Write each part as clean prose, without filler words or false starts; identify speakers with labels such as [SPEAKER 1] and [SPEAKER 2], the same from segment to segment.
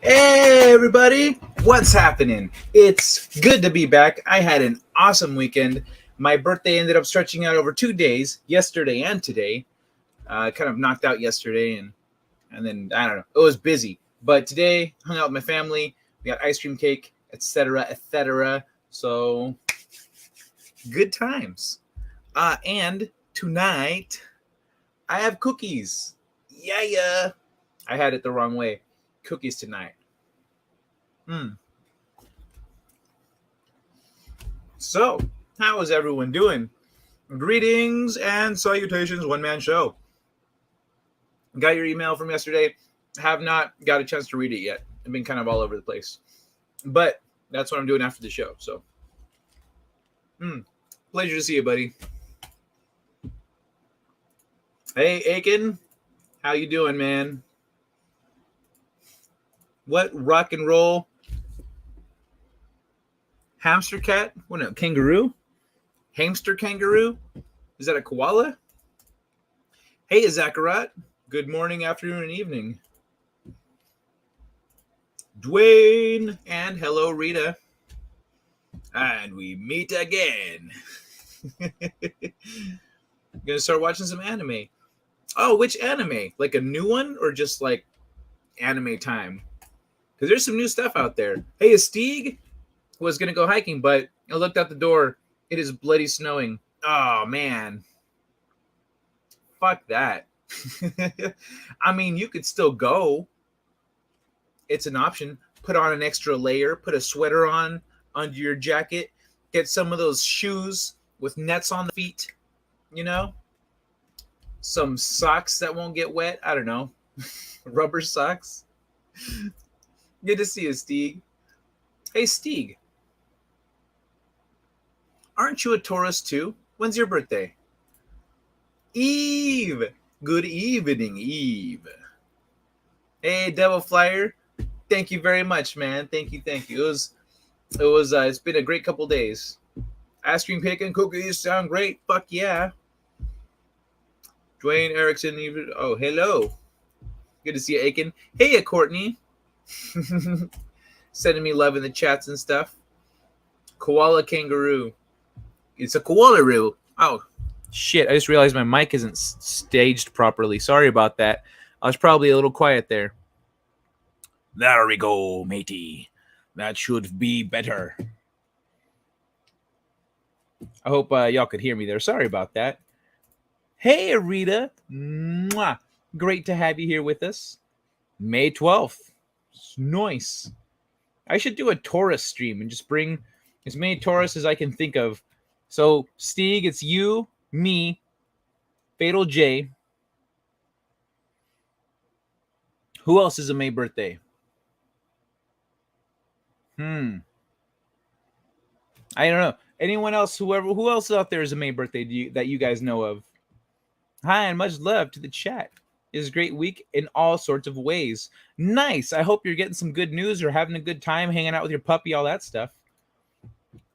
[SPEAKER 1] Hey everybody, what's happening? It's good to be back. I had an awesome weekend. My birthday ended up stretching out over 2 days, yesterday and today. Kind of knocked out yesterday, and then I don't know. It was busy, but today hung out with my family. We got ice cream cake, etc., etc. So good times. And tonight I have cookies. Yeah. I had it the wrong way. Cookies tonight. Hmm. So, how is everyone doing? Greetings and salutations, one man show. Got your email from yesterday. Have not got a chance to read it yet. I've been kind of all over the place. But that's what I'm doing after the show. So, pleasure to see you, buddy. Hey, Aiken. How you doing, man? What rock and roll? Hamster cat? What, no, kangaroo? Hamster kangaroo? Is that a koala? Hey, Zacharat. Good morning, afternoon, and evening. Dwayne, and hello, Rita. And we meet again. Gonna start watching some anime. Oh, which anime? Like a new one or just like anime time? Because there's some new stuff out there. Hey, Stieg was gonna go hiking, but I looked out the door. It is bloody snowing. Oh man. Fuck that. I mean, you could still go. It's an option. Put on an extra layer, put a sweater on under your jacket, get some of those shoes with nets on the feet, you know? Some socks that won't get wet. I don't know. Rubber socks. Good to see you, Stieg. Hey, Stieg. Aren't you a Taurus too? When's your birthday? Eve. Good evening, Eve. Hey, Devil Flyer. Thank you very much, man. Thank you. It's been a great couple days. Ice cream cake and cookies sound great. Fuck yeah. Dwayne Erickson. Oh, hello. Good to see you, Aiken. Hey, Courtney. Sending me love in the chats and stuff. Koala kangaroo. It's a koala-roo. Oh, shit. I just realized my mic isn't staged properly. Sorry about that. I was probably a little quiet there. There we go, matey. That should be better. I hope y'all could hear me there. Sorry about that. Hey, Arita. Mwah. Great to have you here with us. May 12th. Nice. I should do a Taurus stream and just bring as many Taurus as I can think of. So, Stieg, it's you, me, Fatal J. Who else is a May birthday? I don't know. Anyone else, who else out there is a May birthday that you guys know of? Hi, and much love to the chat. It's a great week in all sorts of ways. Nice. I hope you're getting some good news or having a good time hanging out with your puppy, all that stuff.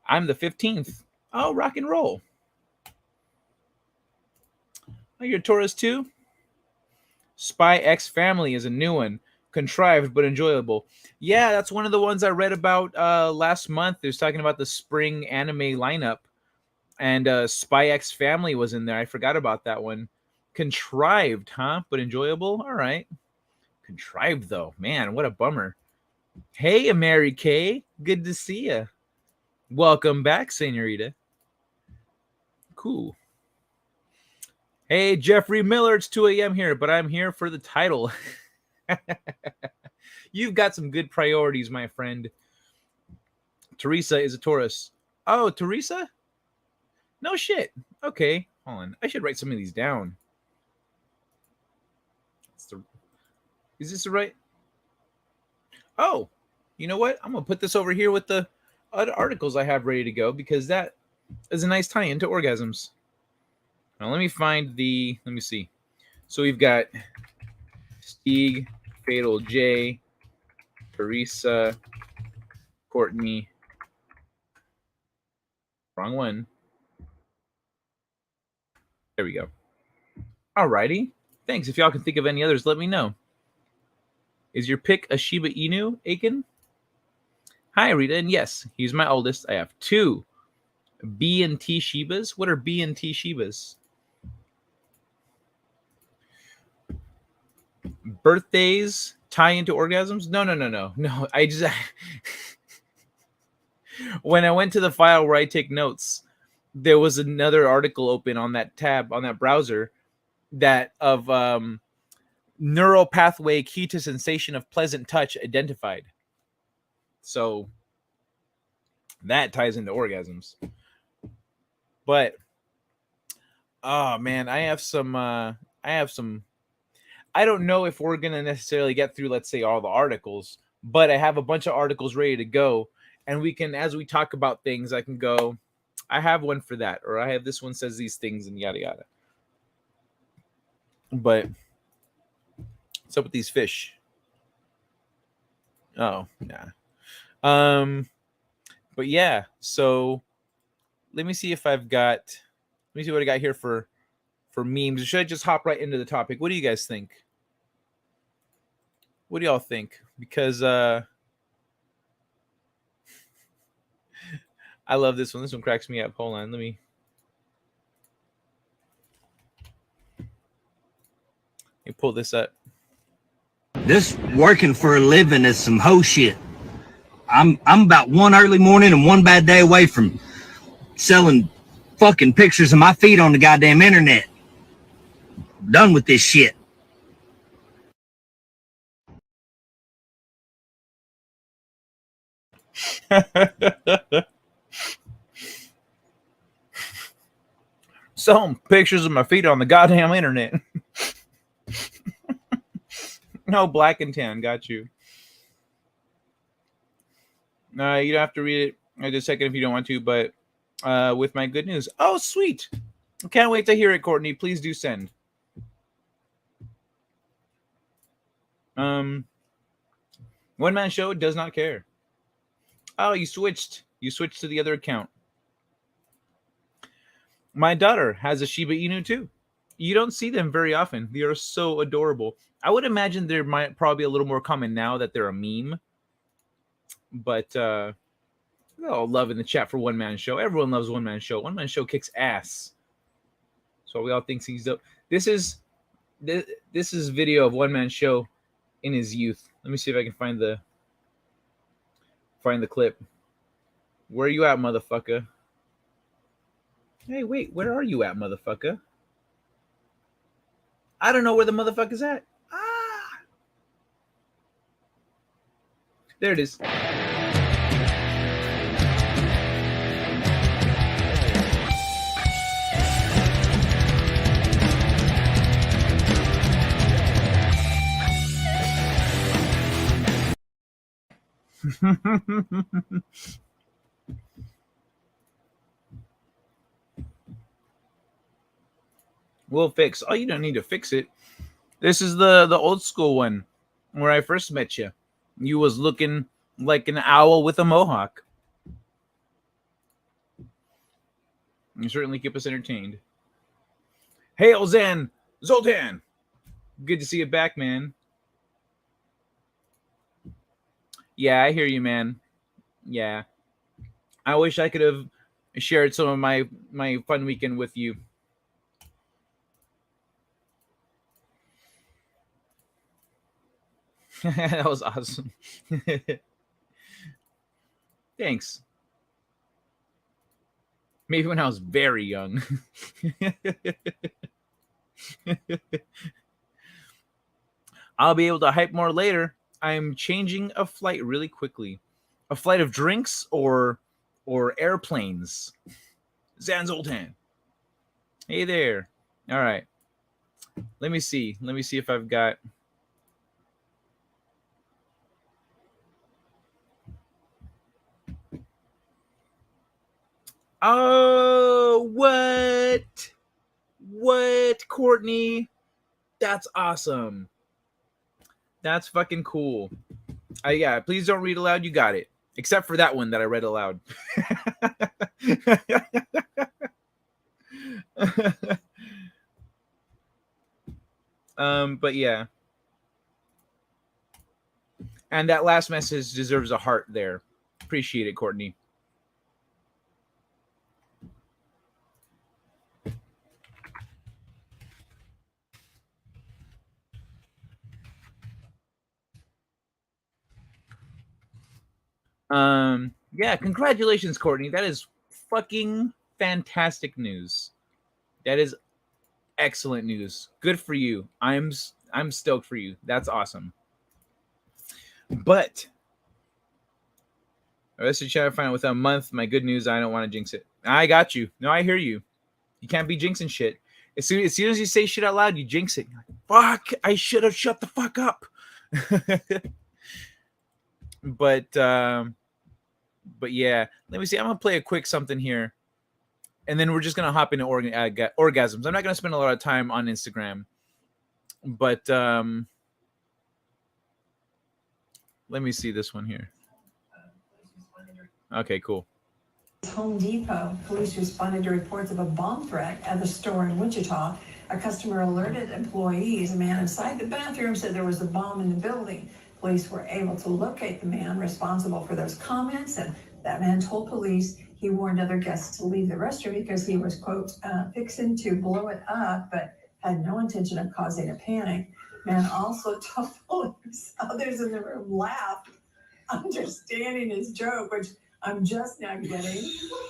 [SPEAKER 1] I'm the 15th. Oh, rock and roll. Oh, you're a Taurus too? Spy X Family is a new one. Contrived but enjoyable. Yeah, that's one of the ones I read about last month. They was talking about the spring anime lineup. And Spy X Family was in there. I forgot about that one. Contrived, huh? But enjoyable? All right. Contrived, though. Man, what a bummer. Hey, Mary Kay. Good to see you. Welcome back, Senorita. Cool. Hey, Jeffrey Miller. It's 2 a.m. here, but I'm here for the title. You've got some good priorities, my friend. Teresa is a Taurus. Oh, Teresa? No shit. Okay, hold on. I should write some of these down. Is this the right? Oh, you know what? I'm going to put this over here with the other articles I have ready to go because that is a nice tie into orgasms. Now, let me find the... Let me see. So we've got Stieg, Fatal J, Teresa, Courtney. Wrong one. There we go. Alrighty. Thanks. If y'all can think of any others, let me know. Is your pick a Shiba Inu, Aiken? Hi, Rita. And yes, he's my oldest. I have 2 B&T Shibas. What are B&T Shibas? Birthdays tie into orgasms? No. I just when I went to the file where I take notes, there was another article open on that tab on that browser that of neural pathway key to sensation of pleasant touch identified. So that ties into orgasms. But oh man, I have some I don't know if we're gonna necessarily get through, let's say, all the articles, but I have a bunch of articles ready to go, and we can, as we talk about things, I can go, I have one for that, or I have this one says these things, and yada yada. But what's up with these fish? Oh, yeah. But yeah, so let me see if I've got. Let me see what I got here for memes. Or should I just hop right into the topic? What do you guys think? What do y'all think? Because I love this one. This one cracks me up. Hold on, let me pull this up.
[SPEAKER 2] This working for a living is some hoe shit. I'm about one early morning and one bad day away from selling fucking pictures of my feet on the goddamn internet. Done with this shit.
[SPEAKER 1] Selling pictures of my feet on the goddamn internet. No, black and tan, got you. You don't have to read it in a second if you don't want to, but with my good news. Oh, sweet. Can't wait to hear it, Courtney. Please do send. One man show does not care. Oh, you switched. You switched to the other account. My daughter has a Shiba Inu too. You don't see them very often. They are so adorable. I would imagine there might probably be a little more common now that they're a meme. But oh, love in the chat for One Man Show. Everyone loves One Man Show. One Man Show kicks ass. So we all think he's dope. This is video of One Man Show in his youth. Let me see if I can find the clip. Where are you at, motherfucker? Hey, wait, where are you at, motherfucker? I don't know where the motherfucker's at. Ah! There it is. We'll fix. Oh, you don't need to fix it. This is the old school one where I first met you. You was looking like an owl with a mohawk. You certainly keep us entertained. Hail Zoltan. Good to see you back, man. Yeah, I hear you, man. Yeah. I wish I could have shared some of my fun weekend with you. That was awesome. Thanks. Maybe when I was very young. I'll be able to hype more later. I'm changing a flight really quickly. A flight of drinks or airplanes. Zoltan. Hey there. All right. Let me see. Let me see if I've got. Oh, what? What, Courtney? That's awesome. That's fucking cool. Yeah, please don't read aloud. You got it. Except for that one that I read aloud. But yeah. And that last message deserves a heart there. Appreciate it, Courtney. Yeah, congratulations, Courtney. That is fucking fantastic news. That is excellent news. Good for you. I'm stoked for you. That's awesome. But I was just trying to find out with a month. My good news, I don't want to jinx it. I got you. No, I hear you. You can't be jinxing shit. As soon as you say shit out loud, you jinx it. You're like, fuck, I should have shut the fuck up. But yeah, let me see. I'm gonna play a quick something here, and then we're just gonna hop into orgasms. I'm not gonna spend a lot of time on Instagram, but let me see this one here. Okay, cool.
[SPEAKER 3] Home Depot, police responded to reports of a bomb threat at the store in Wichita. A customer alerted employees. A man inside the bathroom said there was a bomb in the building. Police were able to locate the man responsible for those comments, and that man told police he warned other guests to leave the restroom because he was, quote, fixing to blow it up, but had no intention of causing a panic. Man also told police others in the room laughed, understanding his joke, which I'm just now getting.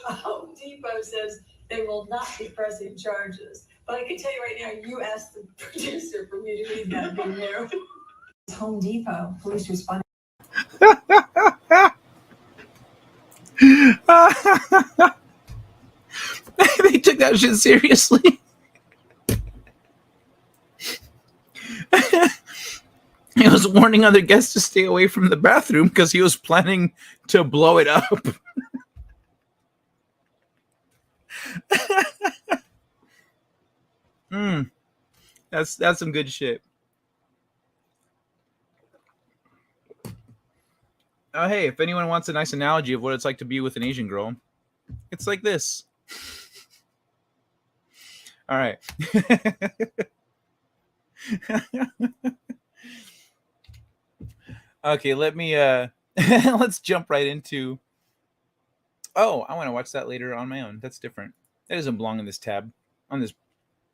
[SPEAKER 3] Home Depot says they will not be pressing charges. But I can tell you right now, you asked the producer for me to read that, didn't you? Home Depot, police responded.
[SPEAKER 1] They took that shit seriously. He was warning other guests to stay away from the bathroom because he was planning to blow it up. That's some good shit. Oh, hey, if anyone wants a nice analogy of what it's like to be with an Asian girl, it's like this. All right. Okay, let me let's jump right into. Oh, I want to watch that later on my own. That's different. That doesn't belong in this tab, on this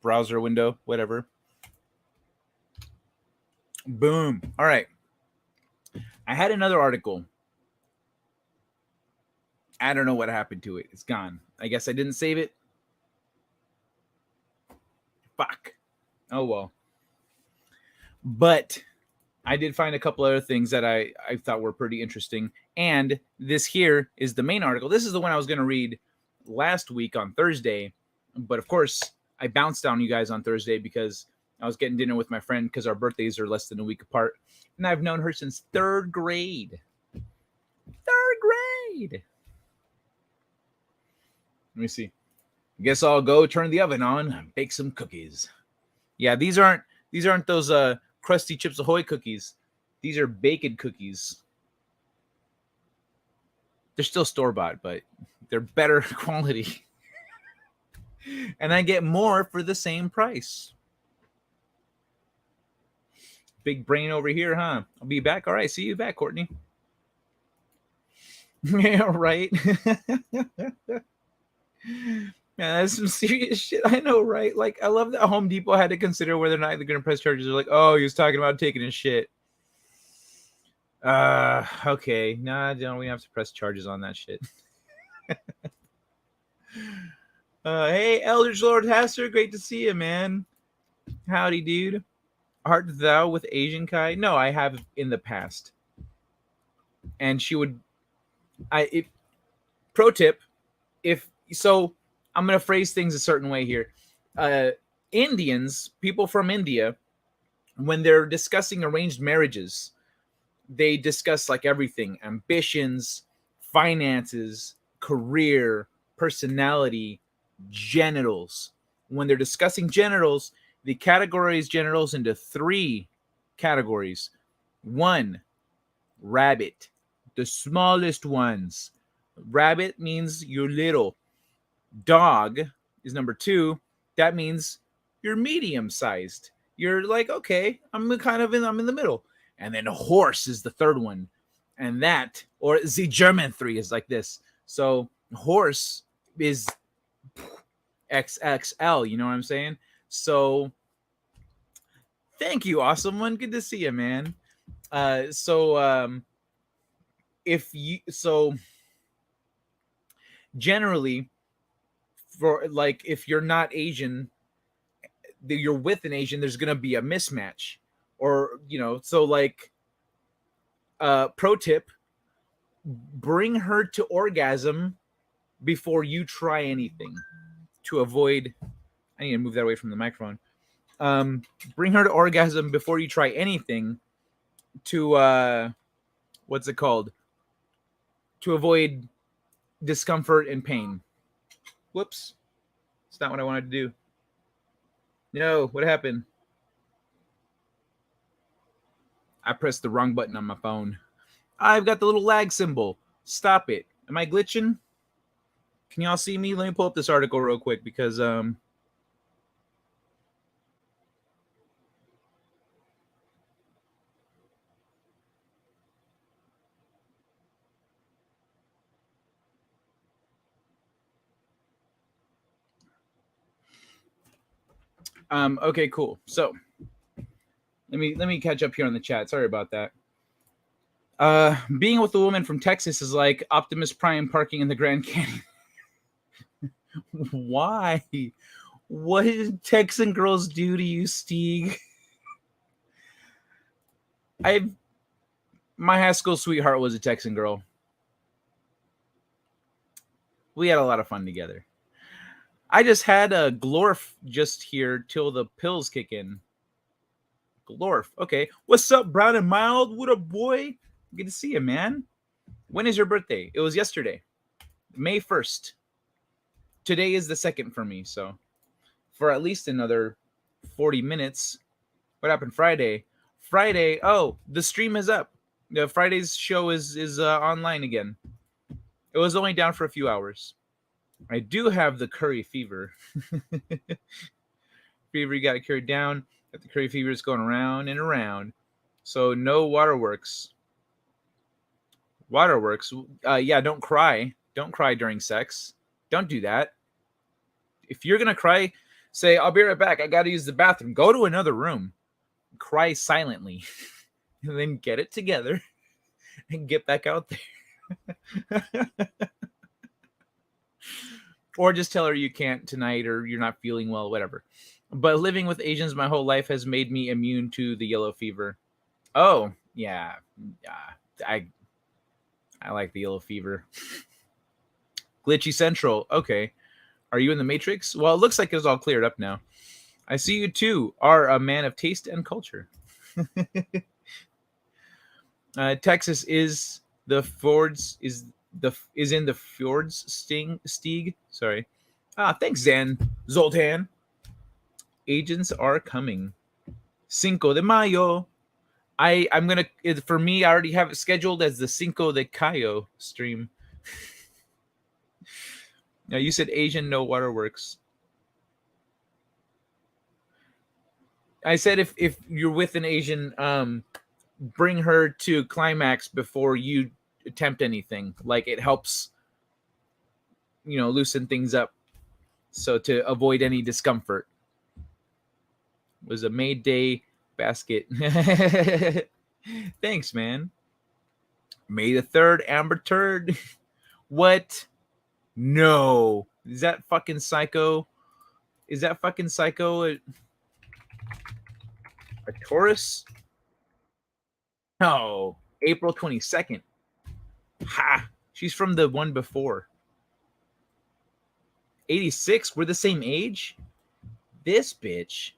[SPEAKER 1] browser window, whatever. Boom. All right. I had another article. I don't know what happened to it. It's gone. I guess I didn't save it. Fuck. Oh, well. But I did find a couple other things that I thought were pretty interesting. And this here is the main article. This is the one I was going to read last week on Thursday. But of course, I bounced on you guys on Thursday because I was getting dinner with my friend because our birthdays are less than a week apart. And I've known her since third grade. Third grade. Let me see. I guess I'll go turn the oven on and bake some cookies. Yeah, these aren't those crusty Chips Ahoy cookies. These are baked cookies. They're still store-bought, but they're better quality. And I get more for the same price. Big brain over here, huh? I'll be back. All right, see you back, Courtney. Yeah, right. Man, that's some serious shit. I know, right? Like, I love that Home Depot had to consider whether or not they're going to press charges. They're like, oh, he was talking about taking his shit. Okay. Nah, don't we have to press charges on that shit? Hey, Eldridge Lord Hasser, great to see you, man. Howdy, dude. Art thou with Asian Kai? No, I have in the past. And she would... Pro tip, if... So... I'm going to phrase things a certain way here. Indians, people from India, when they're discussing arranged marriages, they discuss like everything: ambitions, finances, career, personality, genitals. When they're discussing genitals, they categorize genitals into 3 categories. 1, rabbit, the smallest ones. Rabbit means you're little. Dog is number 2. That means you're medium sized. You're like, okay, I'm in the middle. and then horse is the third one, and that, or the German 3 is like this. So horse is XXL. You know what I'm saying? So thank you, awesome one. Good to see you, man. If you generally, for like, if you're not Asian, you're with an Asian, there's gonna be a mismatch, or so like, pro tip: bring her to orgasm before you try anything to avoid. I need to move that away from the microphone. Bring her to orgasm before you try anything to what's it called? To avoid discomfort and pain. Whoops. It's not what I wanted to do. No, what happened? I pressed the wrong button on my phone. I've got the little lag symbol. Stop it. Am I glitching? Can y'all see me? Let me pull up this article real quick because okay, cool. So let me catch up here on the chat. Sorry about that. Being with a woman from Texas is like Optimus Prime parking in the Grand Canyon. Why? What did Texan girls do to you, Steeg? My high school sweetheart was a Texan girl. We had a lot of fun together. I just had a Glorf just here till the pills kick in. Glorf. Okay. What's up, Brown and Mild? What up, boy? Good to see you, man. When is your birthday? It was yesterday, May 1st. Today is the 2nd for me, so for at least another 40 minutes. What happened Friday? Friday, oh, the stream is up. Friday's show is online again. It was only down for a few hours. I do have the curry fever. Fever, you got it carried down. But the curry fever is going around and around. So no waterworks. Waterworks. Yeah, don't cry. Don't cry during sex. Don't do that. If you're going to cry, say, I'll be right back. I got to use the bathroom. Go to another room. Cry silently. And then get it together and get back out there. Or just tell her you can't tonight or you're not feeling well, whatever. But living with Asians my whole life has made me immune to the yellow fever. Oh, yeah. I like the yellow fever. Glitchy Central. Okay. Are you in the Matrix? Well, it looks like it's all cleared up now. I see you too are a man of taste and culture. Texas is the Fords is in the Fjords Steeg. Sorry. Thanks, Zoltan. Agents are coming. Cinco de Mayo. I'm gonna, for me, I already have it scheduled as the Cinco de Cayo stream. Now you said Asian, no waterworks. I said if you're with an Asian, bring her to climax before you attempt anything. Like, it helps, loosen things up, so to avoid any discomfort. It was a May Day basket. Thanks, man. May the 3rd, Amber Turd. What? No. Is that fucking psycho? Is that fucking psycho a Taurus? No. April 22nd. Ha! She's from the one before. 86? We're the same age? This bitch.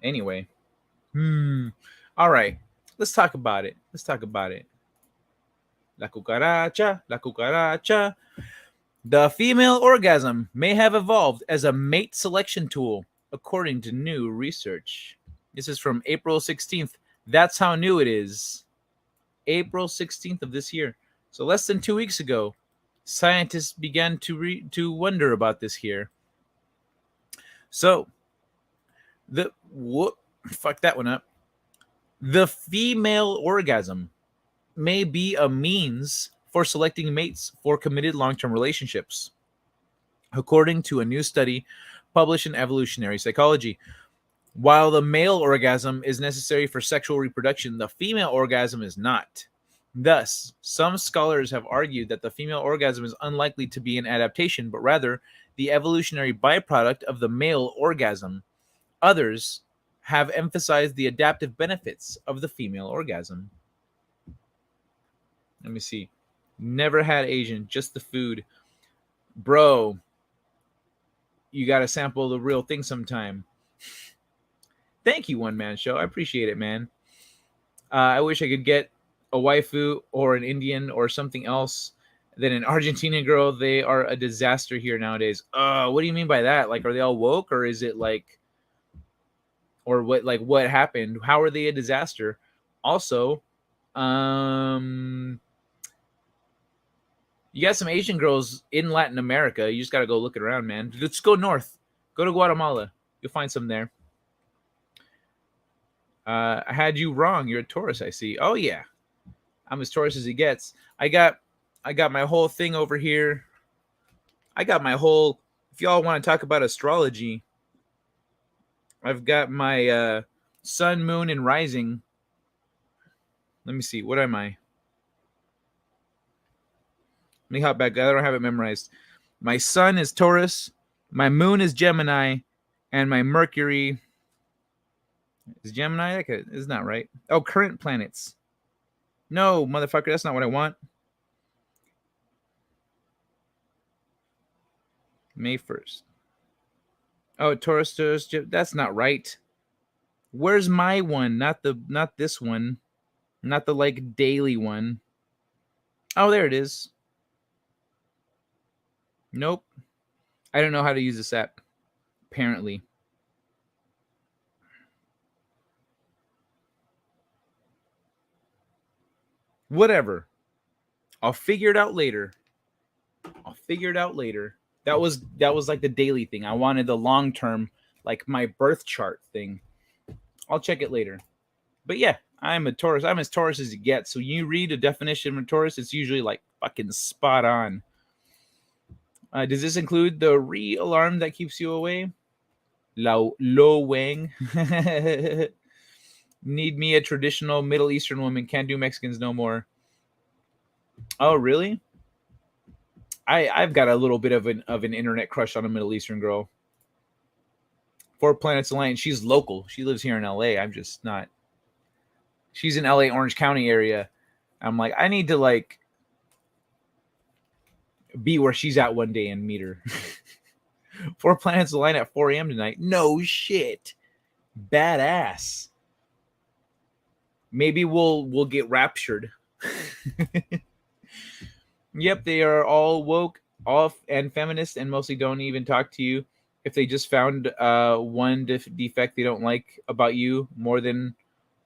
[SPEAKER 1] Anyway. All right. Let's talk about it. La cucaracha. The female orgasm may have evolved as a mate selection tool, according to new research. This is from April 16th. That's how new it is. April 16th of this year. So less than 2 weeks ago, scientists began to wonder about this here. So, fuck that one up. The female orgasm may be a means for selecting mates for committed long-term relationships, according to a new study published in Evolutionary Psychology. While the male orgasm is necessary for sexual reproduction, the female orgasm is not. Thus, some scholars have argued that the female orgasm is unlikely to be an adaptation, but rather the evolutionary byproduct of the male orgasm. Others have emphasized the adaptive benefits of the female orgasm. Let me see. Never had Asian, just the food. Bro, you got to sample the real thing sometime. Thank you, One Man Show. I appreciate it, man. I wish I could get a waifu or an Indian or something else than an Argentinian girl. They are a disaster here nowadays. What do you mean by that? Like, are they all woke, or is it like, or what? Like, what happened? How are they a disaster? Also, you got some Asian girls in Latin America. You just got to go look around, man. Let's go north. Go to Guatemala. You'll find some there. I had you wrong. You're a Taurus, I see. Oh yeah, I'm as Taurus as it gets. I got my whole thing over here. I got my whole. If y'all want to talk about astrology, I've got my sun, moon, and rising. Let me see. What am I? Let me hop back. I don't have it memorized. My sun is Taurus. My moon is Gemini, and my Mercury is Gemini. That is not right. Oh, current planets. No, motherfucker, that's not what I want. May 1st. Oh, Taurus. That's not right. Where's my one? Not this one. Not the like daily one. Oh, there it is. Nope. I don't know how to use this app. Apparently. Whatever. I'll figure it out later. That was like the daily thing. I wanted the long term, like my birth chart thing. I'll check it later. But yeah, I'm a Taurus. I'm as Taurus as you get. So you read a definition of Taurus, it's usually like fucking spot on. Does this include the re-alarm that keeps you away? Lo Wang. Need me a traditional Middle Eastern woman. Can't do Mexicans no more. Oh, really? I've got a little bit of an internet crush on a Middle Eastern girl. 4 Planets Alliance. She's local. She lives here in LA. I'm just not. She's in LA, Orange County area. I'm like, I need to like be where she's at one day and meet her. 4 Planets Align at 4 a.m. tonight. No shit. Badass. Maybe we'll get raptured. Yep, they are all woke, off, and feminist, and mostly don't even talk to you. If they just found one defect they don't like about you more than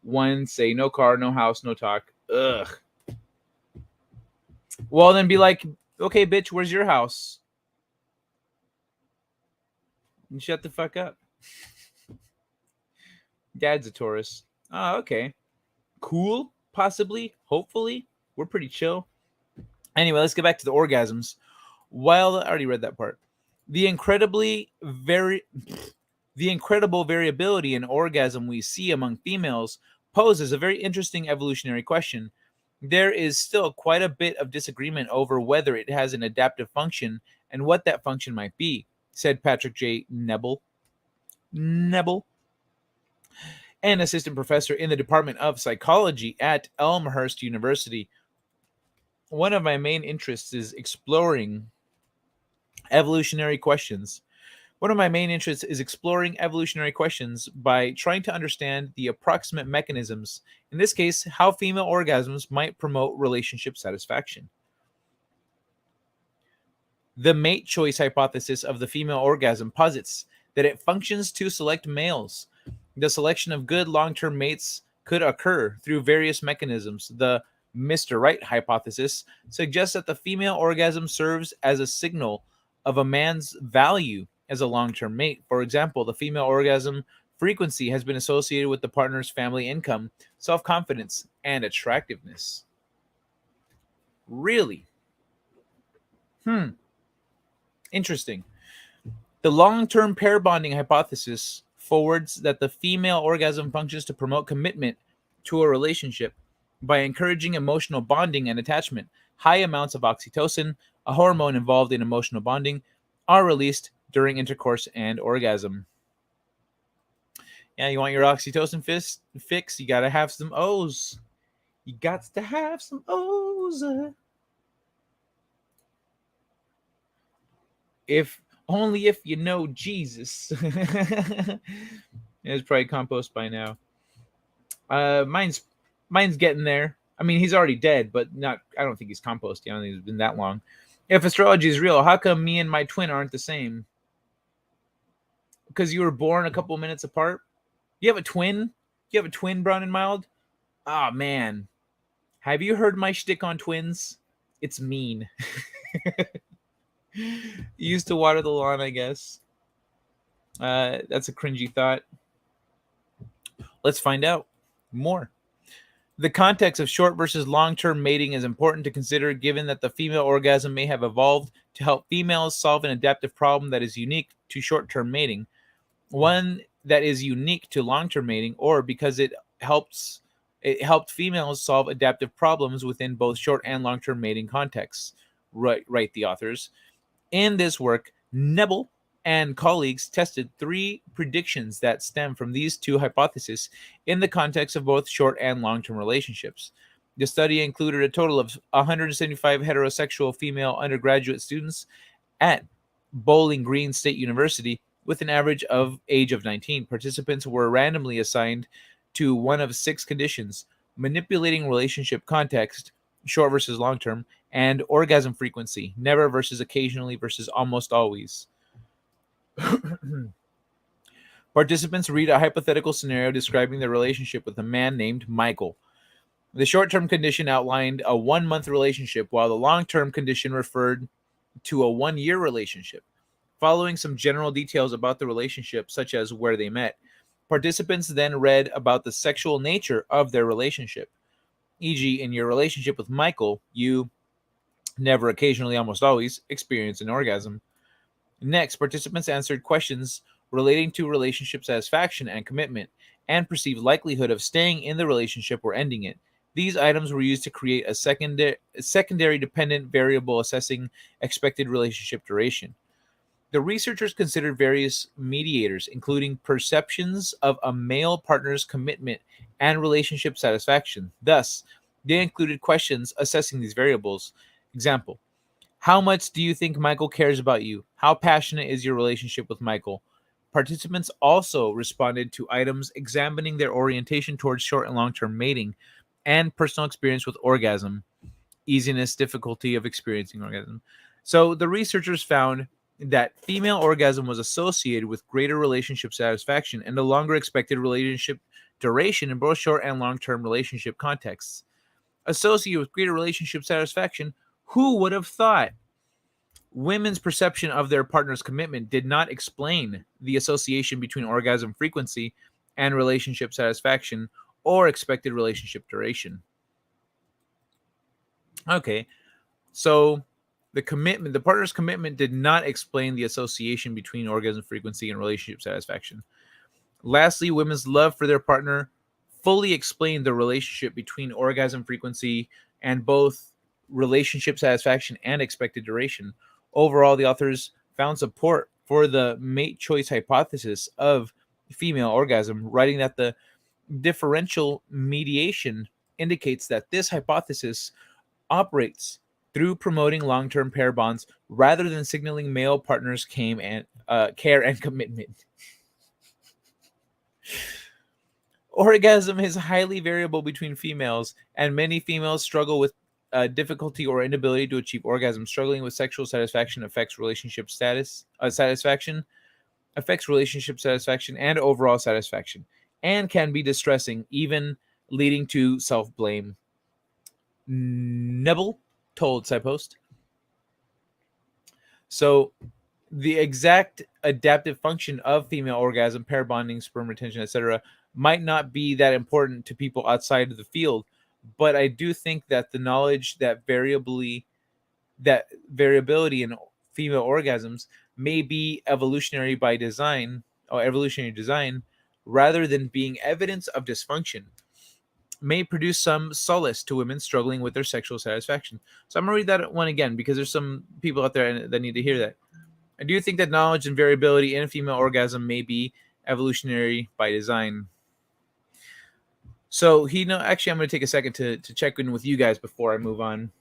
[SPEAKER 1] one, say no car, no house, no talk. Ugh. Well, then be like, okay, bitch, where's your house? And shut the fuck up. Dad's a Taurus. Oh, okay. Cool, possibly, hopefully. We're pretty chill. Anyway, let's get back to the orgasms. While I already read that part. The incredible variability in orgasm we see among females poses a very interesting evolutionary question. There is still quite a bit of disagreement over whether it has an adaptive function and what that function might be, said Patrick J. Nebel, an assistant professor in the Department of Psychology at Elmhurst University. One of my main interests is exploring evolutionary questions. By trying to understand the approximate mechanisms, in this case, how female orgasms might promote relationship satisfaction. The mate choice hypothesis of the female orgasm posits that it functions to select males. The selection of good long-term mates could occur through various mechanisms. The Mr. Right hypothesis suggests that the female orgasm serves as a signal of a man's value as a long-term mate. For example, the female orgasm frequency has been associated with the partner's family income, self-confidence, and attractiveness. Really? Interesting. The long-term pair bonding hypothesis forwards that the female orgasm functions to promote commitment to a relationship by encouraging emotional bonding and attachment. High amounts of oxytocin, a hormone involved in emotional bonding, are released during intercourse and orgasm. Yeah, you want your oxytocin fix? You gotta have some O's. You got to have some O's. If only if you know Jesus. It's probably compost by now. Mine's getting there. I mean, he's already dead, but not. I don't think he's compost. I don't think it's been that long. If astrology is real, how come me and my twin aren't the same? Because you were born a couple minutes apart. You have a twin. You have a twin, Brown and Mild. Ah, man. Have you heard my shtick on twins? It's mean. You used to water the lawn, I guess. That's a cringy thought. Let's find out more. The context of short versus long-term mating is important to consider, given that the female orgasm may have evolved to help females solve an adaptive problem that is unique to short-term mating, one that is unique to long-term mating, or because it helped females solve adaptive problems within both short and long-term mating contexts. Write the authors. In this work, Nebel and colleagues tested 3 predictions that stem from these 2 hypotheses in the context of both short and long-term relationships. The study included a total of 175 heterosexual female undergraduate students at Bowling Green State University with an average age of 19. Participants were randomly assigned to one of 6 conditions: manipulating relationship context, short versus long-term, and orgasm frequency, never versus occasionally versus almost always. Participants read a hypothetical scenario describing their relationship with a man named Michael. The short-term condition outlined a 1-month relationship, while the long-term condition referred to a 1-year relationship. Following some general details about the relationship, such as where they met, participants then read about the sexual nature of their relationship. E.g., in your relationship with Michael, you never, occasionally, almost always experience an orgasm. Next, participants answered questions relating to relationship satisfaction and commitment, and perceived likelihood of staying in the relationship or ending it. These items were used to create a secondary dependent variable assessing expected relationship duration. The researchers considered various mediators, including perceptions of a male partner's commitment and relationship satisfaction. Thus, they included questions assessing these variables. Example: how much do you think Michael cares about you? How passionate is your relationship with Michael? Participants also responded to items examining their orientation towards short and long-term mating and personal experience with orgasm, easiness, difficulty of experiencing orgasm. So the researchers found that female orgasm was associated with greater relationship satisfaction and a longer expected relationship duration in both short and long-term relationship contexts. Associated with greater relationship satisfaction, who would have thought? Women's perception of their partner's commitment did not explain the association between orgasm frequency and relationship satisfaction or expected relationship duration. Okay, so the partner's commitment did not explain the association between orgasm frequency and relationship satisfaction. Lastly, women's love for their partner fully explained the relationship between orgasm frequency and both relationship satisfaction and expected duration. Overall, the authors found support for the mate choice hypothesis of female orgasm, writing that the differential mediation indicates that this hypothesis operates through promoting long-term pair bonds rather than signaling male partners care and commitment. Orgasm is highly variable between females, and many females struggle with difficulty or inability to achieve orgasm. Struggling with sexual satisfaction affects relationship satisfaction and overall satisfaction, and can be distressing, even leading to self-blame. Nebel told SciPost. So the exact adaptive function of female orgasm, pair bonding, sperm retention, etc., might not be that important to people outside of the field. But I do think that the knowledge that variability in female orgasms may be evolutionary by design or evolutionary design rather than being evidence of dysfunction may produce some solace to women struggling with their sexual satisfaction. So I'm going to read that one again because there's some people out there that need to hear that. I do think that knowledge and variability in a female orgasm may be evolutionary by design. So actually, I'm going to take a second to check in with you guys before I move on.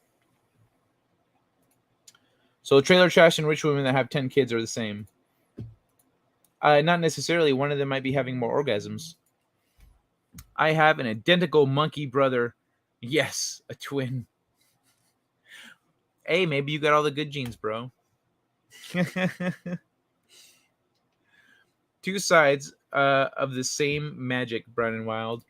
[SPEAKER 1] So trailer trash and rich women that have 10 kids are the same. Not necessarily. One of them might be having more orgasms. I have an identical monkey brother. Yes, a twin. Hey, maybe you got all the good genes, bro. Two sides of the same magic, Brown and Wild.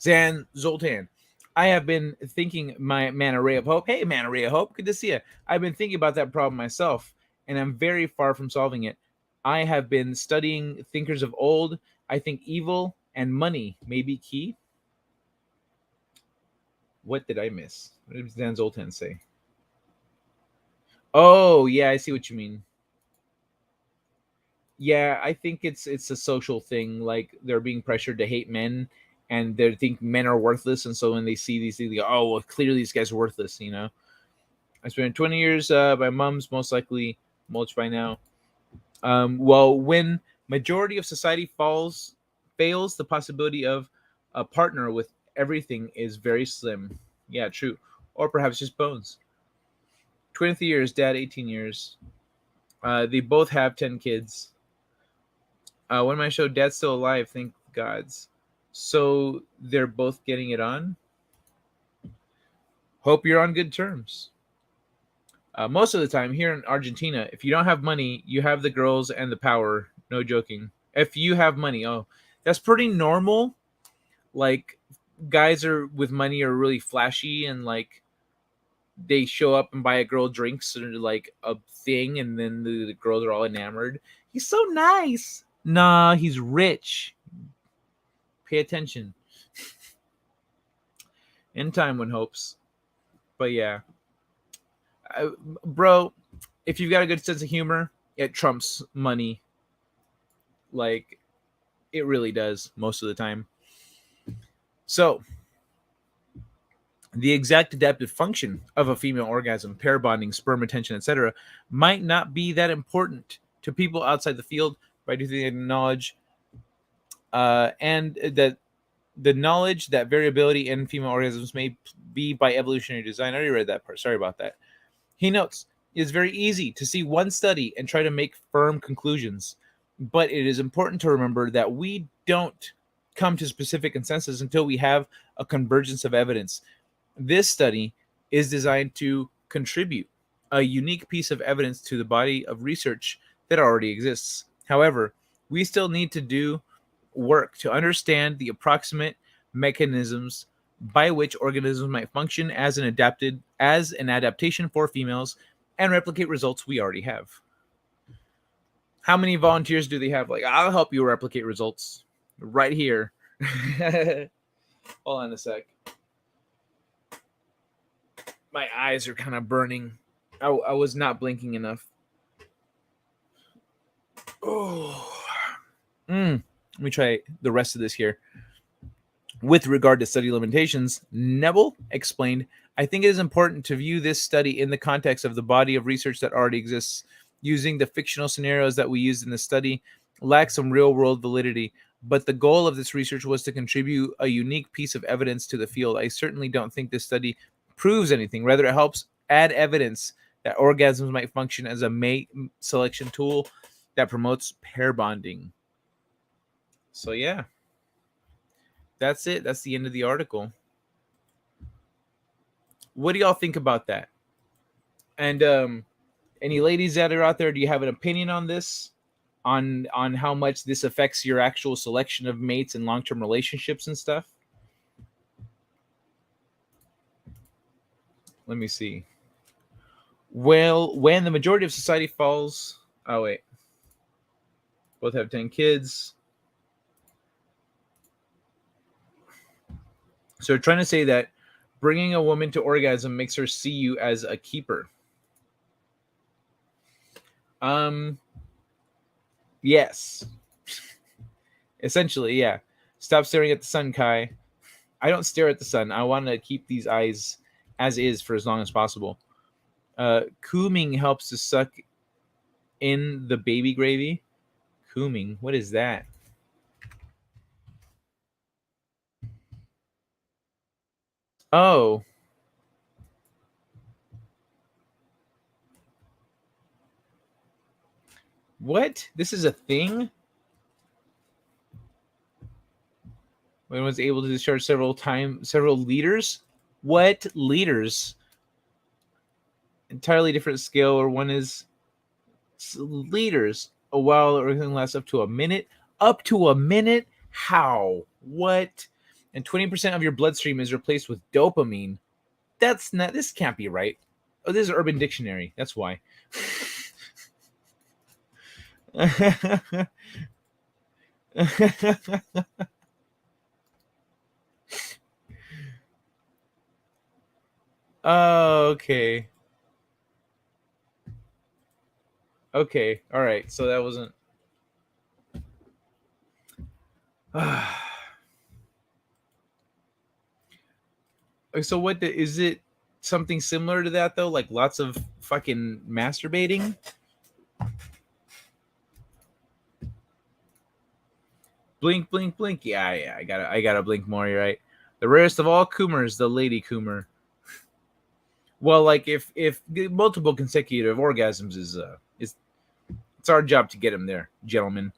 [SPEAKER 1] Zoltan. I have been thinking, my man, Ray of Hope. Hey, man, Ray of Hope. Good to see you. I've been thinking about that problem myself, and I'm very far from solving it. I have been studying thinkers of old. I think evil and money may be key. What did I miss? What did Dan Zoltan say? Oh, yeah, I see what you mean. Yeah, I think it's a social thing. Like they're being pressured to hate men, and they think men are worthless. And so when they see these, they go, "Oh, well, clearly these guys are worthless." I spent 20 years. My mom's most likely mulch by now. Well, when majority of society fails, the possibility of a partner with everything is very slim. Yeah, true. Or perhaps just bones. 20 years, dad, 18 years. They both have 10 kids. When my show, dad's still alive, thank gods. So they're both getting it on. Hope you're on good terms. Most of the time here in Argentina, if you don't have money, you have the girls and the power. No joking. If you have money, oh, that's pretty normal. Like guys are with money are really flashy and like they show up and buy a girl drinks or like a thing, and then the girls are all enamored. He's so nice. Nah, he's rich. Pay attention. In time, one hopes. But yeah, bro, if you've got a good sense of humor, it trumps money. Like, it really does most of the time. So, the exact adaptive function of a female orgasm, pair bonding, sperm retention, etc., might not be that important to people outside the field, but I do think they acknowledge and that the knowledge that variability in female organisms may be by evolutionary design. I already read that part. Sorry about that. He notes, it's very easy to see one study and try to make firm conclusions, but it is important to remember that we don't come to specific consensus until we have a convergence of evidence. This study is designed to contribute a unique piece of evidence to the body of research that already exists. However, we still need to do work to understand the approximate mechanisms by which organisms might function as an adaptation for females and replicate results we already have. How many volunteers do they have? Like, I'll help you replicate results right here. Hold on a sec. My eyes are kind of burning. I was not blinking enough. Oh. Let me try the rest of this here. With regard to study limitations, Nebel explained, I think it is important to view this study in the context of the body of research that already exists. Using the fictional scenarios that we used in the study lacks some real-world validity, but the goal of this research was to contribute a unique piece of evidence to the field. I certainly don't think this study proves anything. Rather, it helps add evidence that orgasms might function as a mate selection tool that promotes pair bonding. So yeah, that's it. That's the end of the article. What do y'all think about that? And any ladies that are out there, do you have an opinion on this? On how much this affects your actual selection of mates and long-term relationships and stuff? Let me see. Well, when the majority of society falls... Oh, wait. Both have 10 kids. So they're trying to say that bringing a woman to orgasm makes her see you as a keeper. Yes. Essentially, yeah. Stop staring at the sun, Kai. I don't stare at the sun. I want to keep these eyes as is for as long as possible. Cooming helps to suck in the baby gravy. Cooming, what is that? Oh. What? This is a thing? When was able to discharge several liters? What liters? Entirely different scale, or one is liters. A while everything lasts up to a minute. Up to a minute? How? What? And 20% of your bloodstream is replaced with dopamine. That's not. This can't be right. Oh, this is Urban Dictionary. That's why. Oh, okay. Okay. All right. So that wasn't. So what is it? Something similar to that though? Like lots of fucking masturbating? Blink, blink, blink. Yeah. I gotta blink more. You're right. The rarest of all coomers, the lady coomer. Well, like if multiple consecutive orgasms is it's our job to get them there, gentlemen.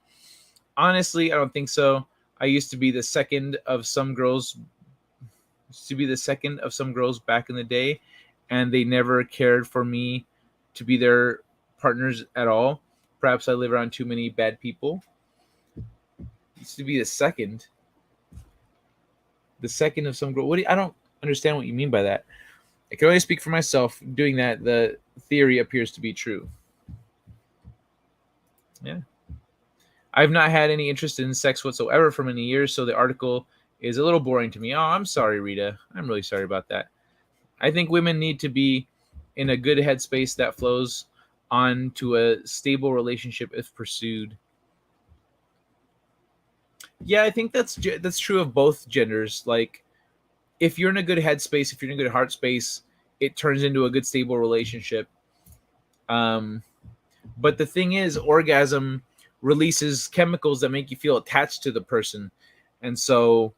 [SPEAKER 1] Honestly, I don't think so. I used to be the second of some girls. Back in the day, and they never cared for me to be their partners at all. Perhaps I live around too many bad people. Used to be the second of some girl. I don't understand what you mean by that. I can only speak for myself. Doing that, the theory appears to be true. Yeah. I've not had any interest in sex whatsoever for many years, so the article is a little boring to me. Oh, I'm sorry, Rita. I'm really sorry about that. I think women need to be in a good headspace that flows on to a stable relationship if pursued. Yeah, I think that's true of both genders. Like, if you're in a good headspace, if you're in a good heart space, it turns into a good stable relationship. But the thing is, orgasm releases chemicals that make you feel attached to the person, and so,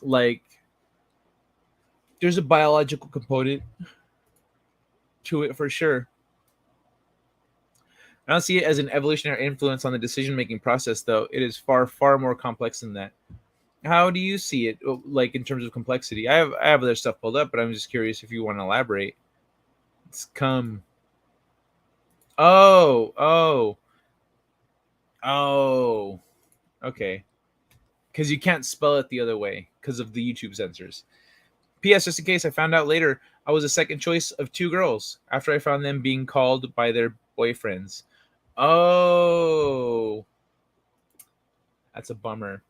[SPEAKER 1] like, there's a biological component to it for sure. I don't see it as an evolutionary influence on the decision-making process, though. It is far, far more complex than that. How do you see it, like, in terms of complexity? I have other stuff pulled up, but I'm just curious if you want to elaborate. It's come. Oh. Okay. Because you can't spell it the other way because of the YouTube censors. P.S. Just in case, I found out later I was a second choice of two girls after I found them being called by their boyfriends. Oh, that's a bummer.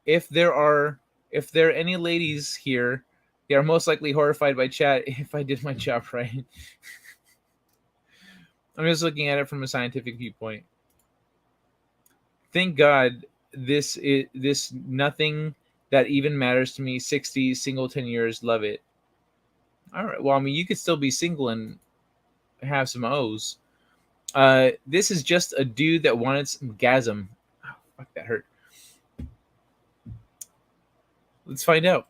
[SPEAKER 1] If there are any ladies here, they are most likely horrified by chat if I did my job right. I'm just looking at it from a scientific viewpoint. Thank God this nothing that even matters to me. 60 single 10 years, love it. All right. Well, I mean, you could still be single and have some O's. This is just a dude that wanted some gasm. Oh, fuck, that hurt. Let's find out.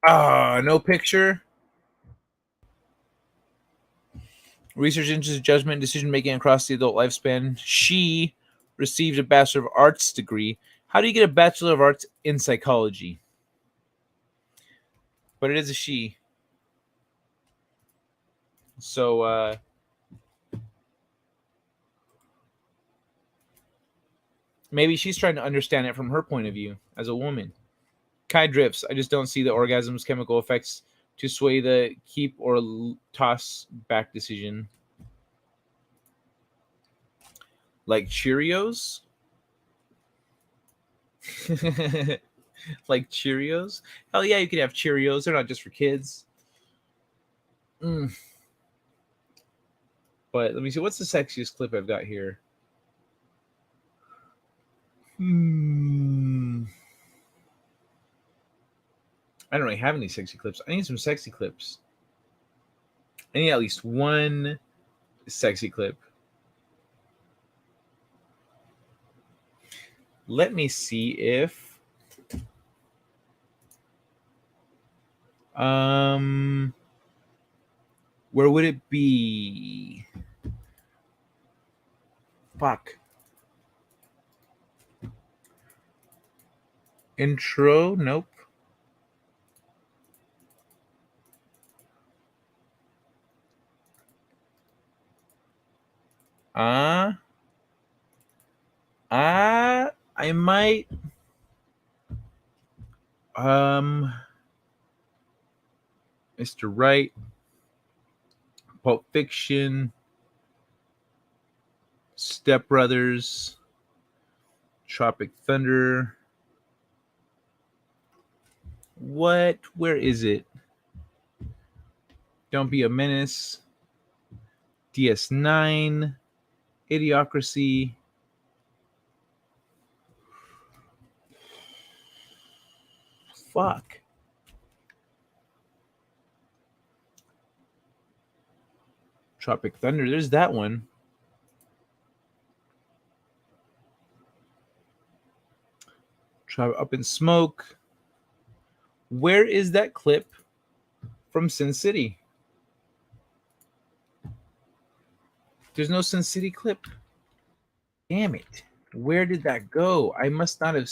[SPEAKER 1] No picture. Research into judgment and decision making across the adult lifespan. She received a Bachelor of Arts degree. How do you get a Bachelor of Arts in psychology? But it is a she. So, maybe she's trying to understand it from her point of view as a woman. Kai drifts. I just don't see the orgasm's chemical effects to sway the keep or toss back decision. Like Cheerios? Like Cheerios? Hell yeah, you could have Cheerios. They're not just for kids. But let me see. What's the sexiest clip I've got here? I don't really have any sexy clips. I need some sexy clips. I need at least one sexy clip. Let me see if where would it be? Fuck. Intro? Nope. I might Mr. Right, Pulp Fiction, Step Brothers, Tropic Thunder. What? Where is it? Don't Be a Menace, DS9, Idiocracy. Fuck. Tropic Thunder. There's that one. Up in Smoke. Where is that clip from Sin City? There's no Sin City clip. Damn it. Where did that go? I must not have.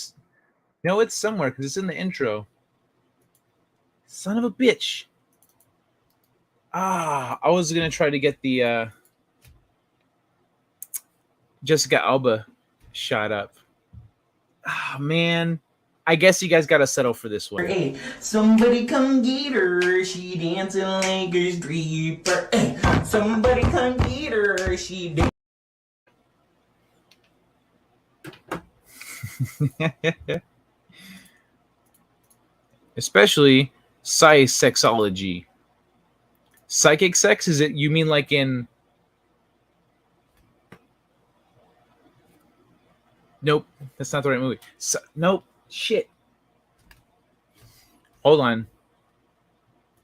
[SPEAKER 1] No, it's somewhere because it's in the intro. Son of a bitch. I was going to try to get the Jessica Alba shot up. Man. I guess you guys got to settle for this one.
[SPEAKER 4] Hey, somebody come get her. She dancing like a stripper. Hey, somebody come get her. She
[SPEAKER 1] Especially sexology. Psychic sex? Is it, you mean like in... Nope, that's not the right movie. Nope, shit. Hold on.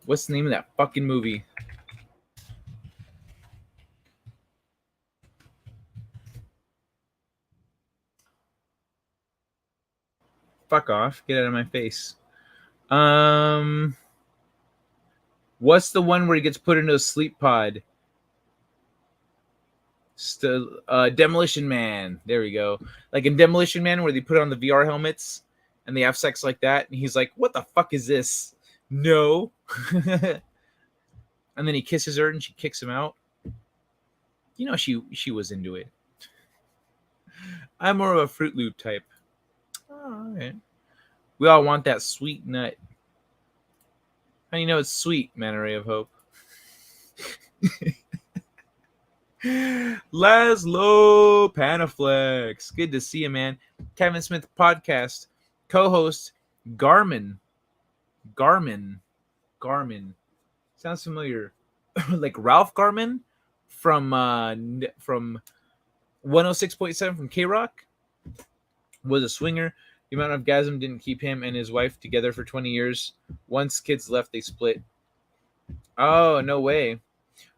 [SPEAKER 1] What's the name of that fucking movie? Fuck off. Get out of my face. What's the one where he gets put into a sleep pod? Demolition Man. There we go. Like in Demolition Man, where they put on the VR helmets and they have sex like that, and he's like, "What the fuck is this?" No. And then he kisses her, and she kicks him out. You know, she was into it. I'm more of a Fruit Loop type. Oh, all right. We all want that sweet nut. How do you know it's sweet, Man Ray of Hope? Laszlo Panaflex. Good to see you, man. Kevin Smith podcast. Co-host Garmin. Sounds familiar. Like Ralph Garman from 106.7 from K-Rock. Was a swinger. The amount of orgasm didn't keep him and his wife together for 20 years. Once kids left, they split. Oh, no way.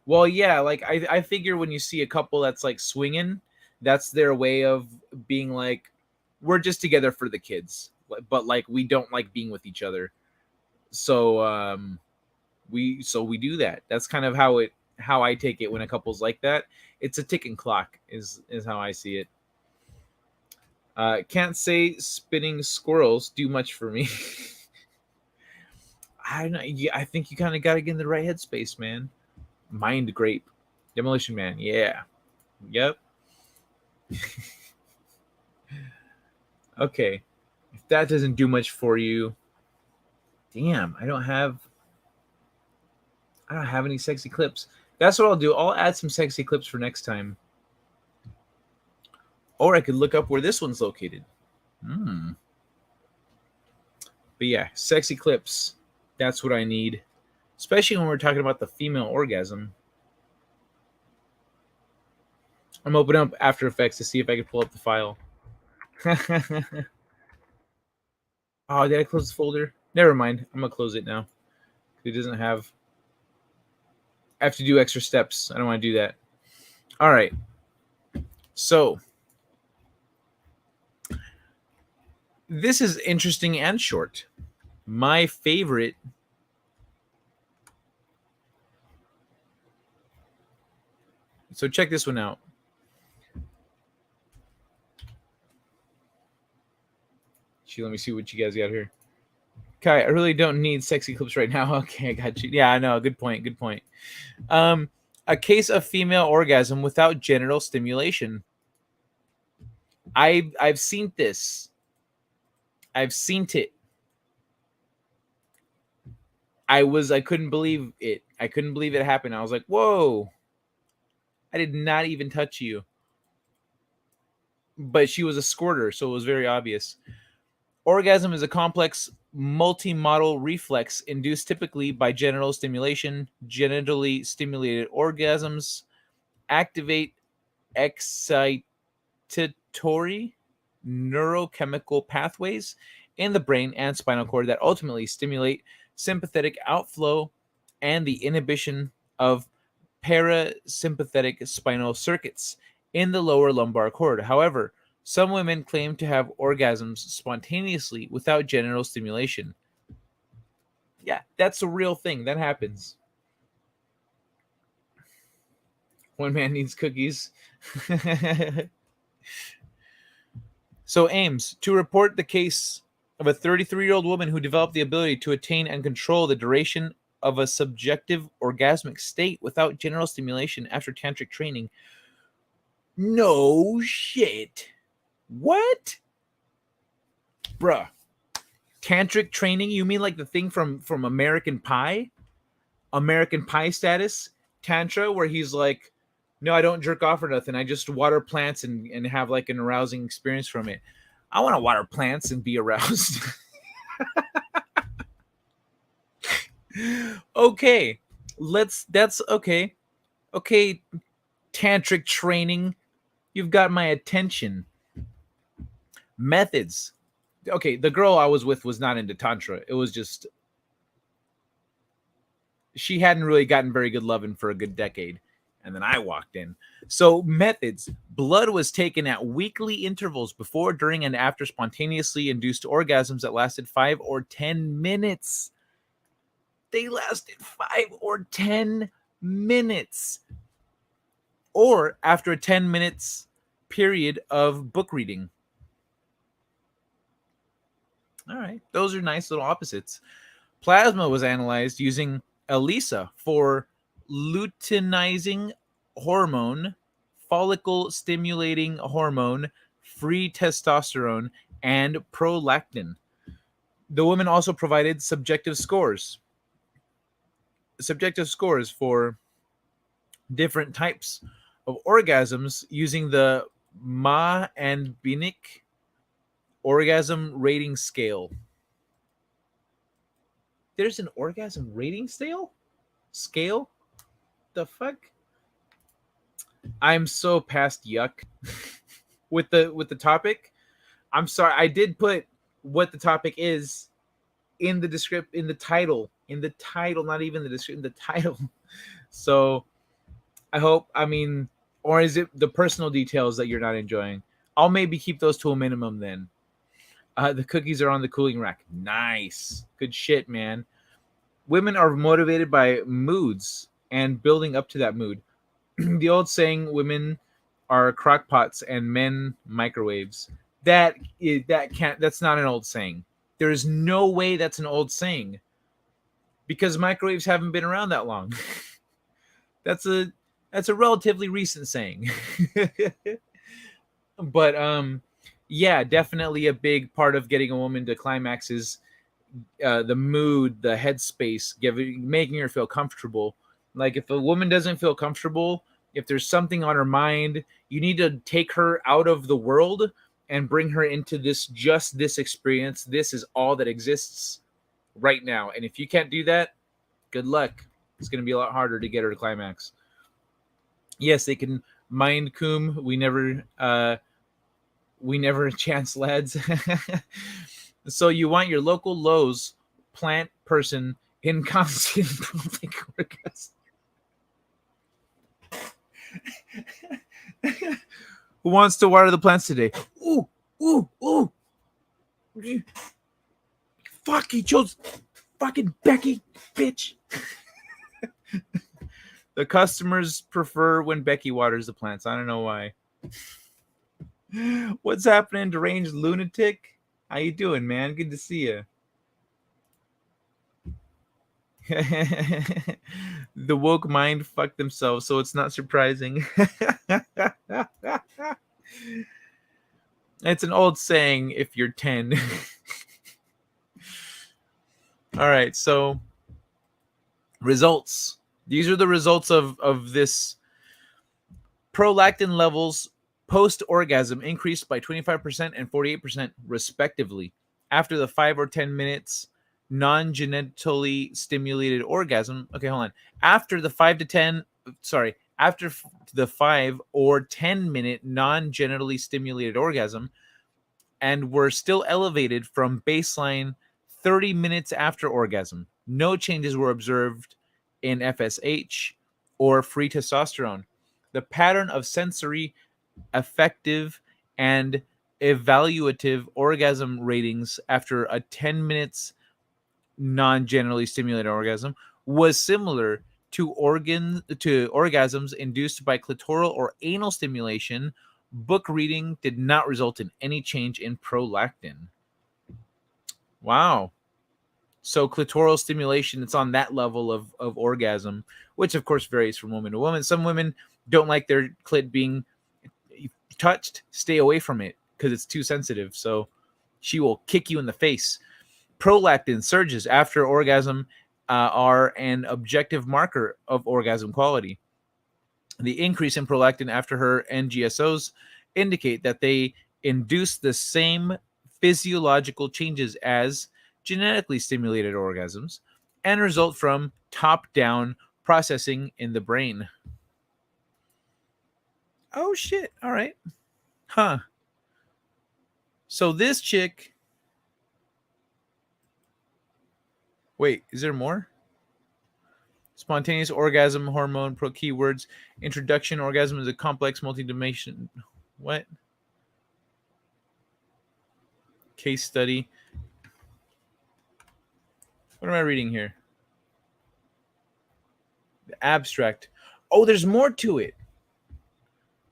[SPEAKER 1] Well, yeah, like I figure when you see a couple that's like swinging, that's their way of being like, we're just together for the kids, but like we don't like being with each other. So we do that. That's kind of how I take it when a couple's like that. It's a ticking clock is how I see it. Can't say spinning squirrels do much for me. I don't know. Yeah, I think you kind of got to get in the right headspace, man. Mind Grape. Demolition Man. Yeah. Yep. Okay. If that doesn't do much for you, damn, I don't have I don't have any sexy clips. That's what I'll do. I'll add some sexy clips for next time. Or I could look up where this one's located. But yeah, sexy clips. That's what I need. Especially when we're talking about the female orgasm. I'm opening up After Effects to see if I can pull up the file. Oh, did I close the folder? Never mind. I'm going to close it now. It doesn't have... I have to do extra steps. I don't want to do that. All right. So... this is interesting and short. My favorite... So check this one out. Let me see what you guys got here. Kai, I really don't need sexy clips right now. Okay, I got you. Yeah, I know. Good point. Good point. A case of female orgasm without genital stimulation. I've seen this. I've seen it. I couldn't believe it. I couldn't believe it happened. I was like, whoa. I did not even touch you. But she was a squirter, so it was very obvious. Orgasm is a complex multi-modal reflex induced typically by genital stimulation. Genitally stimulated orgasms activate excitatory neurochemical pathways in the brain and spinal cord that ultimately stimulate sympathetic outflow and the inhibition of parasympathetic spinal circuits in the lower lumbar cord. However, some women claim to have orgasms spontaneously without genital stimulation. Yeah, that's a real thing. That happens. One man needs cookies. So Ames, to report the case of a 33-year-old woman who developed the ability to attain and control the duration of a subjective orgasmic state without genital stimulation after tantric training. No shit. What? Bruh. Tantric training? You mean like the thing from American Pie? American Pie status? Tantra, where he's like, no, I don't jerk off or nothing. I just water plants and have like an arousing experience from it. I want to water plants and be aroused. Okay. That's okay. Okay, tantric training. You've got my attention. Methods. Okay, the girl I was with was not into tantra. It was just she hadn't really gotten very good loving for a good decade, and then I walked in. So methods. Blood was taken at weekly intervals before, during, and after spontaneously induced orgasms that lasted 5 or 10 minutes. They lasted 5 or 10 minutes. Or after a 10 minutes period of book reading. All right. Those are nice little opposites. Plasma was analyzed using ELISA for luteinizing hormone, follicle stimulating hormone, free testosterone, and prolactin. The women also provided subjective scores. Subjective scores for different types of orgasms using the Ma and Binek orgasm rating scale. There's an orgasm rating scale? Scale? The fuck? I'm so past yuck with the topic. I'm sorry. I did put what the topic is in the in the title, not even the description, the title. So I hope, or is it the personal details that you're not enjoying? I'll maybe keep those to a minimum then. The cookies are on the cooling rack. Nice. Good shit, man. Women are motivated by moods and building up to that mood. The old saying, women are crockpots and men microwaves. That's not an old saying. There is no way that's an old saying, because microwaves haven't been around that long. That's a relatively recent saying. But yeah, definitely a big part of getting a woman to climax is the mood, the headspace, making her feel comfortable. Like if a woman doesn't feel comfortable, if there's something on her mind, you need to take her out of the world and bring her into this experience. This is all that exists right now. And if you can't do that, good luck. It's going to be a lot harder to get her to climax. Yes, they can mind coom. We never chance lads. So you want your local Lowe's plant person in constant public orgasm. Who wants to water the plants today? Ooh, ooh, ooh. Fuck, he chose fucking Becky, bitch. The customers prefer when Becky waters the plants. I don't know why. What's happening, deranged lunatic? How you doing, man? Good to see you. The woke mind fucked themselves, so it's not surprising. It's an old saying if you're 10. All right, so results. These are the results of this. Prolactin levels post-orgasm increased by 25% and 48% respectively after the 5 or 10 minutes non-genitally stimulated orgasm. Okay, hold on. After the 5 or 10 minute non-genitally stimulated orgasm, and were still elevated from baseline 30 minutes after orgasm. No changes were observed in FSH or free testosterone. The pattern of sensory, affective, and evaluative orgasm ratings after a 10 minutes non-generally stimulated orgasm was similar to orgasms induced by clitoral or anal stimulation. Book reading did not result in any change in prolactin. Wow. So clitoral stimulation, it's on that level of orgasm, which of course varies from woman to woman. Some women don't like their clit being touched. Stay away from it because it's too sensitive. So she will kick you in the face. Prolactin surges after orgasm are an objective marker of orgasm quality. The increase in prolactin after her NGSOs indicate that they induce the same physiological changes as genetically stimulated orgasms and result from top-down processing in the brain. Oh, shit. All right. Huh. So this chick... Wait, is there more? Spontaneous orgasm hormone pro keywords. Introduction: orgasm is a complex multi-dimension. What? Case study. What am I reading here? The abstract. Oh, there's more to it.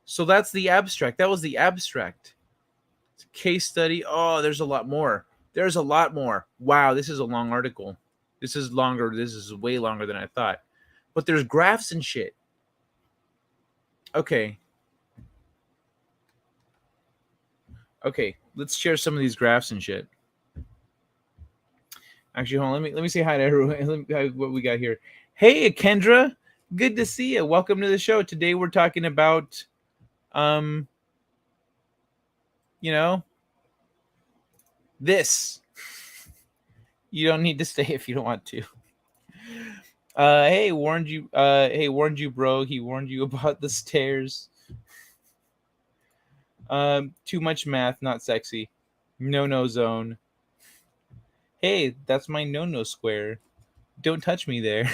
[SPEAKER 1] So that's the abstract. That was the abstract. It's a case study. Oh, there's a lot more. There's a lot more. Wow, this is a long article. This is longer. This is way longer than I thought. But there's graphs and shit. Okay. Okay, let's share some of these graphs and shit. Actually, hold on. Let me say hi to everyone. What we got here. Hey, Kendra. Good to see you. Welcome to the show. Today we're talking about, this. You don't need to stay if you don't want to. Hey, warned you. Hey, warned you, bro. He warned you about the stairs. Too much math, not sexy. No zone. Hey, that's my no square. Don't touch me there.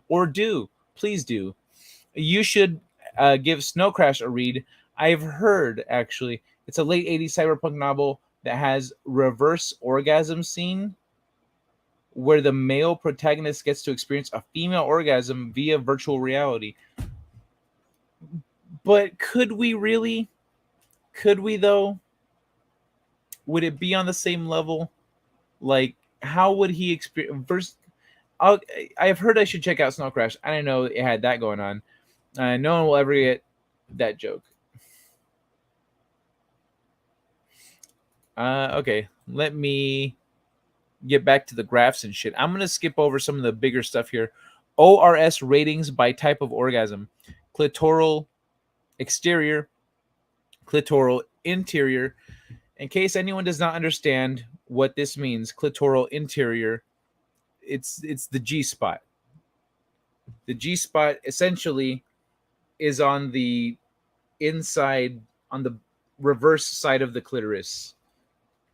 [SPEAKER 1] Or do. Please do. You should give Snow Crash a read. I've heard, actually, it's a late 80s cyberpunk novel that has reverse orgasm scene where the male protagonist gets to experience a female orgasm via virtual reality. But could we really? Could we, though? Would it be on the same level? Like, how would he experience? I've heard I should check out Snow Crash. I didn't know it had that going on. No one will ever get that joke. Okay, let me get back to the graphs and shit. I'm going to skip over some of the bigger stuff here. ORS ratings by type of orgasm. Clitoral exterior, clitoral interior. In case anyone does not understand what this means, clitoral interior, it's the G spot. The G spot essentially is on the inside, on the reverse side of the clitoris,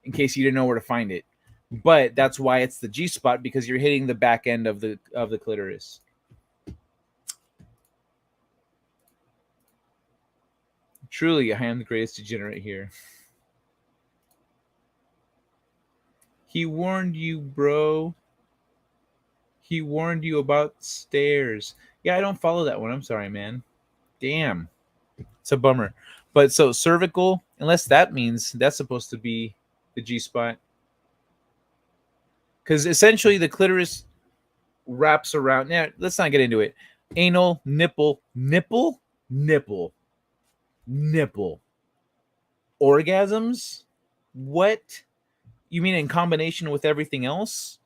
[SPEAKER 1] in case you didn't know where to find it. But that's why it's the G spot, because you're hitting the back end of the clitoris. Truly, I am the greatest degenerate here. He warned you, bro. He warned you about stairs. Yeah, I don't follow that one. I'm sorry, man. Damn. It's a bummer. But so cervical, unless that means that's supposed to be the G spot. Because essentially the clitoris wraps around. Yeah, let's not get into it. Anal, nipple. Orgasms? What? You mean in combination with everything else?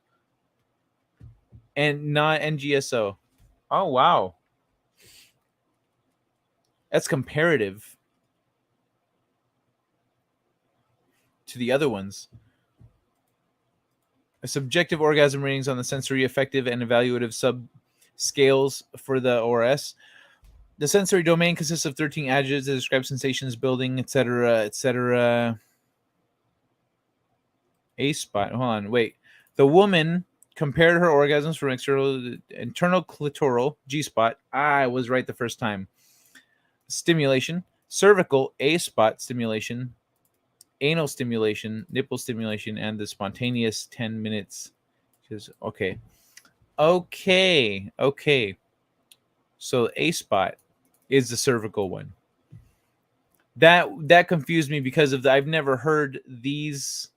[SPEAKER 1] And not NGSO. Oh, wow. That's comparative to the other ones. A subjective orgasm ratings on the sensory affective and evaluative subscales for the ORS. The sensory domain consists of 13 adjectives that describe sensations, building, etc., etc. A spot. Hold on, wait. The woman compared her orgasms from internal clitoral G spot. I was right the first time. Stimulation, cervical A spot stimulation, anal stimulation, nipple stimulation, and the spontaneous 10 minutes. Okay. So A spot is the cervical one. That confused me because of I've never heard these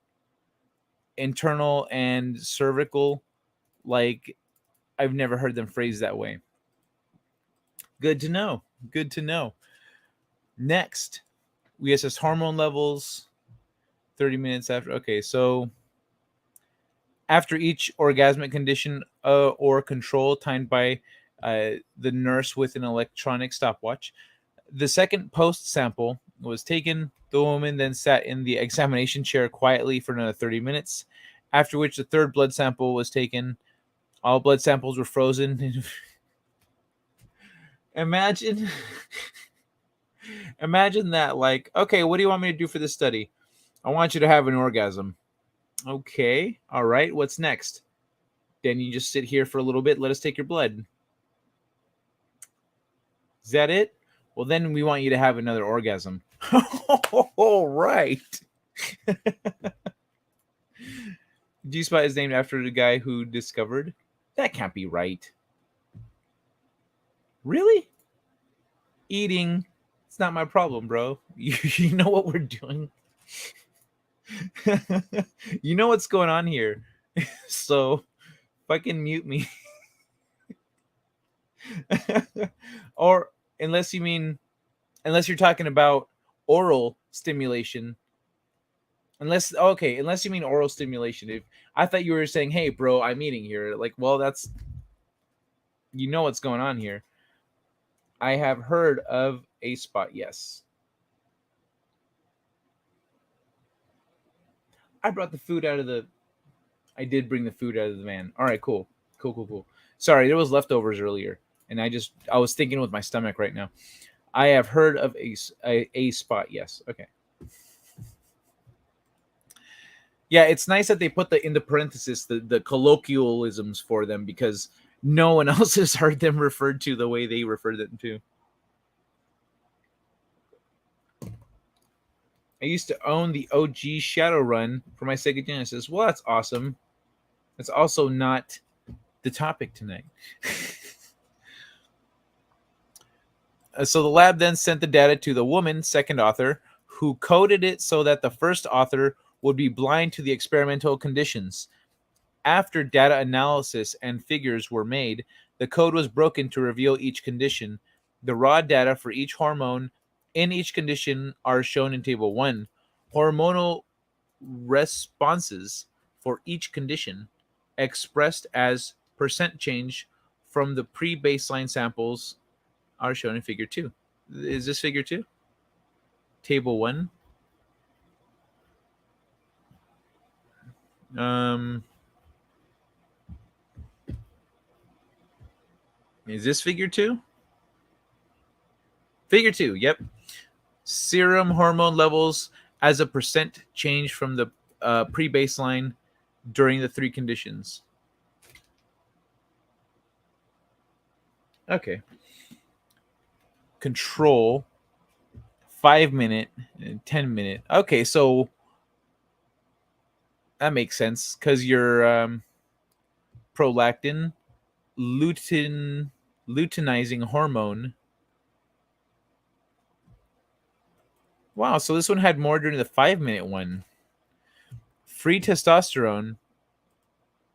[SPEAKER 1] internal and cervical, like I've never heard them phrased that way. Good to know. Next, we assess hormone levels 30 minutes after. Okay, so after each orgasmic condition or control timed by the nurse with an electronic stopwatch, the second post sample was taken. The woman then sat in the examination chair quietly for another 30 minutes, after which the third blood sample was taken. All blood samples were frozen. Imagine that, like, okay, what do you want me to do for this study? I want you to have an orgasm. Okay, all right, what's next? Then you just sit here for a little bit, let us take your blood. Is that it? Well, then we want you to have another orgasm. All right. G-spot is named after the guy who discovered. That can't be right. Really? Eating. It's not my problem, bro. You know what we're doing. You know what's going on here. So fucking mute me. Or unless you're talking about oral stimulation. Unless you mean oral stimulation. If I thought you were saying, hey bro, I'm eating here. Like, well, that's, you know what's going on here. I have heard of a spot, yes. I did bring the food out of the van. All right, cool. Sorry, there was leftovers earlier, and I was thinking with my stomach right now. I have heard of a spot, yes. Okay. Yeah, it's nice that they put in the parenthesis the colloquialisms for them, because no one else has heard them referred to the way they referred them to. I used to own the OG Shadowrun for my Sega Genesis. Well, that's awesome. That's also not the topic tonight. So the lab then sent the data to the woman, second author, who coded it so that the first author would be blind to the experimental conditions. After data analysis and figures were made, the code was broken to reveal each condition. The raw data for each hormone in each condition are shown in Table 1. Hormonal responses for each condition, expressed as percent change from the pre-baseline samples are shown in figure 2. Is this figure 2? Table 1. Is this figure 2? Figure 2, yep. Serum hormone levels as a percent change from the pre-baseline during the 3 conditions. Okay. Control 5 minute and 10 minute. Okay, so that makes sense because your prolactin, luteinizing hormone. Wow, so this one had more during the 5-minute one. Free testosterone.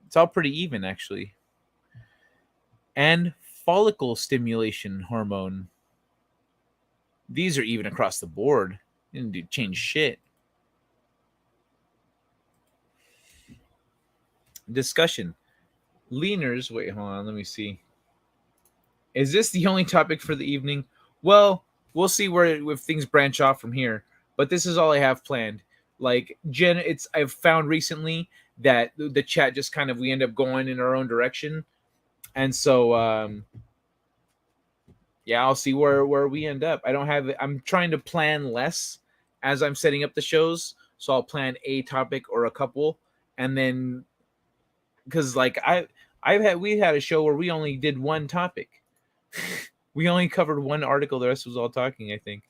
[SPEAKER 1] It's all pretty even, actually. And follicle stimulation hormone. These are even across the board. Didn't change shit. Discussion. Leaners. Wait, hold on. Let me see. Is this the only topic for the evening? Well, we'll see if things branch off from here. But this is all I have planned. Like Jen, I've found recently that the chat just kind of we end up going in our own direction, and so yeah, I'll see where we end up. I'm trying to plan less as I'm setting up the shows, so I'll plan a topic or a couple, and then because like we had a show where we only did one topic. We only covered one article. The rest was all talking, I think.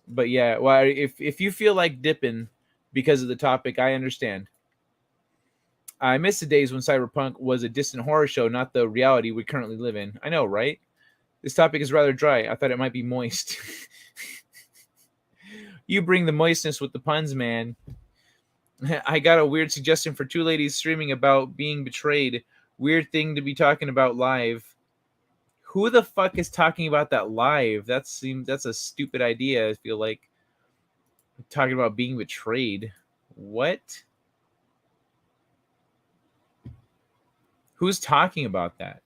[SPEAKER 1] But yeah, well, if you feel like dipping because of the topic, I understand. I miss the days when cyberpunk was a distant horror show, not the reality we currently live in. I know, right? This topic is rather dry. I thought it might be moist. You bring the moistness with the puns, man. I got a weird suggestion for 2 ladies streaming about being betrayed. Weird thing to be talking about live. Who the fuck is talking about that live? That's a stupid idea. I feel like talking about being betrayed. What? Who's talking about that?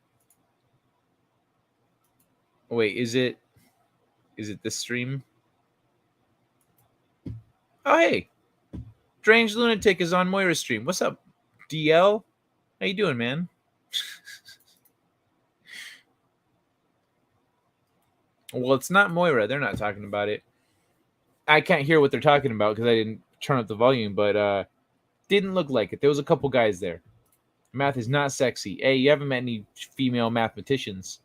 [SPEAKER 1] Wait, is it this stream? Oh, hey. Strange Lunatic is on Moira's stream. What's up, DL? How you doing, man? Well, it's not Moira. They're not talking about it. I can't hear what they're talking about because I didn't turn up the volume, but didn't look like it. There was a couple guys there. Math is not sexy. Hey, you haven't met any female mathematicians.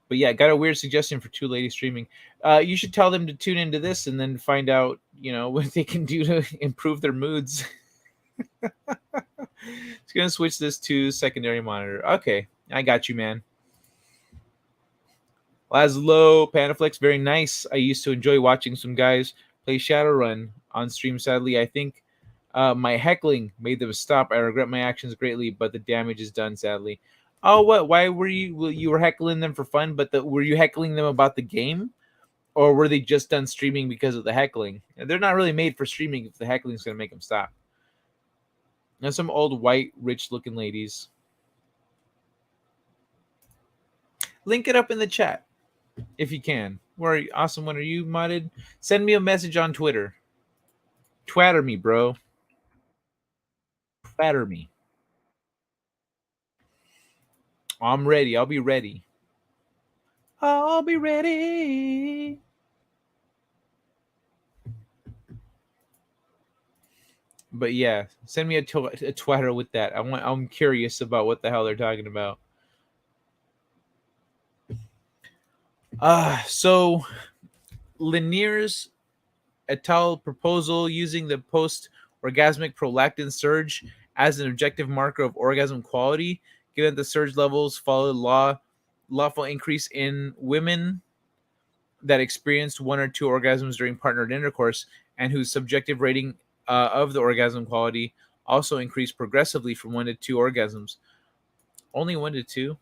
[SPEAKER 1] But yeah, got a weird suggestion for 2 ladies streaming. You should tell them to tune into this and then find out, what they can do to improve their moods. It's going to switch this to secondary monitor. Okay, I got you, man. Laszlo, Panaflex, very nice. I used to enjoy watching some guys play Shadowrun on stream. Sadly, I think my heckling made them stop. I regret my actions greatly, but the damage is done, sadly. Oh, what? Why were you were heckling them for fun, but were you heckling them about the game? Or were they just done streaming because of the heckling? They're not really made for streaming if the heckling is going to make them stop. Now, some old, white, rich-looking ladies. Link it up in the chat if you can. Where are you? Awesome One, are you modded? Send me a message on Twitter. Twatter me, bro. Twatter me. I'm ready. I'll be ready. I'll be ready. But yeah, send me a Twitter with that. I'm curious about what the hell they're talking about. So Lanier's et al. Proposal using the post-orgasmic prolactin surge as an objective marker of orgasm quality, given the surge levels follow lawful increase in women that experienced 1 or 2 orgasms during partnered intercourse and whose subjective rating of the orgasm quality also increased progressively from 1 to 2 orgasms. Only 1 to 2?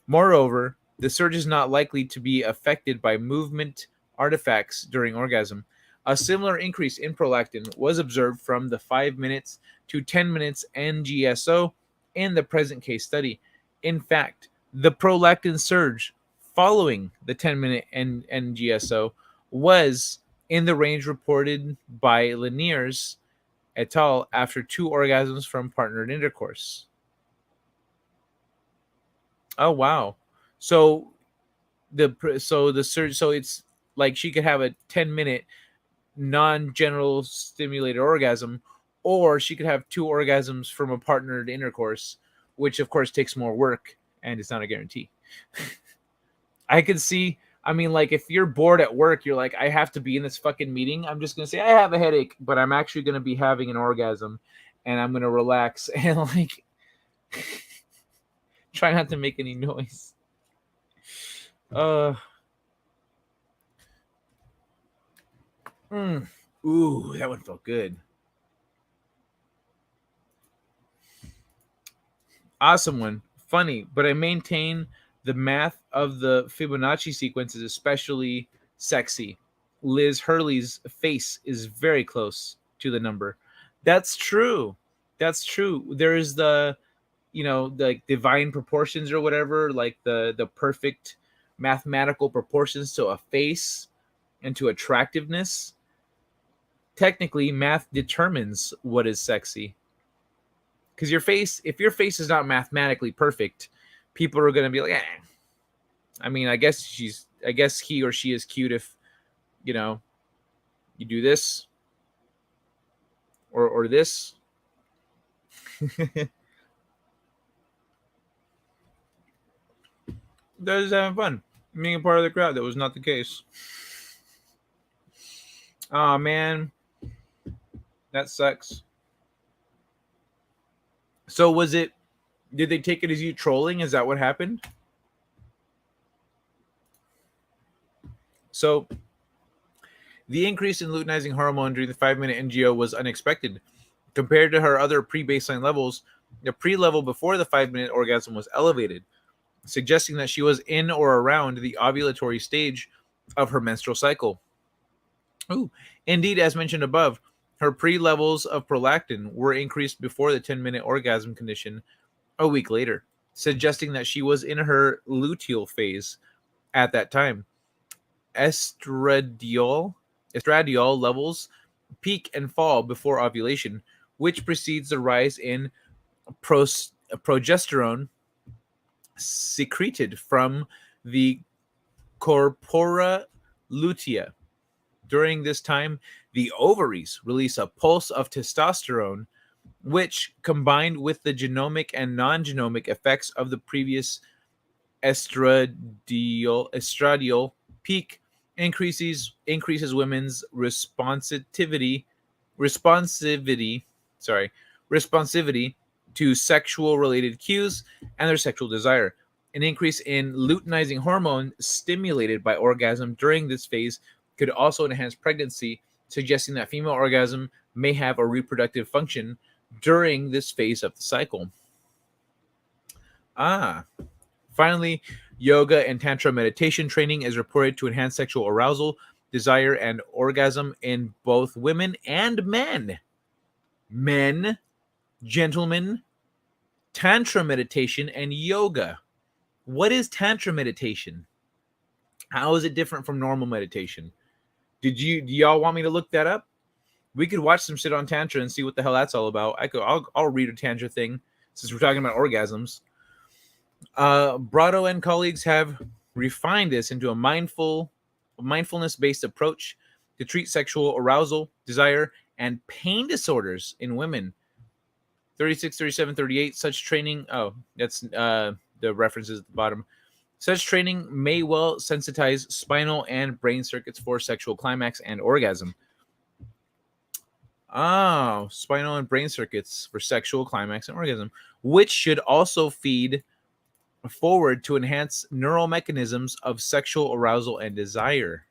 [SPEAKER 1] Moreover, the surge is not likely to be affected by movement artifacts during orgasm. A similar increase in prolactin was observed from the 5 minutes to 10 minutes NGSO in the present case study. In fact, the prolactin surge following the 10-minute NGSO was in the range reported by Laniers et al. After 2 orgasms from partnered intercourse. Oh wow! So the surge, so it's like she could have a 10-minute non-genital stimulated orgasm, or she could have 2 orgasms from a partnered intercourse, which of course takes more work and it's not a guarantee. I could see, I mean, like if you're bored at work, you're like, I have to be in this fucking meeting. I'm just gonna say I have a headache, but I'm actually gonna be having an orgasm, and I'm gonna relax and like try not to make any noise. Ooh, that one felt good. Awesome one. Funny, but I maintain the math of the Fibonacci sequence is especially sexy. Liz Hurley's face is very close to the number. That's true. That's true. There is the, the divine proportions or whatever, like the perfect mathematical proportions to a face and to attractiveness. Technically, math determines what is sexy. Because if your face is not mathematically perfect, people are gonna be like, eh. I mean, I guess he or she is cute if, you do this or this. That is having fun. Being a part of the crowd. That was not the case. Oh man, that sucks. So did they take it as you trolling? Is that what happened? So the increase in luteinizing hormone during the 5-minute NGO was unexpected. Compared to her other pre-baseline levels, the pre-level before the 5-minute orgasm was elevated, suggesting that she was in or around the ovulatory stage of her menstrual cycle. Ooh. Indeed, as mentioned above, her pre-levels of prolactin were increased before the 10-minute orgasm condition a week later, suggesting that she was in her luteal phase at that time. Estradiol levels peak and fall before ovulation, which precedes the rise in progesterone secreted from the corpora lutea. During this time, the ovaries release a pulse of testosterone, which, combined with the genomic and non-genomic effects of the previous estradiol peak, increases women's responsivity to sexual related cues and their sexual desire. An increase in luteinizing hormone stimulated by orgasm during this phase could also enhance pregnancy, suggesting that female orgasm may have a reproductive function during this phase of the cycle. Finally, yoga and tantra meditation training is reported to enhance sexual arousal, desire, and orgasm in both women and men. Men, gentlemen, tantra meditation and yoga. What is tantra meditation? How is it different from normal meditation? Do y'all want me to look that up? We could watch some shit on tantra and see what the hell that's all about. I'll read a tantra thing since we're talking about orgasms. Brado and colleagues have refined this into a mindfulness-based approach to treat sexual arousal, desire, and pain disorders in women. 36, 37, 38. Such training. Oh, that's the references at the bottom. Such training may well sensitize spinal and brain circuits for sexual climax and orgasm. Oh, spinal and brain circuits for sexual climax and orgasm, which should also feed forward to enhance neural mechanisms of sexual arousal and desire.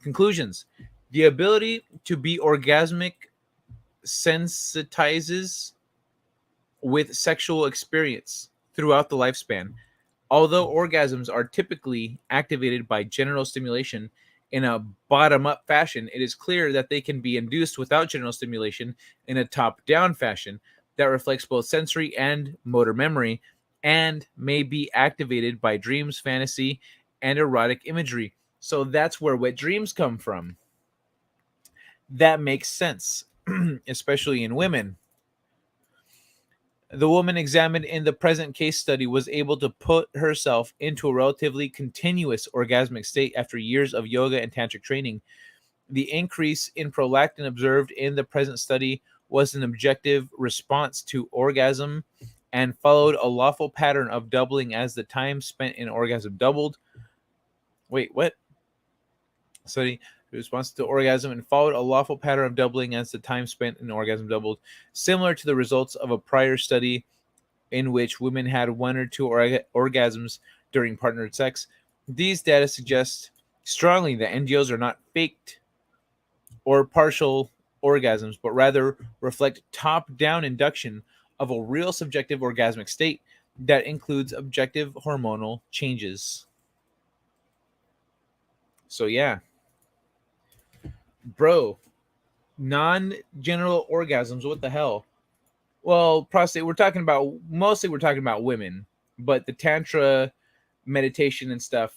[SPEAKER 1] Conclusions. The ability to be orgasmic sensitizes with sexual experience throughout the lifespan. Although orgasms are typically activated by genital stimulation, in a bottom-up fashion, it is clear that they can be induced without genital stimulation in a top-down fashion that reflects both sensory and motor memory and may be activated by dreams, fantasy, and erotic imagery. So that's where wet dreams come from. That makes sense, especially in women. The woman examined in the present case study was able to put herself into a relatively continuous orgasmic state after years of yoga and tantric training. The increase in prolactin observed in the present study was an objective response to orgasm and followed a lawful pattern of doubling as the time spent in orgasm doubled. Wait, what? Study response to orgasm and followed a lawful pattern of doubling as the time spent in orgasm doubled, similar to the results of a prior study in which women had one or two orgasms during partnered sex. These data suggest strongly that NGOs are not faked or partial orgasms, but rather reflect top-down induction of a real subjective orgasmic state that includes objective hormonal changes. So yeah. Bro, non-genital orgasms, what the hell? Well, prostate, we're talking about women, but the tantra meditation and stuff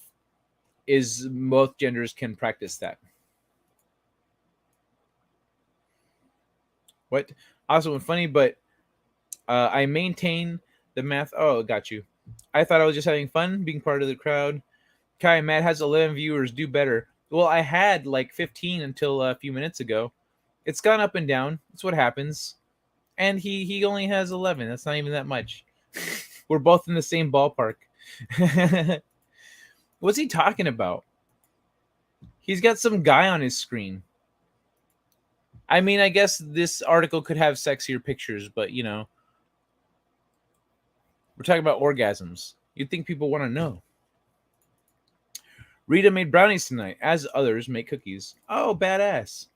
[SPEAKER 1] is both genders can practice that. What? Awesome and funny, but I maintain the math. Oh, got you. I thought I was just having fun being part of the crowd. Kai, Matt has 11 viewers. Do better. Well, I had like 15 until a few minutes ago. It's gone up and down. That's what happens. And he only has 11. That's not even that much. We're both in the same ballpark. What's he talking about? He's got some guy on his screen. I mean, I guess this article could have sexier pictures, but you know, we're talking about orgasms. You'd think people want to know. Rita made brownies tonight, as others make cookies. Oh, badass.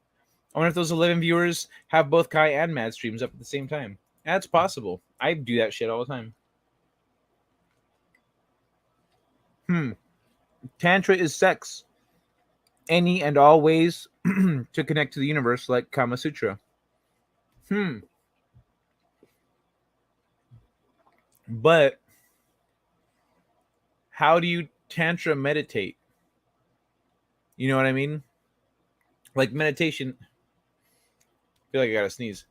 [SPEAKER 1] I wonder if those 11 viewers have both Kai and Mad streams up at the same time. That's possible. I do that shit all the time. Tantra is sex. Any and all ways to connect to the universe, like Kama Sutra. But how do you Tantra meditate? You know what I mean? Like meditation. I feel like I gotta sneeze.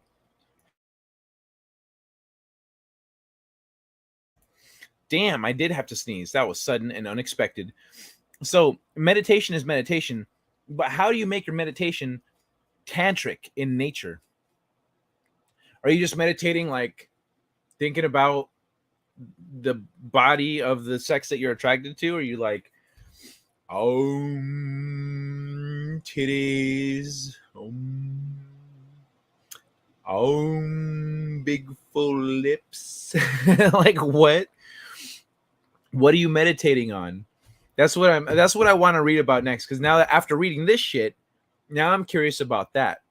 [SPEAKER 1] Damn, I did have to sneeze. That was sudden and unexpected. So meditation is meditation, but how do you make your meditation tantric in nature? Are you just meditating like thinking about the body of the sex that you're attracted to? Or are you like, titties, big full lips? Like what? What are you meditating on? That's what I want to read about next, because now that after reading this shit, now I'm curious about that.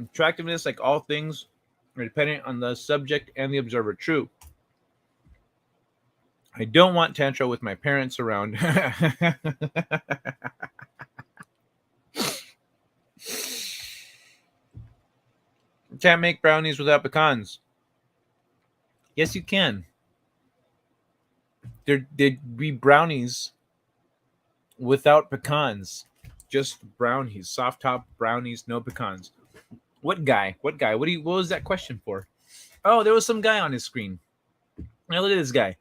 [SPEAKER 1] Attractiveness, like all things, are dependent on the subject and the observer. True. I don't want tantra with my parents around. You can't make brownies without pecans. Yes, you can. There'd be brownies without pecans. Just brownies. Soft top brownies, no pecans. What guy? What was that question for? Oh, there was some guy on his screen. Now look at this guy.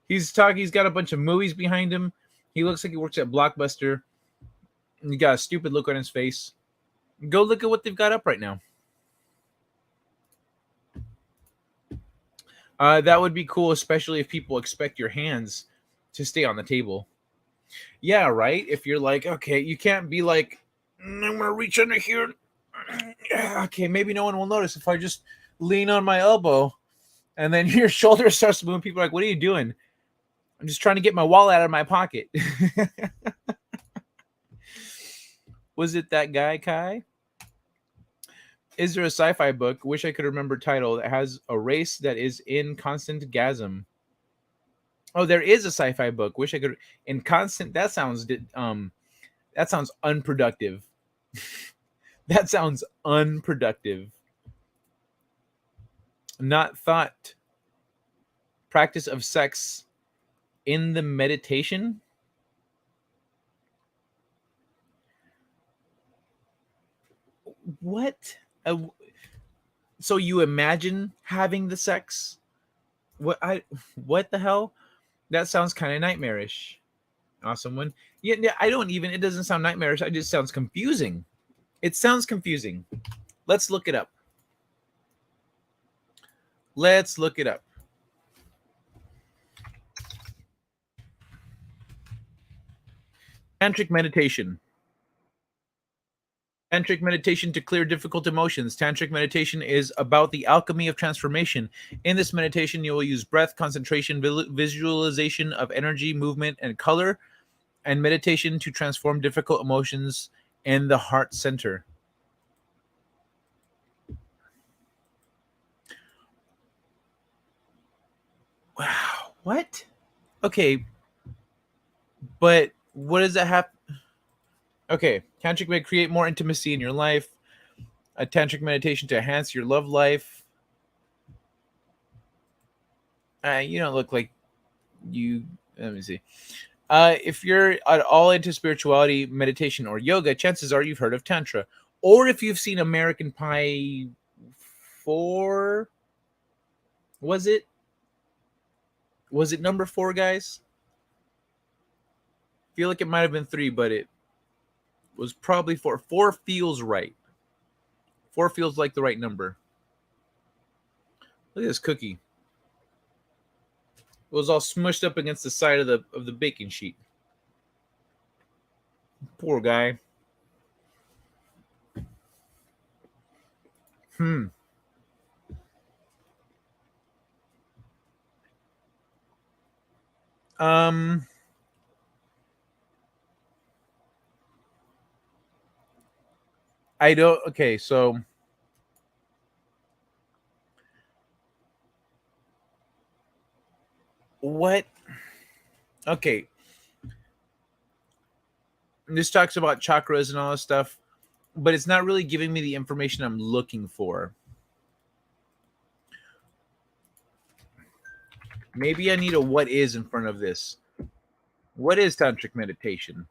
[SPEAKER 1] He's got a bunch of movies behind him. He looks like he works at Blockbuster. He got a stupid look on his face. Go look at what they've got up right now. That would be cool, especially if people expect your hands to stay on the table. Yeah, right? If you're like, okay, you can't be like, I'm going to reach under here. Okay, maybe no one will notice if I just lean on my elbow and then your shoulder starts moving. People are like, what are you doing? I'm just trying to get my wallet out of my pocket. Was it that guy, Kai? Is there a sci-fi book, wish I could remember title, that has a race that is in constant gasm? Oh, there is a sci-fi book. Wish I could. In constant. That sounds unproductive. That sounds unproductive. Not thought. Practice of sex in the meditation. What? So you imagine having the sex? What the hell? That sounds kind of nightmarish. Awesome one. Yeah, I don't even. It doesn't sound nightmarish. It just sounds confusing. It sounds confusing. Let's look it up. Let's look it up. Tantric meditation. Tantric meditation to clear difficult emotions. Tantric meditation is about the alchemy of transformation. In this meditation, you will use breath, concentration, visualization of energy, movement, and color, and meditation to transform difficult emotions in the heart center. Wow. What? Okay. But what does that have? Okay. Tantric may create more intimacy in your life. A tantric meditation to enhance your love life. You don't look like you. Let me see. If you're at all into spirituality, meditation, or yoga, chances are you've heard of Tantra. Or if you've seen American Pie 4, was it? Was it number 4, guys? I feel like it might have been 3, but it was probably 4. 4 feels right. 4 feels like the right number. Look at this cookie. It was all smushed up against the side of the baking sheet. Poor guy. Um I don't. Okay, so what? Okay, this talks about chakras and all this stuff, but it's not really giving me the information I'm looking for. Maybe I need a what is in front of this. What is tantric meditation?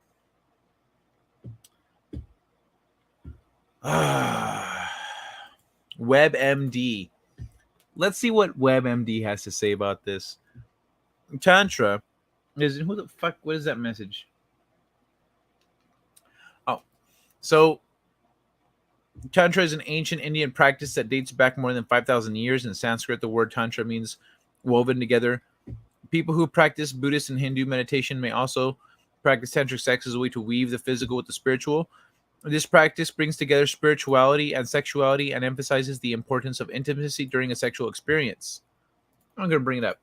[SPEAKER 1] WebMD. Let's see what WebMD has to say about this. Tantra is who the fuck? What is that message? Oh, so Tantra is an ancient Indian practice that dates back more than 5,000 years. In Sanskrit, the word Tantra means woven together. People who practice Buddhist and Hindu meditation may also practice tantric sex as a way to weave the physical with the spiritual. This practice brings together spirituality and sexuality and emphasizes the importance of intimacy during a sexual experience. I'm going to bring it up.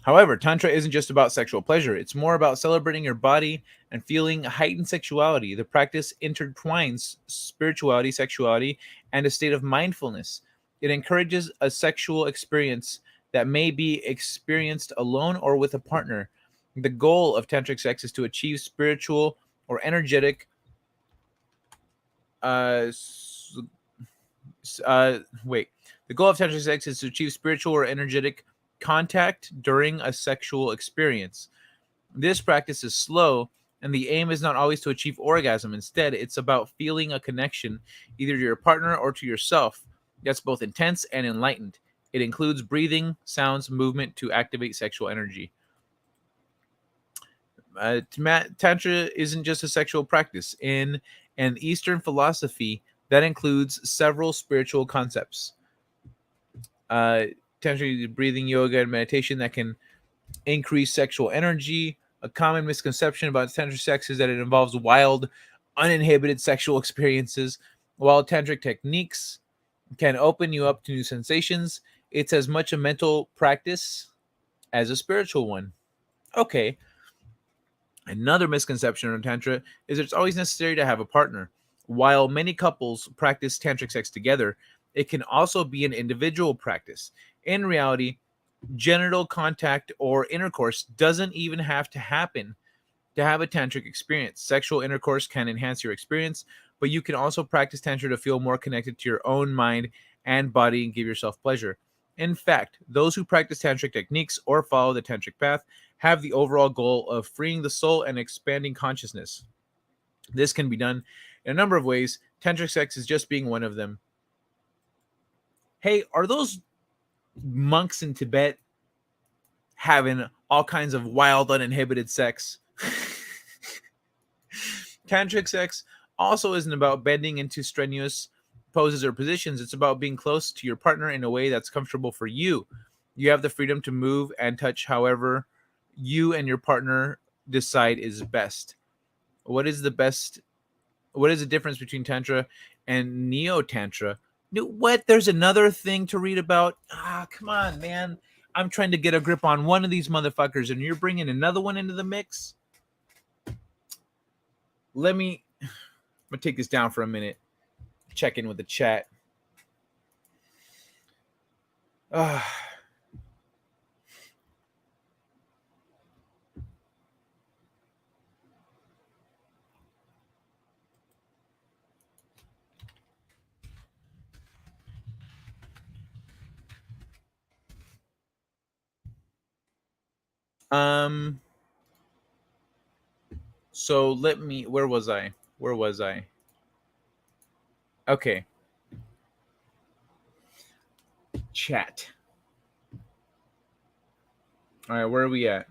[SPEAKER 1] However, Tantra isn't just about sexual pleasure. It's more about celebrating your body and feeling heightened sexuality. The practice intertwines spirituality, sexuality, and a state of mindfulness. It encourages a sexual experience that may be experienced alone or with a partner. The goal of tantric sex is to achieve spiritual or energetic the goal of tantric sex is to achieve spiritual or energetic contact during a sexual experience. This practice is slow, and the aim is not always to achieve orgasm. Instead, it's about feeling a connection either to your partner or to yourself that's both intense and enlightened. It includes breathing, sounds, movement to activate sexual energy. Tantra isn't just a sexual practice. In an Eastern philosophy, that includes several spiritual concepts. Tantra, breathing, yoga, and meditation that can increase sexual energy. A common misconception about tantric sex is that it involves wild, uninhibited sexual experiences. While tantric techniques can open you up to new sensations, it's as much a mental practice as a spiritual one. Okay. Another misconception on Tantra is it's always necessary to have a partner. While many couples practice tantric sex together, it can also be an individual practice. In reality, Genital contact or intercourse doesn't even have to happen to have a tantric experience. Sexual intercourse can enhance your experience, but you can also practice tantra to feel more connected to your own mind and body and give yourself pleasure. In fact, those who practice tantric techniques or follow the tantric path have the overall goal of freeing the soul and expanding consciousness. This can be done in a number of ways. Tantric sex is just being one of them. Hey, are those monks in Tibet having all kinds of wild, uninhibited sex? Tantric sex also isn't about bending into strenuous poses or positions. It's about being close to your partner in a way that's comfortable for you. You have the freedom to move and touch however you and your partner decide is best. What is the best? What is the difference between Tantra and Neo Tantra? What? There's another thing to read about? Come on, man. I'm trying to get a grip on one of these motherfuckers, and you're bringing another one into the mix? I'm going to take this down for a minute. Check in with the chat. So where was I? Okay. Chat. All right, where are we at?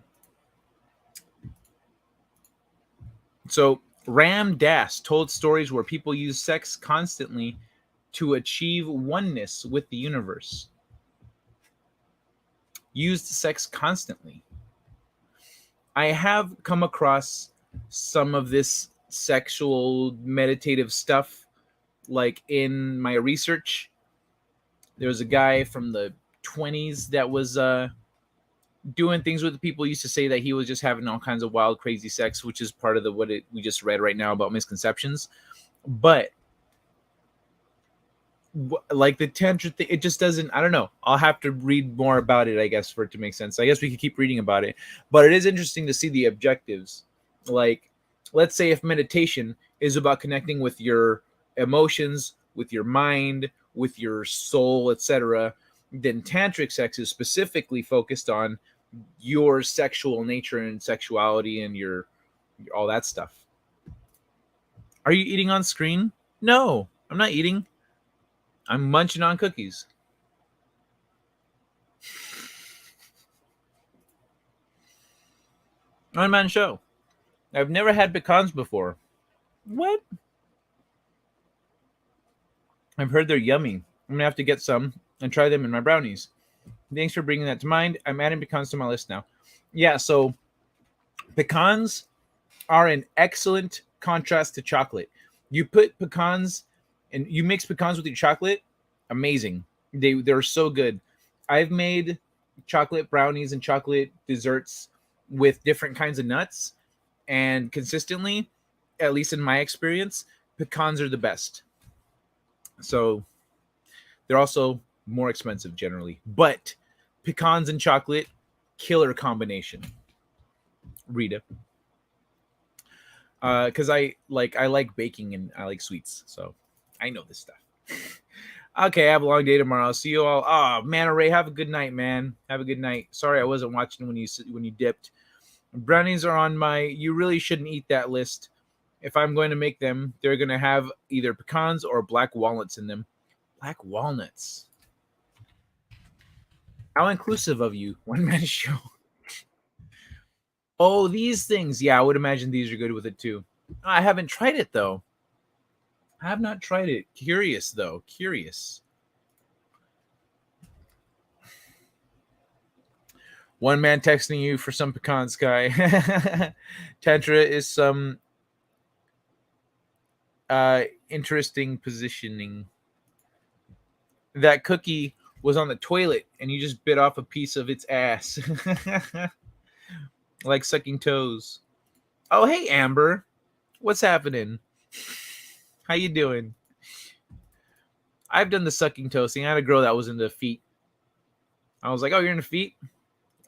[SPEAKER 1] So Ram Dass told stories where people use sex constantly to achieve oneness with the universe. Used sex constantly. I have come across some of this sexual meditative stuff, like in my research. There was a guy from the 20s that was doing things with the people. Used to say that he was just having all kinds of wild, crazy sex, which is part of we just read right now about misconceptions. But like the tantra thing, it just doesn't. I don't know. I'll have to read more about it, I guess, for it to make sense. I guess we could keep reading about it, but it is interesting to see the objectives. Like, let's say if meditation is about connecting with your emotions, with your mind, with your soul, etc., then tantric sex is specifically focused on your sexual nature and sexuality and your all that stuff. Are you eating on screen? No, I'm not eating. I'm munching on cookies. One man show. I've never had pecans before. What? I've heard they're yummy. I'm gonna have to get some and try them in my brownies. Thanks for bringing that to mind. I'm adding pecans to my list now. Yeah, so pecans are an excellent contrast to chocolate. You put pecans and you mix pecans with your chocolate, amazing. They're so good. I've made chocolate brownies and chocolate desserts with different kinds of nuts, and consistently, at least in my experience, pecans are the best. So they're also more expensive generally, but pecans and chocolate, killer combination. Rita. Because I like baking and I like sweets, so I know this stuff. Okay, I have a long day tomorrow. I'll see you all. Oh, Manta Ray, have a good night, man. Have a good night. Sorry I wasn't watching when you dipped. Brownies are on my you really shouldn't eat that list. If I'm going to make them, they're going to have either pecans or black walnuts in them. Black walnuts. How inclusive of you, one man show. Oh, these things. Yeah, I would imagine these are good with it too. I haven't tried it though. I have not tried it. Curious though. Curious. One man texting you for some pecan sky. Tantra is some interesting positioning. That cookie was on the toilet and you just bit off a piece of its ass. Like sucking toes. Oh, hey, Amber. What's happening? How you doing? I've done the sucking toe thing. I had a girl that was into feet. I was like, oh, you're into feet?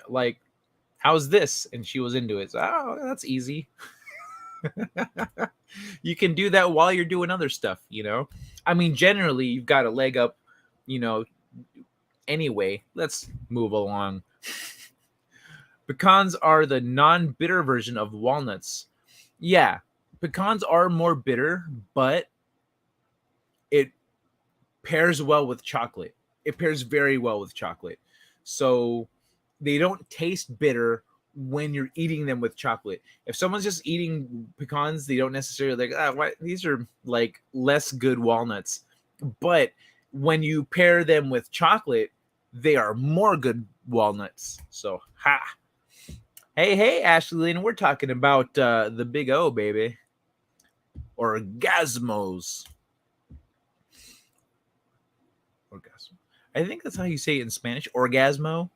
[SPEAKER 1] Like, how's this? And she was into it. So, oh, that's easy. You can do that while you're doing other stuff, you know? I mean, generally, you've got a leg up, you know. Anyway, let's move along. Pecans are the non-bitter version of walnuts. Yeah, pecans are more bitter, but it pairs well with chocolate. It pairs very well with chocolate. So they don't taste bitter when you're eating them with chocolate. If someone's just eating pecans, they don't necessarily like, what? These are like less good walnuts. But when you pair them with chocolate, they are more good walnuts. So, ha. Hey, Ashley Lynn, we're talking about the big O, baby. Orgasmos. Orgasm. I think that's how you say it in Spanish. Orgasmo.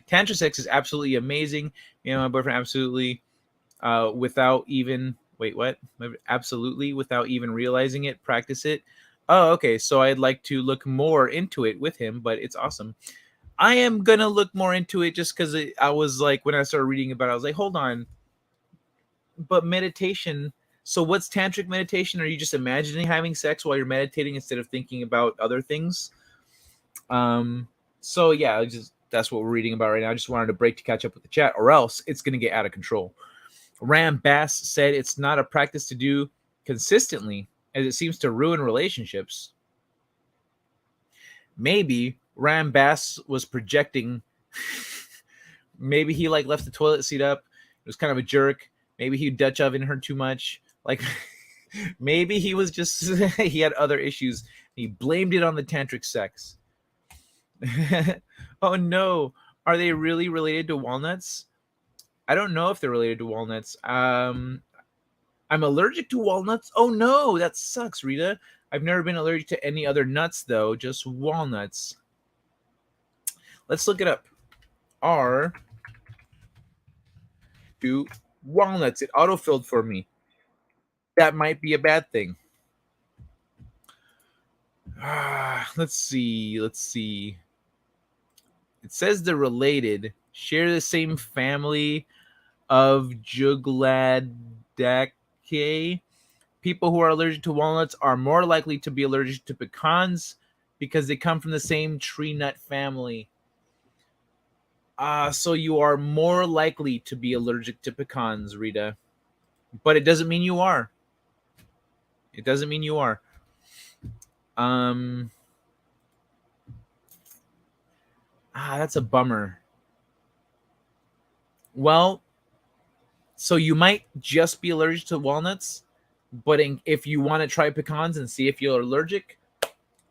[SPEAKER 1] Tantra sex is absolutely amazing. You know, my boyfriend absolutely without even absolutely without even realizing it, practice it. Oh, okay. So I'd like to look more into it with him, but it's awesome. I am gonna look more into it just because I was like, when I started reading about it, I was like, hold on. But meditation. So what's tantric meditation? Are you just imagining having sex while you're meditating instead of thinking about other things? So yeah, that's what we're reading about right now. I just wanted to break to catch up with the chat, or else it's gonna get out of control. Ram Bass said it's not a practice to do consistently, as it seems to ruin relationships. Maybe Ram Bass was projecting. Maybe he like left the toilet seat up. It was kind of a jerk. Maybe he Dutch oven her too much. Like maybe he was just he had other issues. He blamed it on the tantric sex. Oh no, are they really related to walnuts? I don't know if they're related to walnuts. I'm allergic to walnuts. Oh no, that sucks, Rita. I've never been allergic to any other nuts though, just walnuts. Let's look it up. Are to walnuts? It autofilled for me. That might be a bad thing. Let's see. It says they're related, share the same family of Juglandaceae. People who are allergic to walnuts are more likely to be allergic to pecans because they come from the same tree nut family. So you are more likely to be allergic to pecans, Rita. But it doesn't mean you are. It doesn't mean you are. That's a bummer. Well, so you might just be allergic to walnuts, but if you want to try pecans and see if you're allergic,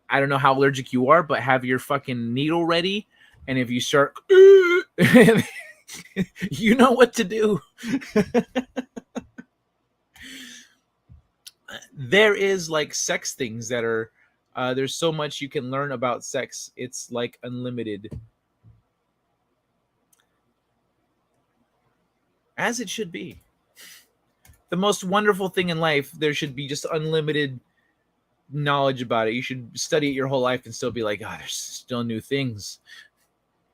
[SPEAKER 1] I don't know how allergic you are, but have your fucking needle ready. And if you start, you know what to do. There is like sex things that are, there's so much you can learn about sex. It's like unlimited. As it should be. The most wonderful thing in life, there should be just unlimited knowledge about it. You should study it your whole life and still be like, there's still new things.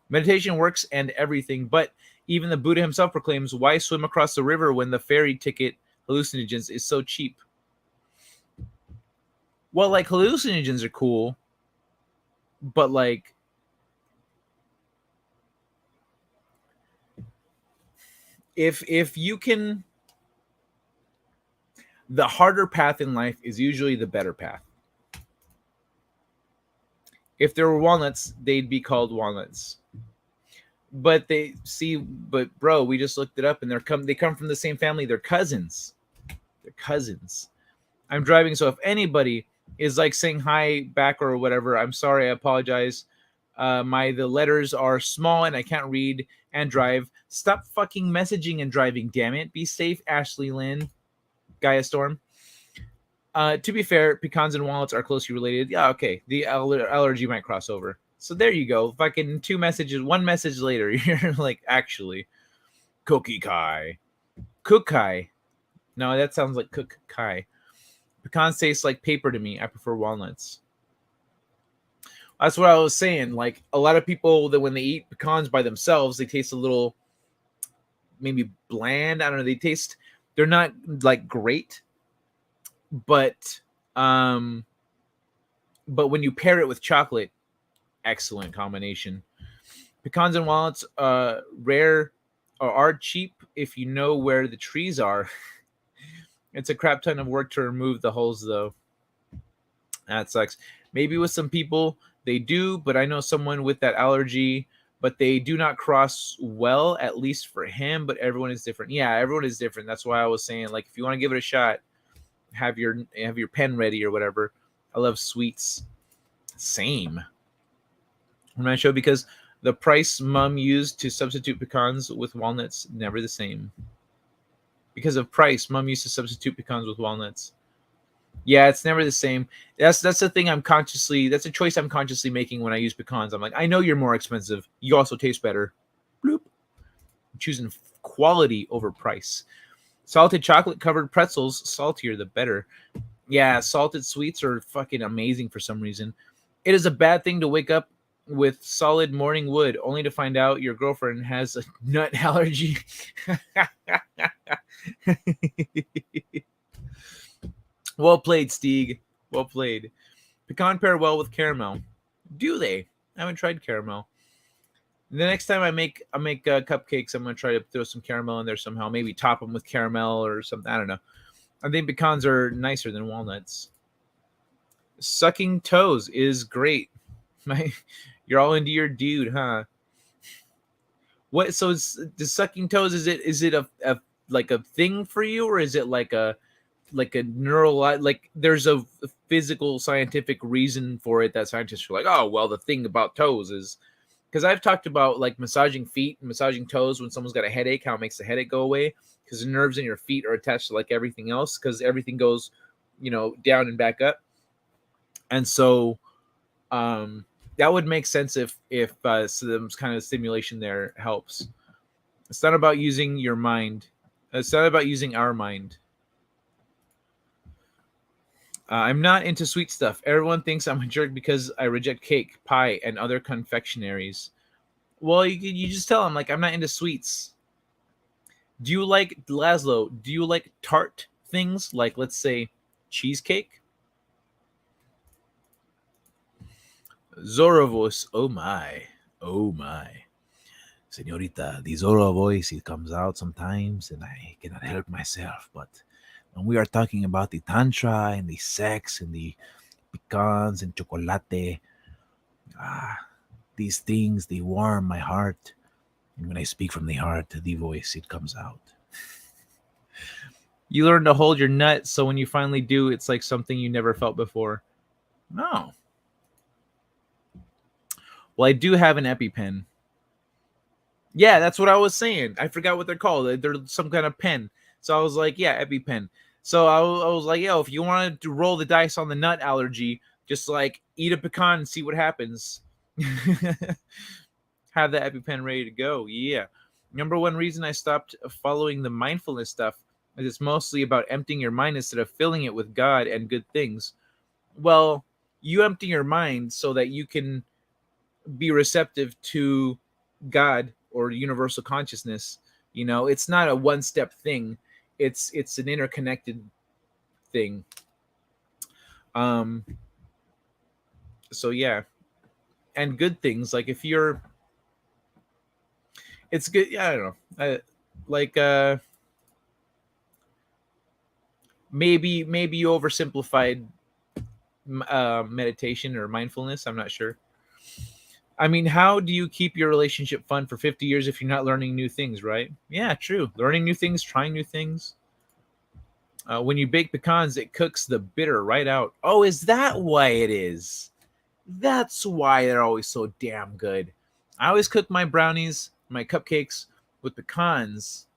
[SPEAKER 1] Meditation works and everything, but even the Buddha himself proclaims, why swim across the river when the ferry ticket hallucinogens is so cheap? Well, like hallucinogens are cool, but like if you can, the harder path in life is usually the better path. If there were walnuts, they'd be called walnuts. But bro, we just looked it up and they come from the same family. They're cousins. I'm driving, so if anybody is like saying hi back or whatever, I'm sorry, I apologize. The letters are small and I can't read and drive. Stop fucking messaging and driving, damn it. Be safe, Ashley Lynn. Gaia Storm. To be fair, pecans and walnuts are closely related. Yeah, okay. The allergy might cross over. So there you go. Fucking one message later, you're like, actually, cookie kai. Cook kai. No, that sounds like cook kai. Pecans taste like paper to me. I prefer walnuts. That's what I was saying. Like a lot of people that when they eat pecans by themselves, they taste a little maybe bland. I don't know. They're not like great, but um, but when you pair it with chocolate, excellent combination. Pecans and walnuts, rare or are cheap if you know where the trees are. It's a crap ton of work to remove the holes, though. That sucks. Maybe with some people they do, but I know someone with that allergy, but they do not cross well, at least for him. But everyone is different. Yeah, everyone is different. That's why I was saying, like, if you want to give it a shot, have your pen ready or whatever. I love sweets. Same. I'm not sure because the price mom used to substitute pecans with walnuts never the same. Because of price, mom used to substitute pecans with walnuts. Yeah, it's never the same. That's the thing that's a choice I'm consciously making when I use pecans. I'm like, I know you're more expensive. You also taste better. Bloop. I'm choosing quality over price. Salted chocolate covered pretzels, saltier the better. Yeah, salted sweets are fucking amazing for some reason. It is a bad thing to wake up with solid morning wood only to find out your girlfriend has a nut allergy. Well played, Steeg. Well played. Pecan pair well with caramel. Do they? I haven't tried caramel. The next time I make cupcakes, I'm gonna try to throw some caramel in there somehow. Maybe top them with caramel or something. I don't know. I think pecans are nicer than walnuts. Sucking toes is great. You're all into your dude, huh? What? So the sucking toes, is it a like a thing for you, or is it like a neural, like there's a physical scientific reason for it that scientists are like, oh well, the thing about toes is, because I've talked about like massaging feet and massaging toes when someone's got a headache, how it makes the headache go away, because the nerves in your feet are attached to like everything else, because everything goes, down and back up. And so that would make sense if some kind of stimulation there helps. It's not about using your mind. It's not about using our mind. I'm not into sweet stuff. Everyone thinks I'm a jerk because I reject cake, pie, and other confectionaries. Well, you just tell them, like, I'm not into sweets. Do you like, Laszlo, do you like tart things? Like, let's say, cheesecake? Zorro voice, oh my. Senorita, the Zorro voice, it comes out sometimes, and I cannot help myself, but when we are talking about the tantra and the sex and the pecans and chocolate, these things, they warm my heart. And when I speak from the heart, the voice, it comes out. You learn to hold your nut, so when you finally do, it's like something you never felt before. No. Well, I do have an EpiPen. Yeah, that's what I was saying. I forgot what they're called. They're some kind of pen. So I was like, yeah, EpiPen. So I was like, yo, if you wanted to roll the dice on the nut allergy, just like eat a pecan and see what happens. Have the EpiPen ready to go. Yeah. Number one reason I stopped following the mindfulness stuff is it's mostly about emptying your mind instead of filling it with God and good things. Well, you empty your mind so that you can be receptive to God or universal consciousness. It's not a one-step thing. It's an interconnected thing. So yeah. And good things, like if you're, it's good. Yeah, I don't know. Maybe you oversimplified meditation or mindfulness. I'm not sure. I mean, how do you keep your relationship fun for 50 years if you're not learning new things, right? Yeah, true. Learning new things, trying new things. When you bake pecans, it cooks the bitter right out. Oh, is that why it is? That's why they're always so damn good. I always cook my brownies, my cupcakes with pecans.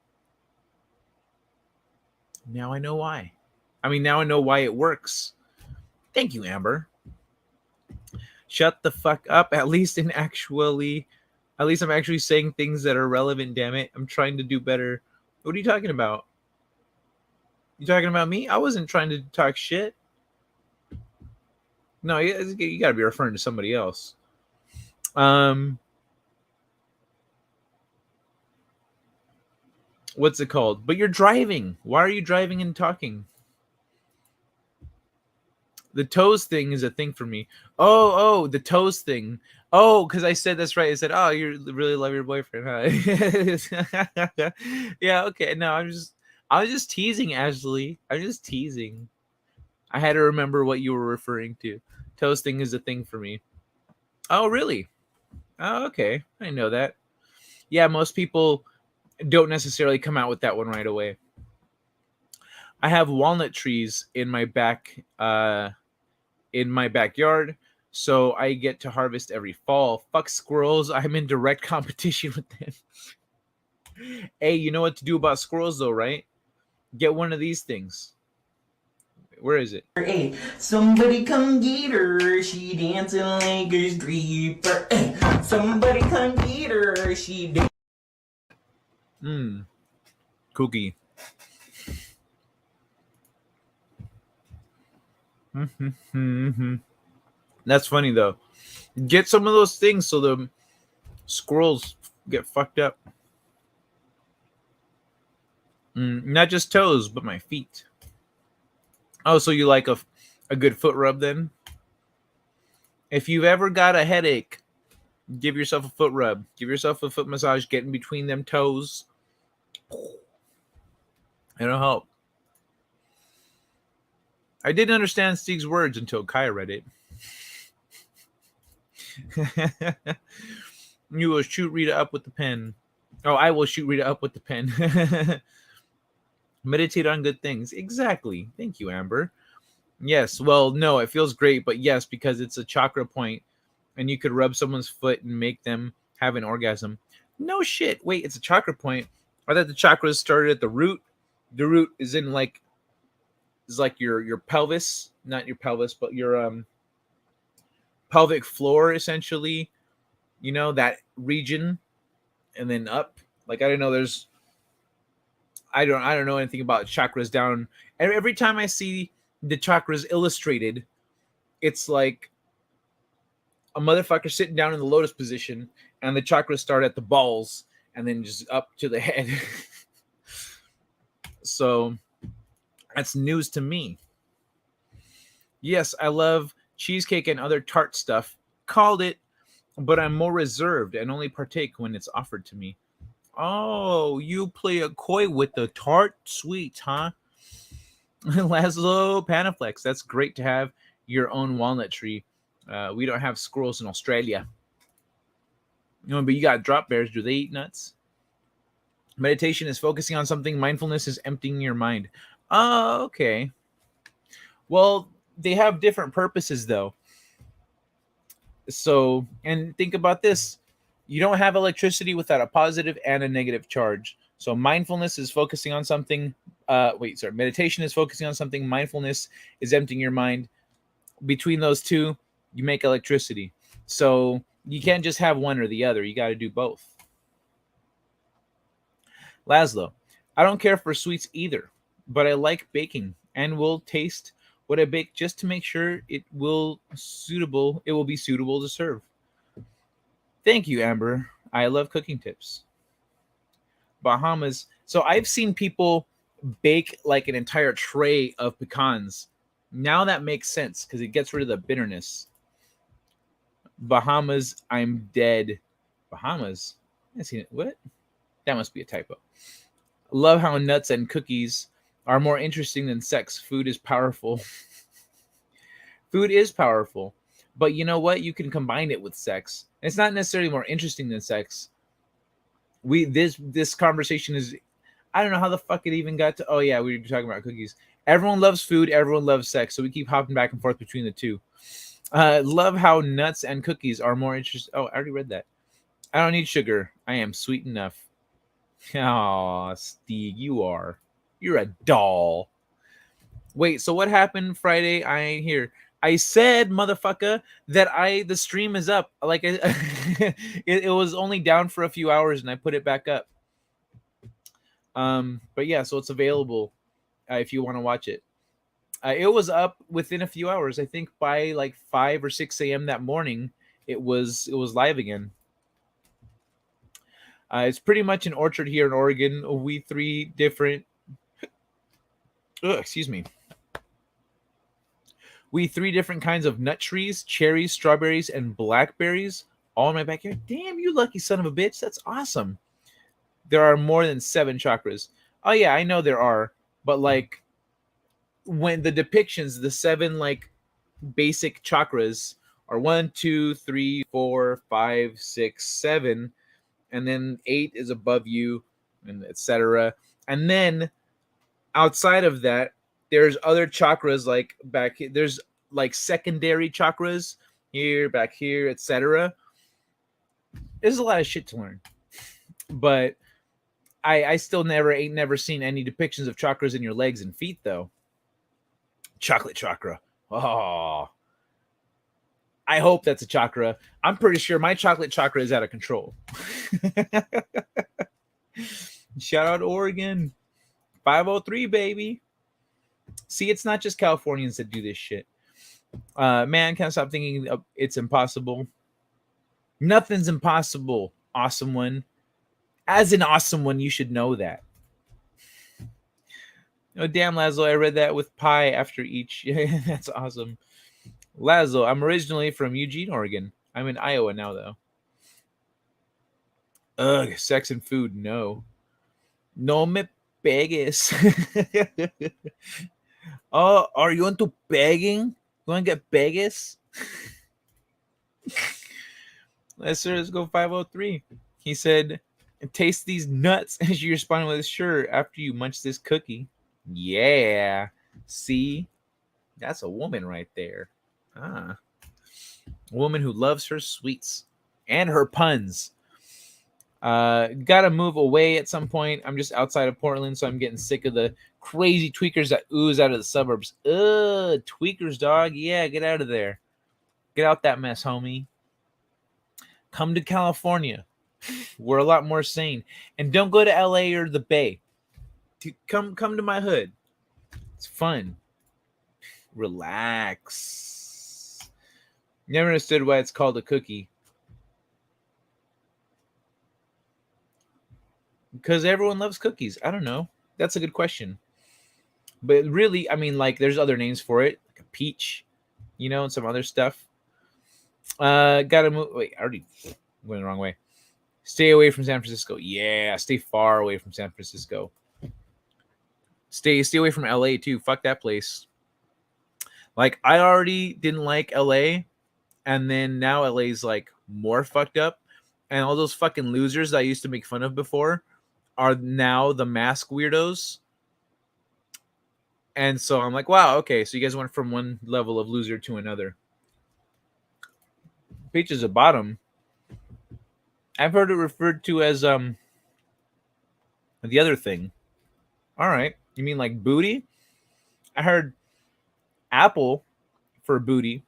[SPEAKER 1] Now I know why. Now I know why it works. Thank you, Amber. Shut the fuck up. At least I'm actually saying things that are relevant, damn it. I'm trying to do better. What are you talking about? You talking about me? I wasn't trying to talk shit. No, you got to be referring to somebody else. What's it called? But you're driving. Why are you driving and talking? The toes thing is a thing for me. Oh, the toes thing. Oh, because I said that's right. I said, oh, you really love your boyfriend, huh? Yeah, okay. No, I was just teasing, Ashley. I'm just teasing. I had to remember what you were referring to. Toes thing is a thing for me. Oh, really? Oh, okay. I know that. Yeah, most people don't necessarily come out with that one right away. I have walnut trees in my backyard, so I get to harvest every fall. Fuck squirrels, I'm in direct competition with them. Hey, you know what to do about squirrels though, right? Get one of these things. Where is it?
[SPEAKER 4] Hey, somebody come get her. She dancing like a stripper. Hey, somebody come get her. She
[SPEAKER 1] Cookie. That's funny though. Get some of those things so the squirrels get fucked up. Not just toes, but my feet. Oh, so you like a good foot rub then? If you've ever got a headache, give yourself a foot rub. Give yourself a foot massage. Get in between them toes. It'll help. I didn't understand Stig's words until Kaya read it. You will shoot Rita up with the pen. Oh, I will shoot Rita up with the pen. Meditate on good things. Exactly. Thank you, Amber. Yes. Well, no, it feels great, but yes, because it's a chakra point and you could rub someone's foot and make them have an orgasm. No shit. Wait, it's a chakra point. I thought the chakras started at the root. The root is in like your pelvis, not your pelvis, but your pelvic floor essentially. You know, that region and then up. Like I don't know, I don't know anything about chakras down. Every time I see the chakras illustrated, it's like a motherfucker sitting down in the lotus position and the chakras start at the balls and then just up to the head. So that's news to me. Yes, I love cheesecake and other tart stuff. Called it, but I'm more reserved and only partake when it's offered to me. Oh, you play a coy with the tart sweets, huh? Laszlo Panaflex. That's great to have your own walnut tree. We don't have squirrels in Australia. You know, but you got drop bears. Do they eat nuts? Meditation is focusing on something. Mindfulness is emptying your mind. Oh, okay. Well, they have different purposes, though. So, and think about this. You don't have electricity without a positive and a negative charge. So mindfulness is focusing on something. Meditation is focusing on something. Mindfulness is emptying your mind. Between those two, you make electricity. So you can't just have one or the other. You got to do both. Laszlo, I don't care for sweets either, but I like baking and will taste what I bake just to make sure it will be suitable to serve. Thank you, Amber. I love cooking tips. Bahamas. So I've seen people bake like an entire tray of pecans. Now that makes sense because it gets rid of the bitterness. Bahamas, I'm dead. Bahamas? I seen it. What? That must be a typo. Love how nuts and cookies are more interesting than sex. Food is powerful. Food is powerful. But you know what? You can combine it with sex. It's not necessarily more interesting than sex. This conversation is, I don't know how the fuck it even got to. Oh yeah, we were talking about cookies. Everyone loves food. Everyone loves sex. So we keep hopping back and forth between the two. Love how nuts and cookies are more interesting. Oh, I already read that. I don't need sugar. I am sweet enough. Oh, Steve, you're a doll. Wait, so what happened Friday? I ain't here. I said, motherfucker, that the stream is up. Like it was only down for a few hours and I put it back up. But yeah, so it's available if you want to watch it. It was up within a few hours. I think by like 5 or 6 a.m. that morning, it was live again. It's pretty much an orchard here in Oregon. We three different. Excuse me. We three different kinds of nut trees: cherries, strawberries, and blackberries, all in my backyard. Damn, you lucky son of a bitch! That's awesome. There are more than 7 chakras. Oh yeah, I know there are, but like when the depictions, the 7 like basic chakras are 1, 2, 3, 4, 5, 6, 7, and then 8 is above you, and etc. And then outside of that, there's other chakras like back here. There's like secondary chakras here, back here, etc. There's a lot of shit to learn, but I still ain't never seen any depictions of chakras in your legs and feet though. Chocolate chakra. Oh, I hope that's a chakra. I'm pretty sure my chocolate chakra is out of control. Shout out Oregon. 503, baby. See, it's not just Californians that do this shit. Man, can't stop thinking it's impossible. Nothing's impossible, awesome one. As an awesome one, you should know that. Oh, damn, Lazo, I read that with pie after each. That's awesome. Lazo, I'm originally from Eugene, Oregon. I'm in Iowa now, though. Ugh, sex and food, no. No me pegues. Oh, are you into pegging? You want to get pegues? Let's go 503. He said, taste these nuts as you respond with sure after you munch this cookie. Yeah. See? That's a woman right there. A woman who loves her sweets and her puns. Gotta move away at some point. I'm just outside of Portland, so I'm getting sick of the crazy tweakers that ooze out of the suburbs. Ugh, tweakers, dog. Yeah, get out of there. Get out that mess, homie. Come to California. We're a lot more sane. And don't go to LA or the Bay. Come to my hood. It's fun. Relax. Never understood why it's called a cookie. Because everyone loves cookies. I don't know. That's a good question. But really, I mean, like, there's other names for it, like a peach, and some other stuff. Gotta move. Wait, I already went the wrong way. Stay away from San Francisco. Yeah, stay far away from San Francisco. Stay away from LA too. Fuck that place. Like, I already didn't like LA, and then now LA's like more fucked up, and all those fucking losers that I used to make fun of before are now the mask weirdos. And so I'm like, wow, okay, so you guys went from one level of loser to another. Peach is a bottom. I've heard it referred to as the other thing. All right, you mean like booty? I heard apple for booty,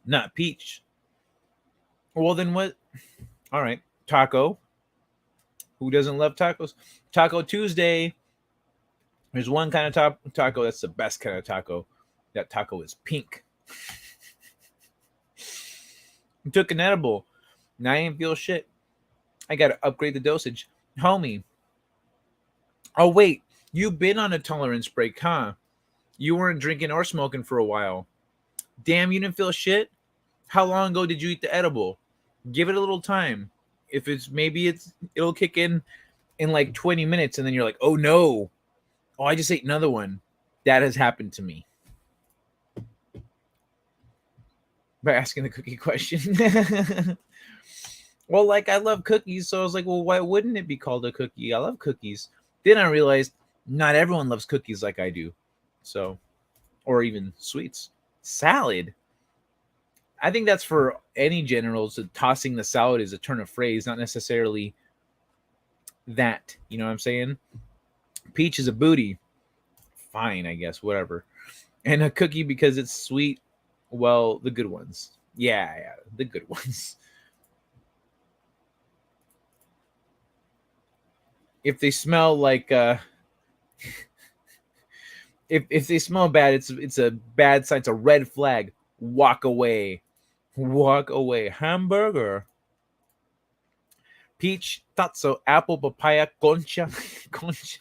[SPEAKER 1] not peach. Well, then what? All right, taco. Who doesn't love tacos? Taco Tuesday. There's one kind of taco that's the best kind of taco. That taco is pink. I took an edible. Now I ain't feel shit. I gotta upgrade the dosage. Homie. Oh, wait. You've been on a tolerance break, huh? You weren't drinking or smoking for a while. Damn, you didn't feel shit? How long ago did you eat the edible? Give it a little time. If it'll kick in like 20 minutes, and then you're like, oh no. Oh, I just ate another one. That has happened to me. By asking the cookie question. Well, like, I love cookies, so I was like, well, why wouldn't it be called a cookie? I love cookies. Then I realized not everyone loves cookies like I do. So, or even sweets. Salad. I think that's for any generals. Tossing the salad is a turn of phrase, not necessarily that. You know what I'm saying? Peach is a booty. Fine, I guess, whatever. And a cookie because it's sweet. Well, the good ones. Yeah, the good ones. If they smell like If they smell bad, it's a bad sign. It's a red flag. Walk away. Walk away. Hamburger. Peach, tatso, apple, papaya, concha. Concha.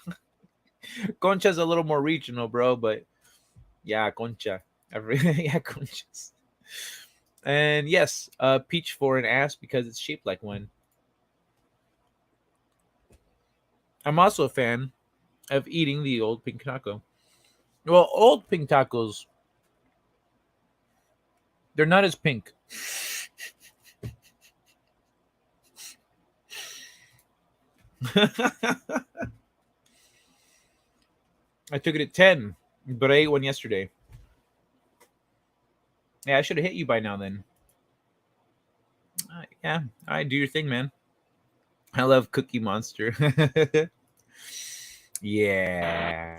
[SPEAKER 1] Concha's a little more regional, bro, but yeah, concha. Yeah, conchas. And yes, peach for an ass because it's shaped like one. I'm also a fan of eating the old pink taco. Well, old pink tacos, they're not as pink. I took it at 10, but I ate one yesterday. Yeah, I should have hit you by now then. Yeah, all right, do your thing, man. I love Cookie Monster. Yeah.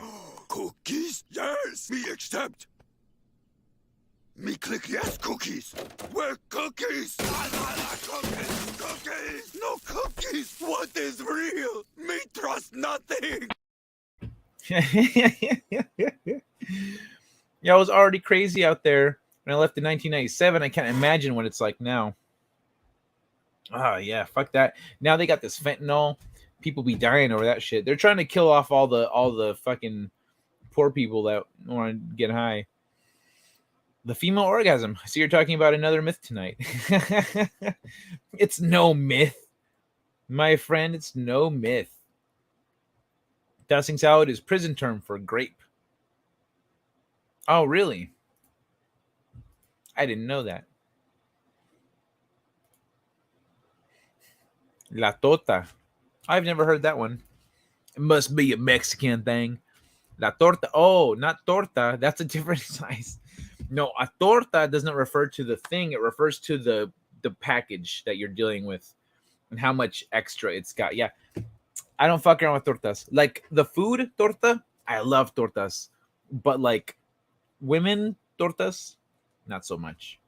[SPEAKER 5] Cookies? Yes, me accept. Me click yes, cookies. Where cookies? Cookies, cookies. No cookies. What is real? Me trust nothing.
[SPEAKER 1] Yeah, it was already crazy out there when I left in 1997. I can't imagine what it's like now. Oh yeah, fuck that. Now they got this fentanyl. People be dying over that shit. They're trying to kill off all the fucking poor people that want to get high. The female orgasm. I see you're talking about another myth tonight. It's no myth, my friend. It's no myth. Tossing salad is prison term for grape. Oh, really? I didn't know that. La torta. I've never heard that one. It must be a Mexican thing. La torta. Oh, not torta. That's a different size. No, a torta doesn't refer to the thing. It refers to the package that you're dealing with and how much extra it's got. Yeah. I don't fuck around with tortas. Like the food torta, I love tortas. But like women tortas, not so much.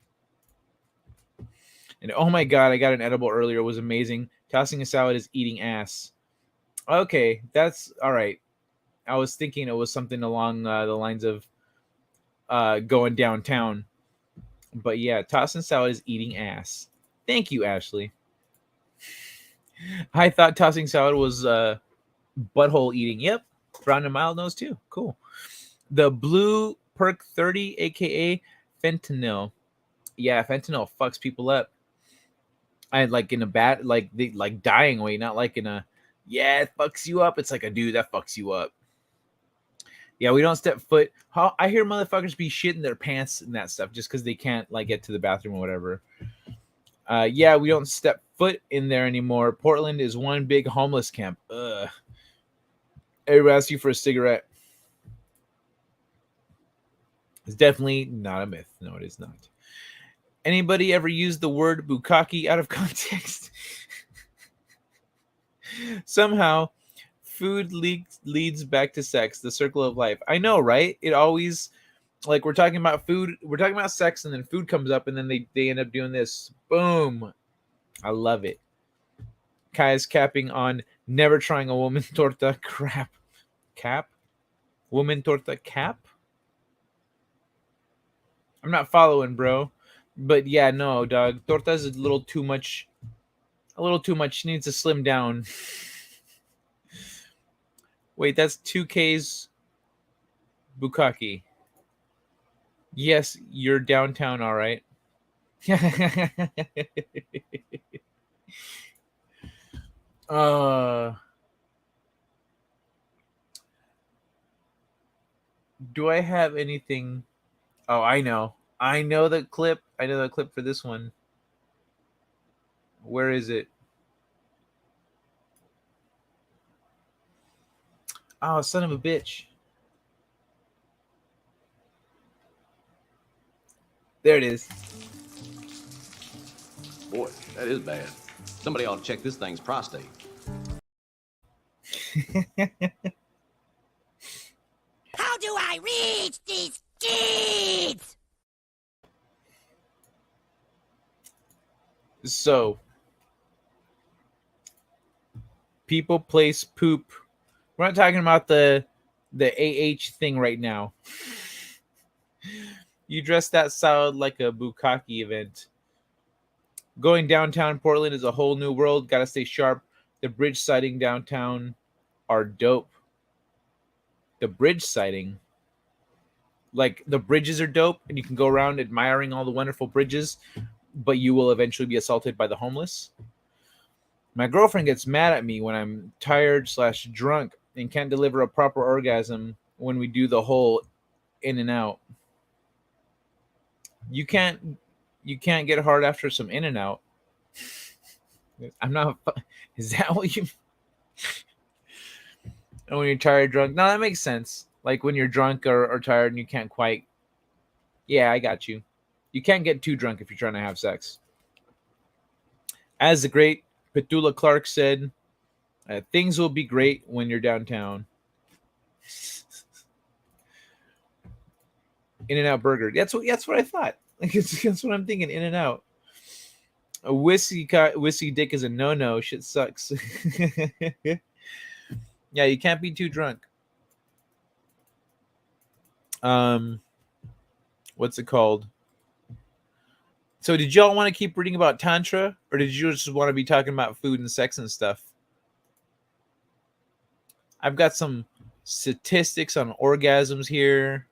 [SPEAKER 1] And oh my god, I got an edible earlier. It was amazing. Tossing a salad is eating ass. Okay, that's all right. I was thinking it was something along the lines of going downtown. But yeah, tossing salad is eating ass. Thank you, Ashley. I thought tossing salad was butthole eating. Yep. Brown and mild nose too. Cool. The blue perk 30, aka fentanyl. Yeah, fentanyl fucks people up. I like in a bad like dying way, not like in a yeah, it fucks you up. It's like a dude that fucks you up. Yeah, we don't step foot. I hear motherfuckers be shitting their pants and that stuff just because they can't like get to the bathroom or whatever. Yeah, we don't step foot in there anymore. Portland is one big homeless camp. Ugh. Everybody asks you for a cigarette. It's definitely not a myth. No, it is not. Anybody ever used the word bukkake out of context? Somehow, food leads back to sex, the circle of life. I know, right? It always, like, we're talking about food, we're talking about sex, and then food comes up, and then they end up doing this. Boom. I love it. Kai is capping on never trying a woman torta. Crap. Cap? Woman torta cap? I'm not following, bro. But yeah, no, dog. Torta is a little too much. A little too much. She needs to slim down. Wait, that's 2K's bukkake. Yes, you're downtown, all right. Do I have anything? Oh, I know. I know the clip. I know the clip for this one. Where is it? Oh, son of a bitch. There it is.
[SPEAKER 6] Boy, that is bad. Somebody ought to check this thing's prostate.
[SPEAKER 7] How do I reach these kids?
[SPEAKER 1] So, people place poop. We're not talking about the the AH thing right now. You dress that salad like a bukkake event. Going downtown Portland is a whole new world. Gotta stay sharp. The bridge sighting downtown are dope. The bridge sighting. Like, the bridges are dope, and you can go around admiring all the wonderful bridges, but you will eventually be assaulted by the homeless. My girlfriend gets mad at me when I'm tired / drunk and can't deliver a proper orgasm when we do the whole in and out. You can't get hard after some in and out. I'm not. Is that what you? And when you're tired, drunk. No, that makes sense. Like when you're drunk or tired and you can't quite. Yeah, I got you. You can't get too drunk if you're trying to have sex. As the great Petula Clark said, things will be great when you're downtown. In-N-Out Burger. That's what I thought. Like that's what I'm thinking. In-N-Out. A whiskey dick is a no-no. Shit sucks. Yeah, you can't be too drunk. What's it called? So did y'all want to keep reading about Tantra, or did you just want to be talking about food and sex and stuff? I've got some statistics on orgasms here.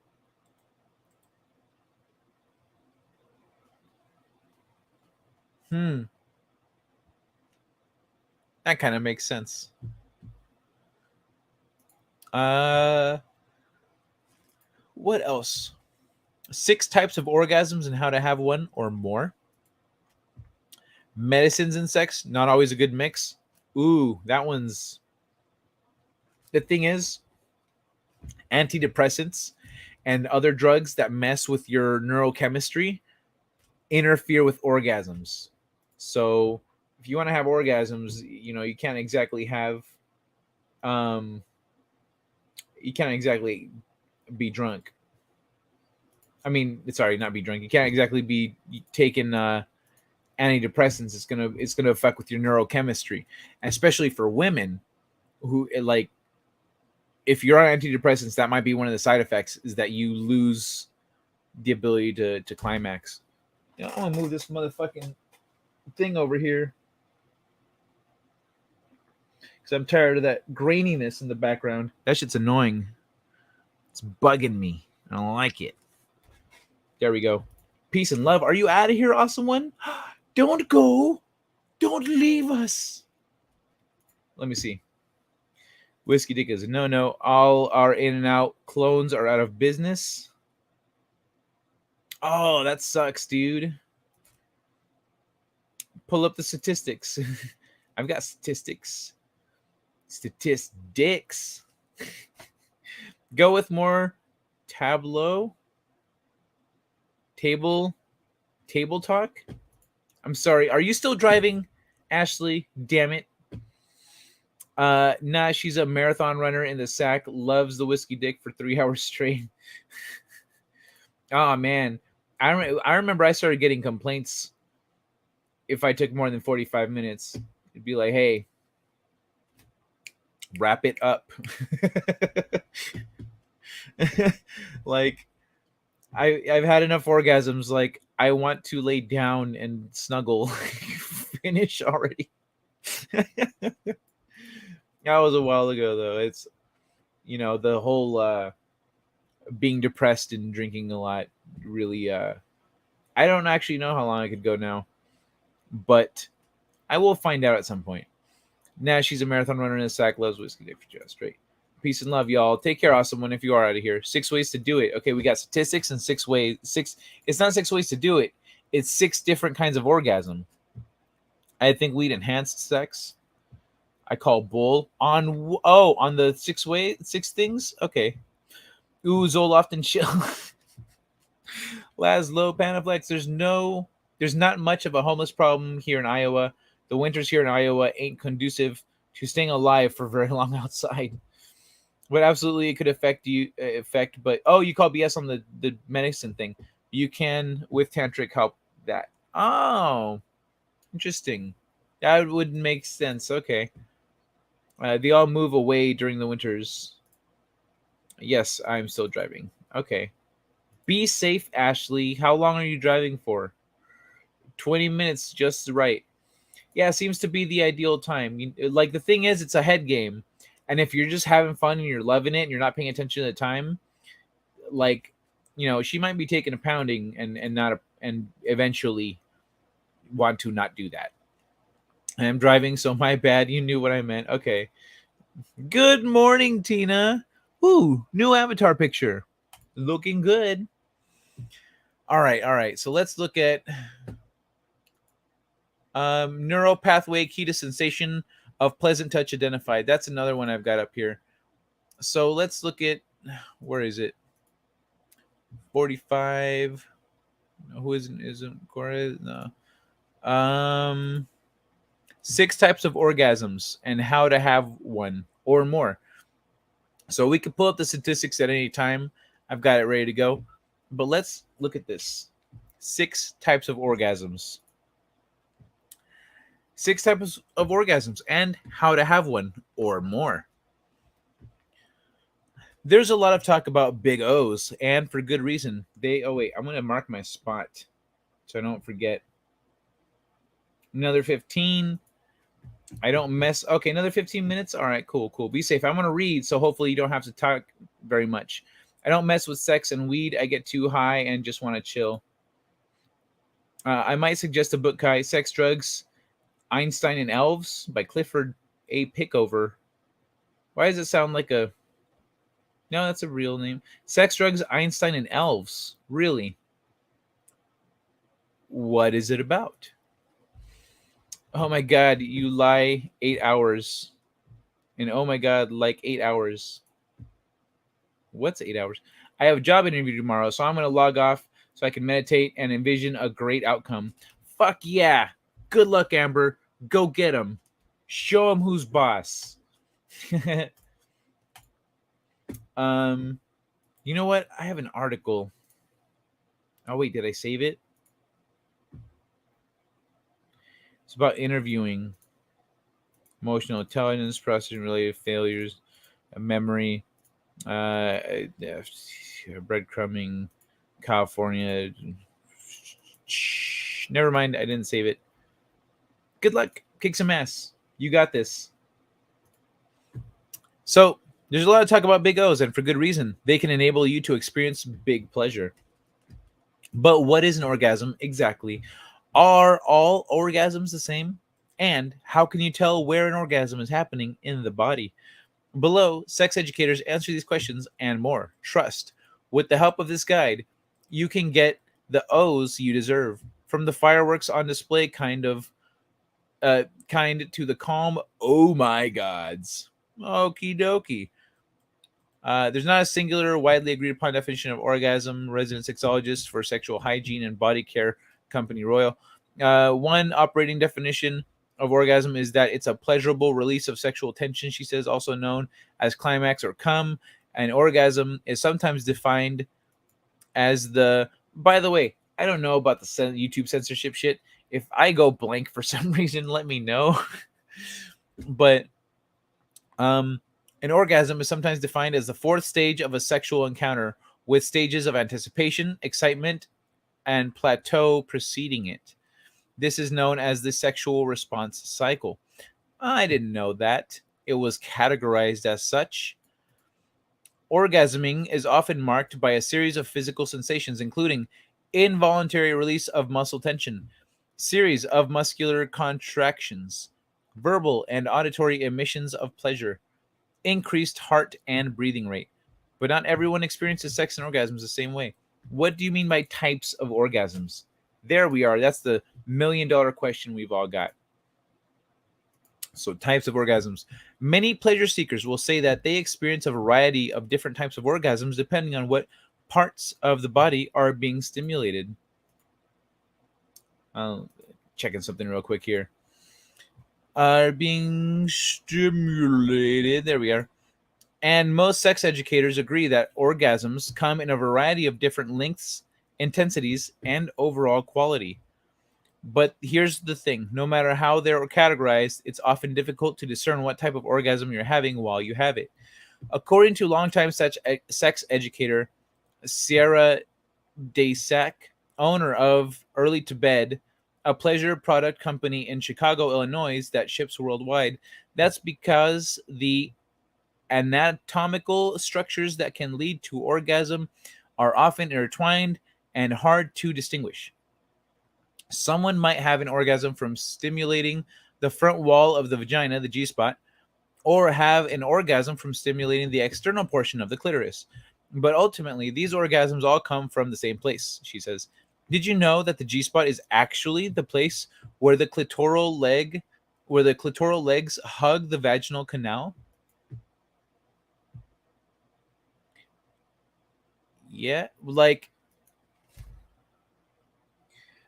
[SPEAKER 1] That kind of makes sense. What else? 6 types of orgasms and how to have one or more. Medicines and sex, not always a good mix. Ooh, that one's... The thing is, antidepressants and other drugs that mess with your neurochemistry interfere with orgasms. So if you want to have orgasms, you can't exactly have... you can't exactly be drunk. I mean, sorry, not be drunk. You can't exactly be taking antidepressants. It's gonna affect with your neurochemistry, and especially for women who like. If you're on antidepressants, that might be one of the side effects, is that you lose the ability to climax. I'm gonna move this motherfucking thing over here because I'm tired of that graininess in the background. That shit's annoying. It's bugging me. I don't like it. There we go. Peace and love. Are you out of here, awesome one? Don't go. Don't leave us. Let me see. Whiskey dick is a no-no. All our In-N-Out clones are out of business. Oh, that sucks, dude. Pull up the statistics. I've got statistics. Statistics. Go with more tableau. Table talk. I'm sorry. Are you still driving, Ashley? Damn it. Nah, she's a marathon runner in the sack. Loves the whiskey dick for 3 hours straight. Oh man, I remember I started getting complaints if I took more than 45 minutes. It'd be like, hey, wrap it up. Like, I've had enough orgasms. Like, I want to lay down and snuggle. Finish already. That was a while ago, though. It's, the whole being depressed and drinking a lot really. I don't actually know how long I could go now, but I will find out at some point. Nah, she's a marathon runner in a sack, loves whiskey dick for just straight. Peace and love, y'all. Take care, awesome one. If you are out of here, 6 ways to do it. Okay, we got statistics and 6 ways. It's not 6 ways to do it. It's 6 different kinds of orgasm. I think we'd enhanced sex. I call bull on the 6 things. Okay. Ooh, Zoloft and chill. Laszlo, Panaflex. There's not much of a homeless problem here in Iowa. The winters here in Iowa ain't conducive to staying alive for very long outside. But absolutely, it could affect. But you call BS on the medicine thing. You can with tantric help that. Oh, interesting. That would make sense. Okay. They all move away during the winters. Yes, I'm still driving. Okay. Be safe, Ashley. How long are you driving for? 20 minutes, just right. Yeah, seems to be the ideal time. Like, the thing is, it's a head game. And if you're just having fun and you're loving it and you're not paying attention to the time, like, she might be taking a pounding and not and eventually want to not do that. I'm driving, so my bad. You knew what I meant. Okay. Good morning, Tina. Ooh, new avatar picture. Looking good. All right, all right. So let's look at neural pathway key to sensation of pleasant touch identified. That's another one I've got up here. So let's look at, where is it? 45. Who isn't Cora? No. 6 types of orgasms and how to have one or more. So we could pull up the statistics at any time. I've got it ready to go. But let's look at this. 6 types of orgasms. 6 types of orgasms and how to have one or more. There's a lot of talk about big O's, and for good reason. I'm going to mark my spot so I don't forget. Another 15. I don't mess. Okay, another 15 minutes. All right, cool. Be safe. I'm going to read, so hopefully you don't have to talk very much. I don't mess with sex and weed. I get too high and just want to chill. I might suggest a book, Kai. Sex, Drugs, Einstein and Elves by Clifford A. Pickover. Why does it sound like a... No, that's a real name. Sex, Drugs, Einstein and Elves. Really? What is it about? Oh my God, you lie 8 hours. And oh my God, like 8 hours. What's 8 hours? I have a job interview tomorrow, so I'm going to log off so I can meditate and envision a great outcome. Fuck yeah. Good luck, Amber. Go get him. Show him who's boss. You know what? I have an article. Oh, wait, did I save it? It's about interviewing, emotional intelligence, processing related failures, memory, breadcrumbing, California. Never mind, I didn't save it. Good luck. Kick some ass. You got this. So, there's a lot of talk about big O's, and for good reason. They can enable you to experience big pleasure. But what is an orgasm exactly? Are all orgasms the same? And how can you tell where an orgasm is happening in the body? Below, sex educators answer these questions and more. Trust. With the help of this guide, you can get the O's you deserve. From the fireworks on display kind to the calm, oh my gods. Okie dokie. There's not a singular, widely agreed upon definition of orgasm. Resident sexologist for sexual hygiene and body care company Royal. One operating definition of orgasm is that it's a pleasurable release of sexual tension, she says, also known as climax or cum. An orgasm is sometimes defined as the... By the way, I don't know about the YouTube censorship shit. If I go blank for some reason, let me know. But an orgasm is sometimes defined as the 4th stage of a sexual encounter, with stages of anticipation, excitement, and plateau preceding it. This is known as the sexual response cycle. I didn't know that. It was categorized as such. Orgasming is often marked by a series of physical sensations, including involuntary release of muscle tension, series of muscular contractions, verbal and auditory emissions of pleasure, increased heart and breathing rate. But not everyone experiences sex and orgasms the same way. What do you mean by types of orgasms? There we are. That's the $1,000,000 question we've all got. So, types of orgasms. Many pleasure seekers will say that they experience a variety of different types of orgasms depending on what parts of the body are being stimulated. Checking something real quick here. Are being stimulated. There we are. And most sex educators agree that orgasms come in a variety of different lengths, intensities, and overall quality. But here's the thing. No matter how they're categorized, it's often difficult to discern what type of orgasm you're having while you have it. According to longtime sex educator Sierra Daysek, owner of Early to Bed, a pleasure product company in Chicago, Illinois that ships worldwide, that's because the anatomical structures that can lead to orgasm are often intertwined and hard to distinguish. Someone might have an orgasm from stimulating the front wall of the vagina, the G spot, or have an orgasm from stimulating the external portion of the clitoris. But ultimately, these orgasms all come from the same place, she says. Did you know that the G spot is actually the place where the clitoral legs hug the vaginal canal? Yeah, like,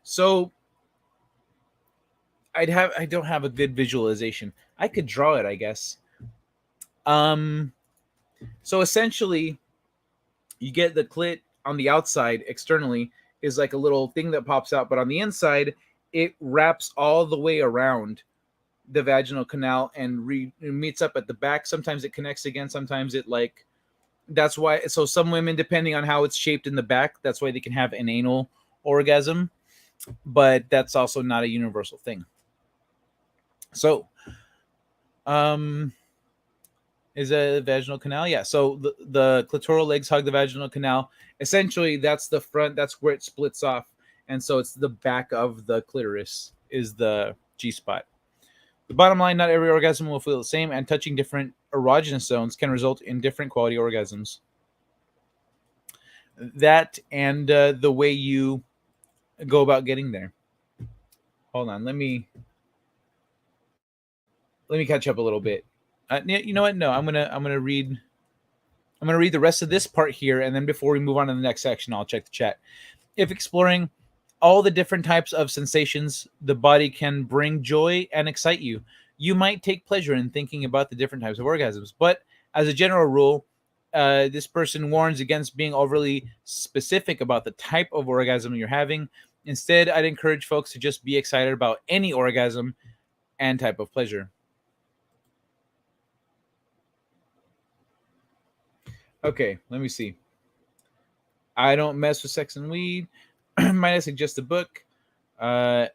[SPEAKER 1] so I don't have a good visualization. I could draw it, I guess. So essentially, you get the clit on the outside externally is like a little thing that pops out, but on the inside, it wraps all the way around the vaginal canal and meets up at the back. Sometimes it connects again. Sometimes it like, that's why. So some women, depending on how it's shaped in the back, that's why they can have an anal orgasm, but that's also not a universal thing. So, is a vaginal canal? Yeah. So the clitoral legs hug the vaginal canal. Essentially, that's the front. That's where it splits off, and so it's the back of the clitoris is the G spot. The bottom line: not every orgasm will feel the same, and touching different erogenous zones can result in different quality orgasms. That and the way you go about getting there. Hold on, let me catch up a little bit. You know what? No, I'm gonna read the rest of this part here, and then before we move on to the next section, I'll check the chat. If exploring all the different types of sensations the body can bring joy and excite you, you might take pleasure in thinking about the different types of orgasms. But as a general rule, this person warns against being overly specific about the type of orgasm you're having. Instead, I'd encourage folks to just be excited about any orgasm and type of pleasure. Okay, let me see. I don't mess with sex and weed. Might I suggest a book? I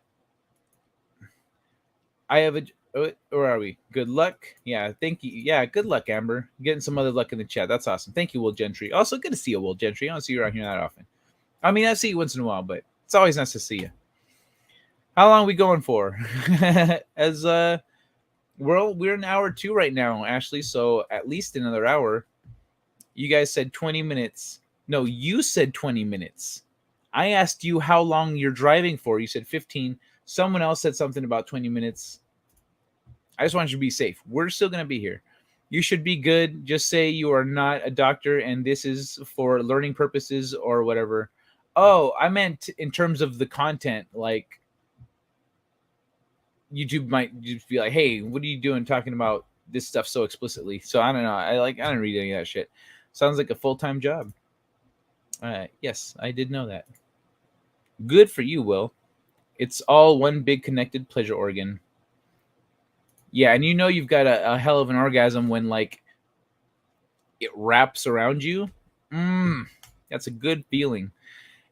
[SPEAKER 1] have a. Where are we? Good luck. Yeah, thank you. Yeah, good luck, Amber. Getting some other luck in the chat. That's awesome. Thank you, Will Gentry. Also, good to see you, Will Gentry. I don't see you around here that often. I mean, I see you once in a while, but it's always nice to see you. How long are we going for? As we're in hour 2 right now, Ashley. So at least another hour. You guys said 20 minutes. No, you said 20 minutes. I asked you how long you're driving for. You said 15. Someone else said something about 20 minutes. I just want you to be safe. We're still going to be here. You should be good. Just say you are not a doctor and this is for learning purposes or whatever. Oh, I meant in terms of the content. Like, YouTube might just be like, hey, what are you doing talking about this stuff so explicitly? So I don't know. I don't read any of that shit. Sounds like a full-time job. Yes, I did know that. Good for you, Will. It's all one big connected pleasure organ. Yeah, and you know you've got a hell of an orgasm when, like, it wraps around you. That's a good feeling.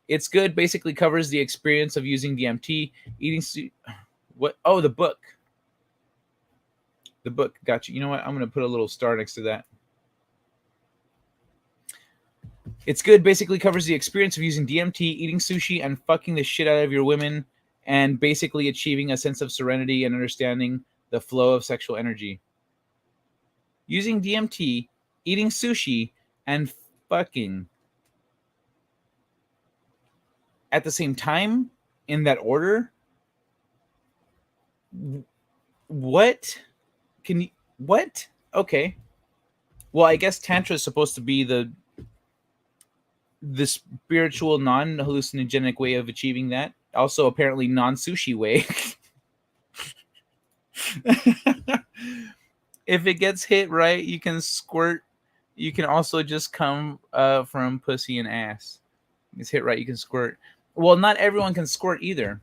[SPEAKER 1] It's good. Basically covers the experience of using DMT, eating... What? Oh, the book. The book. Gotcha. You know what? I'm going to put a little star next to that. It's good. Basically covers the experience of using DMT, eating sushi, and fucking the shit out of your women, and basically achieving a sense of serenity and understanding the flow of sexual energy. Using DMT, eating sushi, and fucking at the same time in that order. What? Can you... What? Okay. Well, I guess Tantra is supposed to be the spiritual, non-hallucinogenic way of achieving that. Also, apparently, non-sushi way. If it gets hit right, you can squirt. You can also just come from pussy and ass. It's hit right, you can squirt. Well, not everyone can squirt either.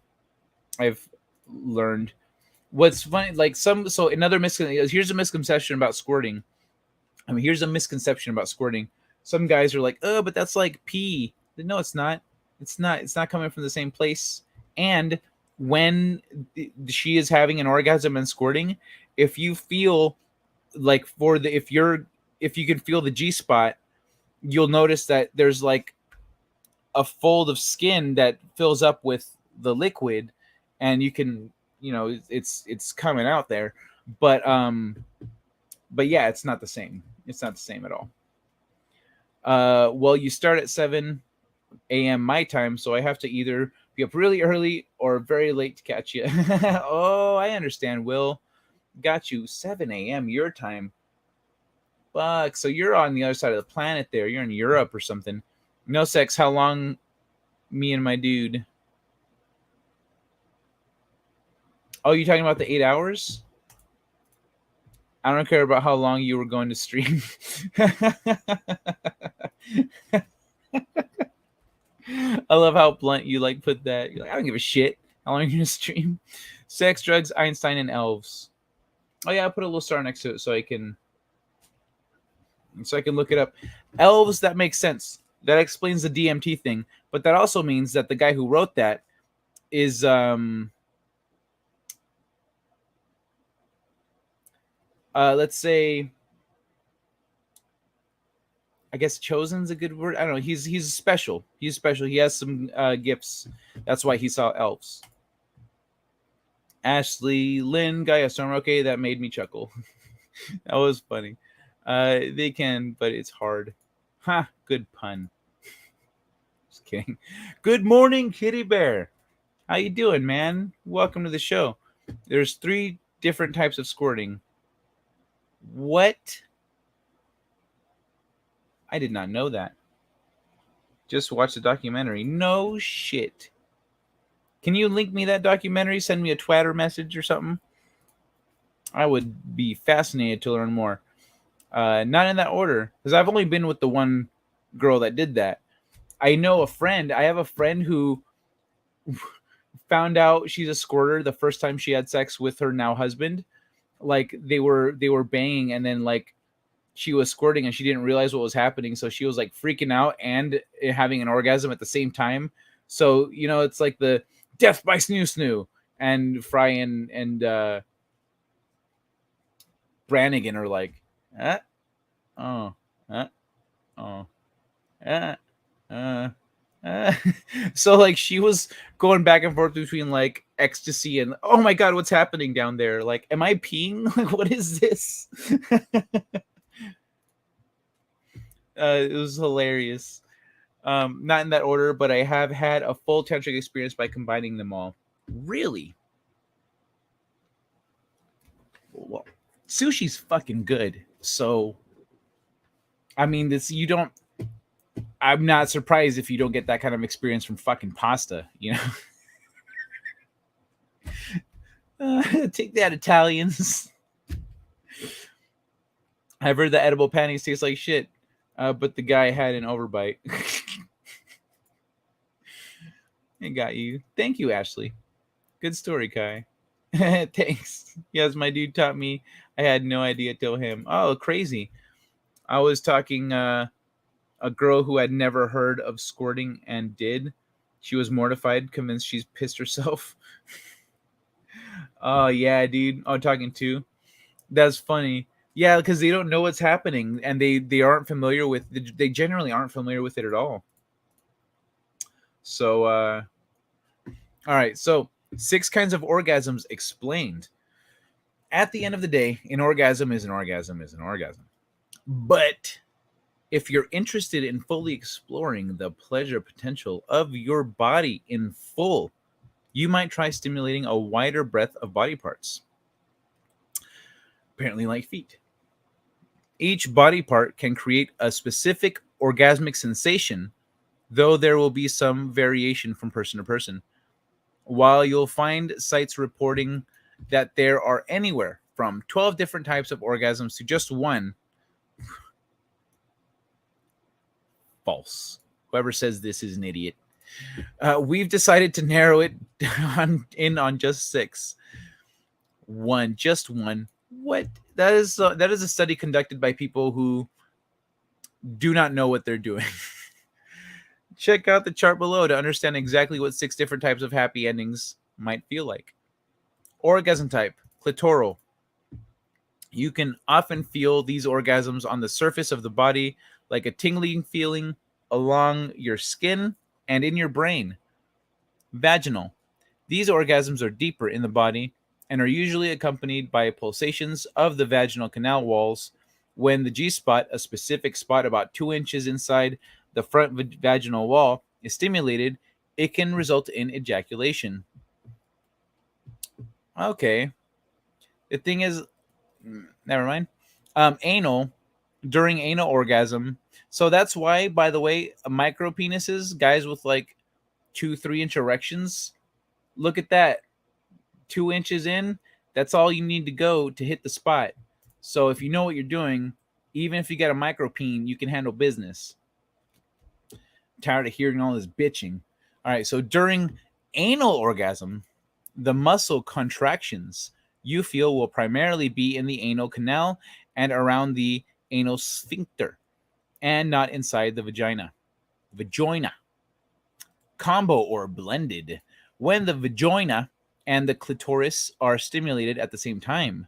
[SPEAKER 1] I've learned. What's funny, like here's a misconception about squirting. I mean, here's a misconception about squirting. Some guys are like, oh, but that's like pee. No, it's not. It's not. It's not coming from the same place. And when she is having an orgasm and squirting, if you feel like if you can feel the G spot, you'll notice that there's like a fold of skin that fills up with the liquid, and you can, it's coming out there. But yeah, it's not the same. It's not the same at all. Well, you start at 7 a.m. my time, so I have to either be up really early or very late to catch you. Oh, I understand, Will. Got you. 7 a.m. your time. Fuck. So you're on the other side of the planet there. You're in Europe or something. No sex. How long? Me and my dude. Oh, you talking about the 8 hours? I don't care about how long you were going to stream. I love how blunt you like put that. You're like, I don't give a shit how long you're gonna stream. Sex, drugs, Einstein, and elves. Oh yeah, I put a little star next to it so I can look it up. Elves, that makes sense. That explains the DMT thing, but that also means that the guy who wrote that is let's say, I guess chosen's a good word. I don't know. He's special. He's special. He has some gifts. That's why he saw elves. Ashley, Lynn, Gaia Storm. Okay, that made me chuckle. That was funny. They can, but it's hard. Ha, good pun. Just kidding. Good morning, Kitty Bear. How you doing, man? Welcome to the show. There's 3 different types of squirting. What? I did not know that. Just watched the documentary. No shit. Can you link me that documentary? Send me a Twitter message or something? I would be fascinated to learn more. Not in that order, because I've only been with the one girl that did that. I know a friend. I have a friend who found out she's a squirter the first time she had sex with her now husband. Like they were banging, and then like she was squirting and she didn't realize what was happening, so she was like freaking out and having an orgasm at the same time. So it's like the death by snoo, and Fry and Brannigan are like, so like she was going back and forth between like ecstasy and, oh my god, what's happening down there? Like, am I peeing? Like, what is this? It was hilarious. Not in that order, but I have had a full tantric experience by combining them all. Really? Well, sushi's fucking good. So, I mean, I'm not surprised if you don't get that kind of experience from fucking pasta, Take that, Italians. I've heard that edible panties taste like shit, but the guy had an overbite. I got you. Thank you, Ashley. Good story, Kai. Thanks. Yes, my dude taught me. I had no idea till him. Oh, crazy. I was talking a girl who had never heard of squirting and did. She was mortified, convinced she's pissed herself. Oh, yeah, dude. Oh, talking to. That's funny. Yeah, because they don't know what's happening, and they aren't familiar with. They generally aren't familiar with it at all. So, all right. So, 6 kinds of orgasms explained. At the end of the day, an orgasm is an orgasm is an orgasm. But if you're interested in fully exploring the pleasure potential of your body in full, you might try stimulating a wider breadth of body parts. Apparently like feet. Each body part can create a specific orgasmic sensation, though there will be some variation from person to person. While you'll find sites reporting that there are anywhere from 12 different types of orgasms to just one, false. Whoever says this is an idiot. We've decided to narrow it in on just 6. Just one. What? That is a study conducted by people who do not know what they're doing. Check out the chart below to understand exactly what 6 different types of happy endings might feel like. Orgasm type, clitoral. You can often feel these orgasms on the surface of the body, like a tingling feeling along your skin and in your brain. Vaginal. These orgasms are deeper in the body and are usually accompanied by pulsations of the vaginal canal walls. When the G-spot, a specific spot about 2 inches inside the front vaginal wall, is stimulated, it can result in ejaculation. Okay. The thing is, never mind. Anal, during anal orgasm. So that's why, by the way, micro penises, guys with like 2-3 inch erections, look at that. 2 inches in, that's all you need to go to hit the spot. So if you know what you're doing, even if you got a micro peen, you can handle business. Tired of hearing all this bitching. All right, so during anal orgasm, the muscle contractions you feel will primarily be in the anal canal and around the anal sphincter, and not inside the vagina. Vagina. Combo or blended. When the vagina and the clitoris are stimulated at the same time,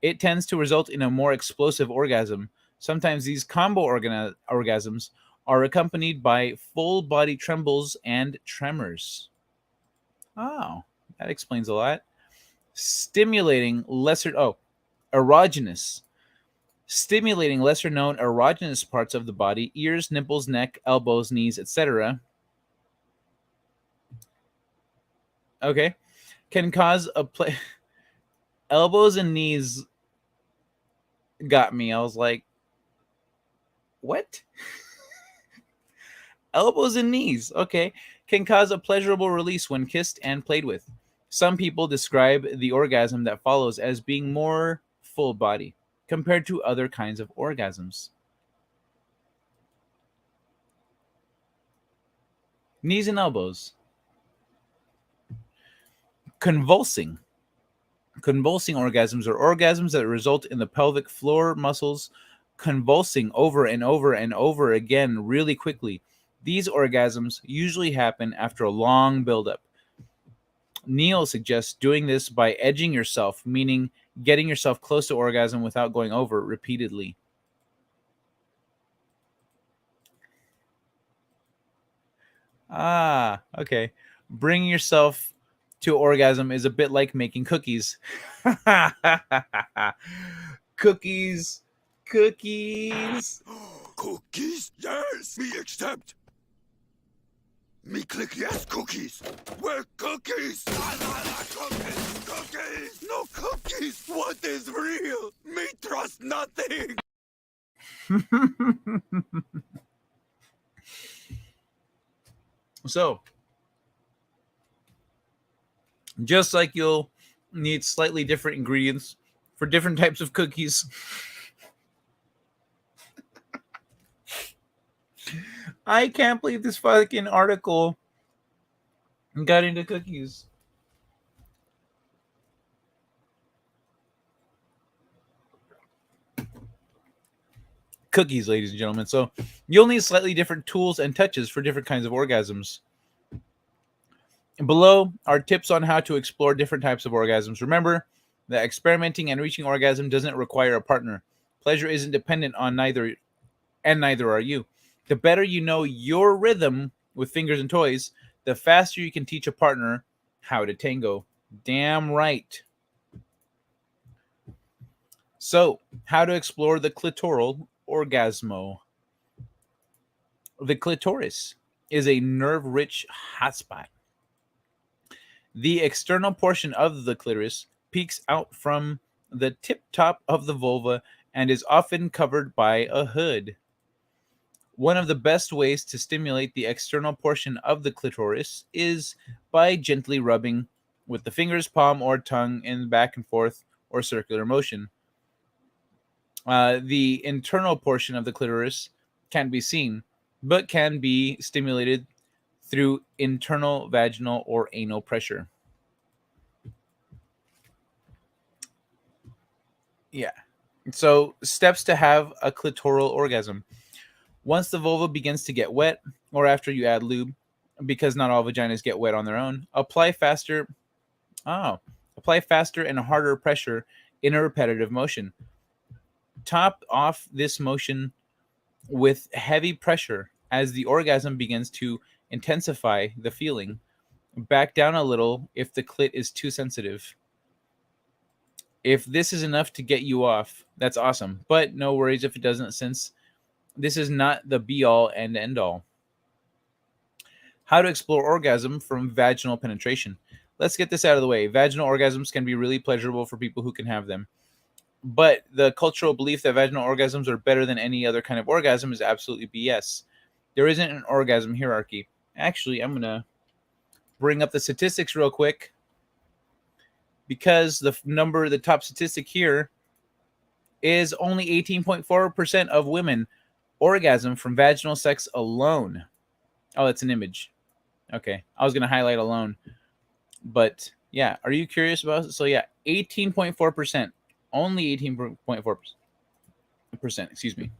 [SPEAKER 1] it tends to result in a more explosive orgasm. Sometimes these combo orgasms are accompanied by full body trembles and tremors. Oh, that explains a lot. Stimulating erogenous. Stimulating lesser known erogenous parts of the body, ears, nipples, neck, elbows, knees, etc. Okay. Can cause elbows and knees got me. I was like, what? Elbows and knees. Okay. Can cause a pleasurable release when kissed and played with. Some people describe the orgasm that follows as being more full body compared to other kinds of orgasms. Knees and elbows. Convulsing. Convulsing orgasms are orgasms that result in the pelvic floor muscles convulsing over and over and over again really quickly. These orgasms usually happen after a long buildup. Neil suggests doing this by edging yourself, meaning getting yourself close to orgasm without going over repeatedly. Ah, okay. Bringing yourself to orgasm is a bit like making cookies. Cookies. Cookies.
[SPEAKER 5] Cookies? Yes, me accept. Me click yes, cookies. Where cookies? Cookies, cookies. No cookies. What is real? Me trust nothing.
[SPEAKER 1] So, just like you'll need slightly different ingredients for different types of cookies, I can't believe this fucking article got into cookies. Cookies, ladies and gentlemen. So you'll need slightly different tools and touches for different kinds of orgasms. Below are tips on how to explore different types of orgasms. Remember that experimenting and reaching orgasm doesn't require a partner. Pleasure isn't dependent on neither, and neither are you. The better you know your rhythm with fingers and toys, the faster you can teach a partner how to tango. Damn right. So, how to explore the clitoral orgasmo. The clitoris is a nerve-rich hotspot. The external portion of the clitoris peeks out from the tip top of the vulva and is often covered by a hood. One of the best ways to stimulate the external portion of the clitoris is by gently rubbing with the fingers, palm, or tongue in back and forth or circular motion. The internal portion of the clitoris can be seen, but can be stimulated through internal vaginal or anal pressure. Yeah. So steps to have a clitoral orgasm. Once the vulva begins to get wet, or after you add lube, because not all vaginas get wet on their own, apply faster. Oh, apply faster and harder pressure in a repetitive motion. Top off this motion with heavy pressure as the orgasm begins to intensify the feeling. Back down a little if the clit is too sensitive. If this is enough to get you off, that's awesome. But no worries if it doesn't, since this is not the be all and end all. How to explore orgasm from vaginal penetration. Let's get this out of the way. Vaginal orgasms can be really pleasurable for people who can have them. But the cultural belief that vaginal orgasms are better than any other kind of orgasm is absolutely BS. There isn't an orgasm hierarchy. Actually, I'm going to bring up the statistics real quick, because the top statistic here is only 18.4% of women orgasm from vaginal sex alone. Oh, that's an image. Okay. I was going to highlight alone. But yeah, are you curious about it? So yeah, 18.4%. Only 18.4%. Excuse me.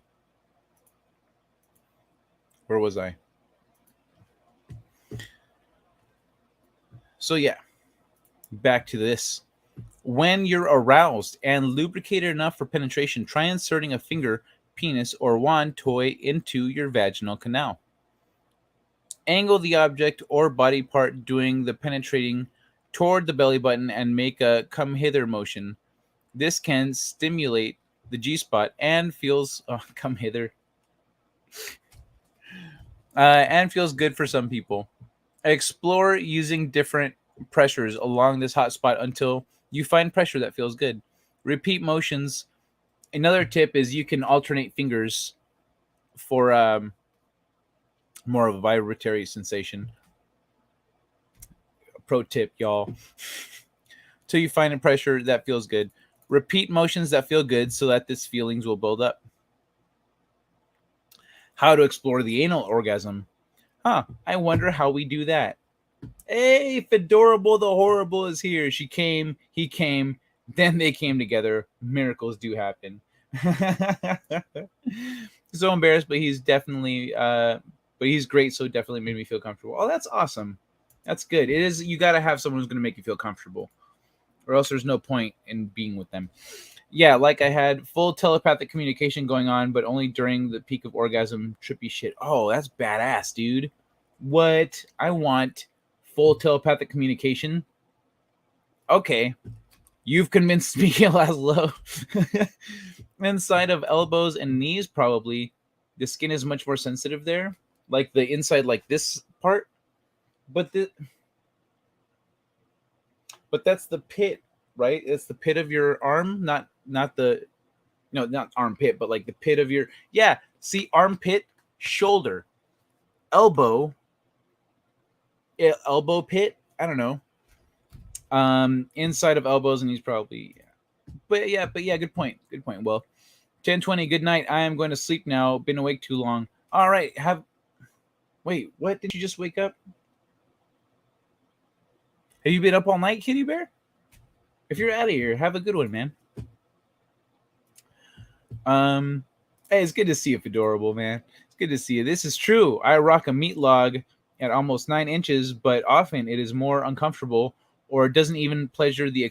[SPEAKER 1] Where was I? So yeah, back to this. When you're aroused and lubricated enough for penetration, try inserting a finger, penis, or wand toy into your vaginal canal. Angle the object or body part doing the penetrating toward the belly button and make a come hither motion. This can stimulate the G-spot and feels come hither and feels good for some people. Explore using different pressures along this hot spot until you find pressure that feels good. Repeat motions. Another tip is you can alternate fingers for more of a vibratory sensation. Pro tip, y'all. Till you find a pressure that feels good. Repeat motions that feel good so that these feelings will build up. How to explore the anal orgasm. I wonder how we do that. Hey, Fedorable the Horrible is here. She came, he came, then they came together. Miracles do happen. So embarrassed, but he's definitely but he's great, so it definitely made me feel comfortable. Oh, that's awesome. That's good. It is, you gotta have someone who's gonna make you feel comfortable, or else there's no point in being with them. Yeah, like I had full telepathic communication going on, but only during the peak of orgasm, trippy shit. Oh, that's badass, dude. What? I want full telepathic communication. Okay. You've convinced me, Laszlo. Inside of elbows and knees, probably. The skin is much more sensitive there. Like the inside, like this part. But that's the pit, right? It's the pit of your arm, not armpit, but like the pit of your, yeah. See, armpit, shoulder, elbow pit. I don't know. Inside of elbows and knees, probably. But yeah, good point. Well, 10:20. Good night. I am going to sleep now. Been awake too long. All right. Wait. What? Did you just wake up? Have you been up all night, Kitty Bear? If you're out of here, have a good one, man. Hey, it's good to see you, Fedorable, man. It's good to see you. This is true. I rock a meat log at almost 9 inches, but often it is more uncomfortable or doesn't even pleasure the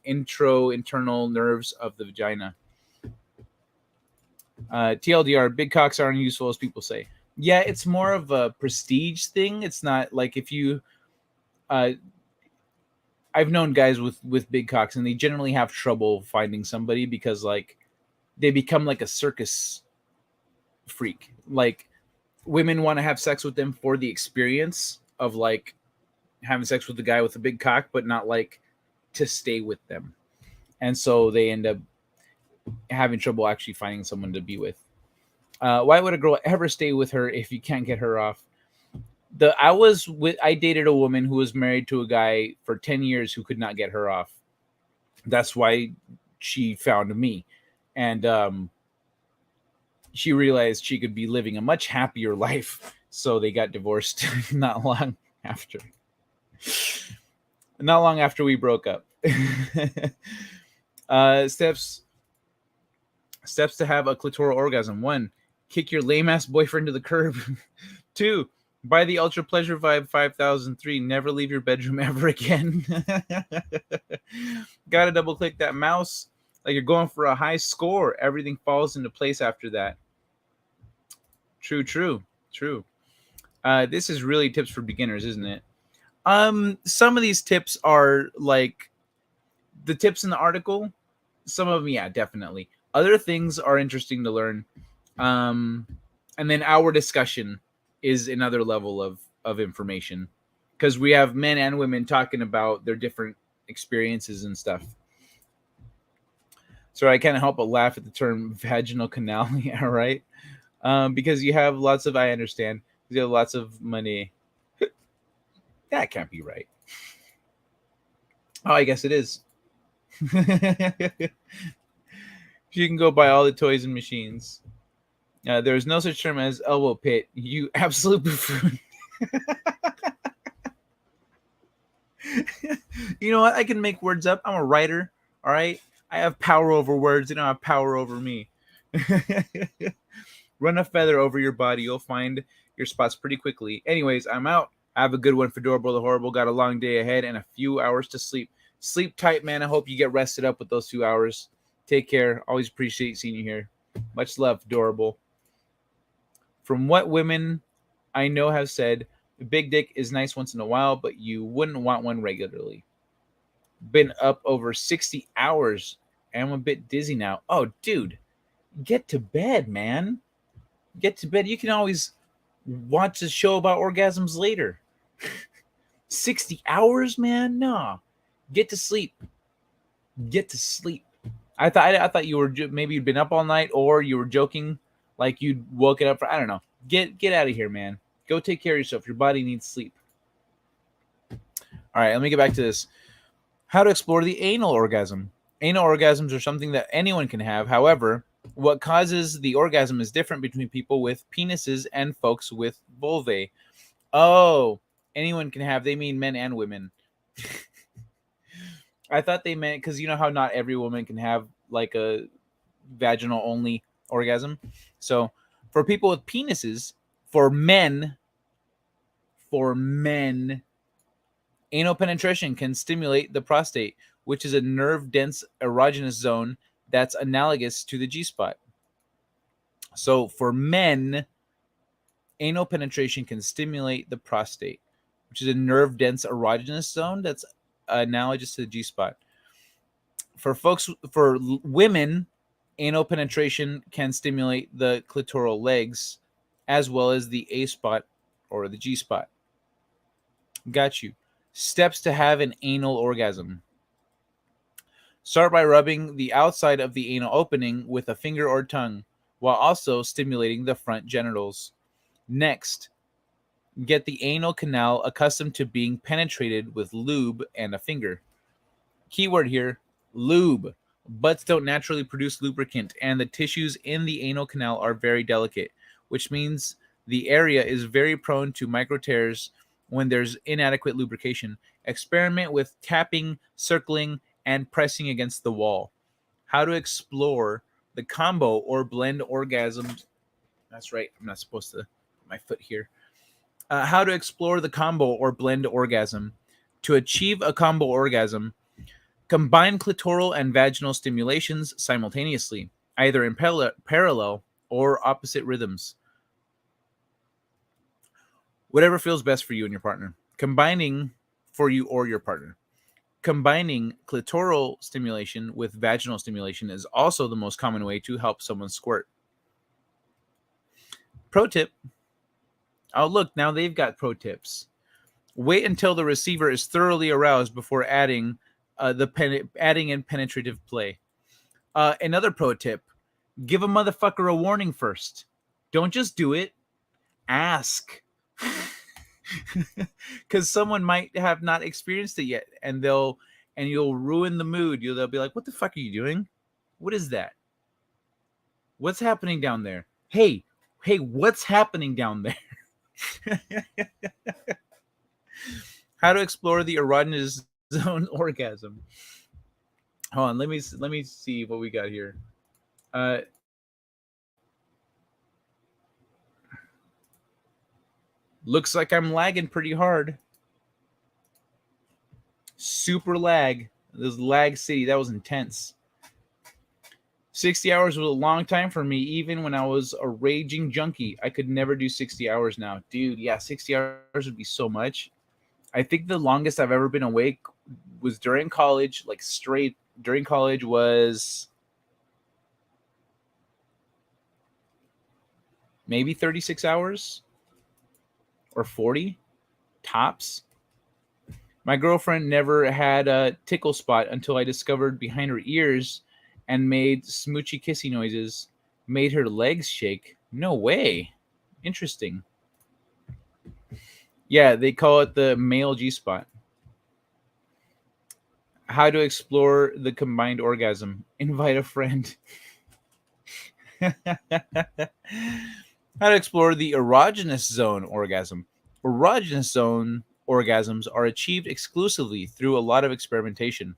[SPEAKER 1] internal nerves of the vagina. TLDR, big cocks aren't useful as people say. Yeah, it's more of a prestige thing. It's not like if you... I've known guys with big cocks, and they generally have trouble finding somebody because, like, they become like a circus freak. Like, women want to have sex with them for the experience of, like, having sex with the guy with a big cock, but not, like, to stay with them. And so they end up having trouble actually finding someone to be with. Why would a girl ever stay with her if you can't get her off? I dated a woman who was married to a guy for 10 years who could not get her off. That's why she found me. And she realized she could be living a much happier life. So they got divorced not long after. Not long after we broke up. Steps Steps to have a clitoral orgasm. 1, kick your lame ass boyfriend to the curb. 2, buy the Ultra Pleasure Vibe 5003. Never leave your bedroom ever again. Gotta double click that mouse like you're going for a high score. Everything falls into place after that. True. This is really tips for beginners, isn't it? Some of these tips are like the tips in the article. Some of them, yeah, definitely. Other things are interesting to learn. And then our discussion is another level of information, because we have men and women talking about their different experiences and stuff. So I can't help but laugh at the term vaginal canal. Yeah, right. Because you have lots of, I understand, you have lots of money. That can't be right. Oh, I guess it is. You can go buy all the toys and machines. There is no such term as elbow pit. You absolute buffoon. You know what? I can make words up. I'm a writer. All right. I have power over words. They don't have power over me. Run a feather over your body. You'll find your spots pretty quickly. Anyways, I'm out. Have a good one, Fedorable the Horrible. Got a long day ahead and a few hours to sleep. Sleep tight, man. I hope you get rested up with those 2 hours. Take care. Always appreciate seeing you here. Much love, Fedorable. From what women I know have said, a big dick is nice once in a while, but you wouldn't want one regularly. Been up over 60 hours. I'm a bit dizzy now. Oh, dude. Get to bed, man. Get to bed. You can always watch a show about orgasms later. 60 hours, man? No. Get to sleep. Get to sleep. I thought you were maybe you'd been up all night, or you were joking, like you'd woken up for, I don't know. Get out of here, man. Go take care of yourself. Your body needs sleep. All right, let me get back to this. How to explore the anal orgasm. Anal orgasms are something that anyone can have. However, what causes the orgasm is different between people with penises and folks with vulvae. Oh, anyone can have. They mean men and women. I thought they meant, because you know how not every woman can have like a vaginal only orgasm. So for people with penises, for men, anal penetration can stimulate the prostate, which is a nerve-dense erogenous zone that's analogous to the G-spot. So for men, anal penetration can stimulate the prostate, which is a nerve-dense erogenous zone that's analogous to the G-spot. For women, anal penetration can stimulate the clitoral legs as well as the A-spot or the G-spot. Got you. Steps to have an anal orgasm. Start by rubbing the outside of the anal opening with a finger or tongue, while also stimulating the front genitals. Next, get the anal canal accustomed to being penetrated with lube and a finger. Keyword here, lube. Butts don't naturally produce lubricant, and the tissues in the anal canal are very delicate, which means the area is very prone to micro tears when there's inadequate lubrication. Experiment with tapping, circling, and pressing against the wall. How to explore the combo or blend orgasms. That's right. I'm not supposed to put my foot here. How to explore the combo or blend orgasm. To achieve a combo orgasm, combine clitoral and vaginal stimulations simultaneously, either in parallel or opposite rhythms. Whatever feels best for you and your partner. Combining for you or your partner. Combining clitoral stimulation with vaginal stimulation is also the most common way to help someone squirt. Pro tip. Oh, look, now they've got pro tips. Wait until the receiver is thoroughly aroused before adding in penetrative play. Another pro tip. Give a motherfucker a warning first. Don't just do it. Ask. Because someone might have not experienced it yet, and you'll ruin the mood. They'll be like, "What the fuck are you doing? What is that? What's happening down there? Hey, what's happening down there?" How to explore the erogenous zone orgasm. Hold on, let me see what we got here. Looks like I'm lagging pretty hard. Super lag. This lag city, that was intense. 60 hours was a long time for me, even when I was a raging junkie. I could never do 60 hours now. Dude, yeah, 60 hours would be so much. I think the longest I've ever been awake was during college, like straight during college was maybe 36 hours or 40 tops. My girlfriend never had a tickle spot until I discovered behind her ears and made smoochy kissy noises, made her legs shake. No way. Interesting. Yeah, they call it the male G spot. How to explore the combined orgasm. Invite a friend. How to explore the erogenous zone orgasm. Erogenous zone orgasms are achieved exclusively through a lot of experimentation.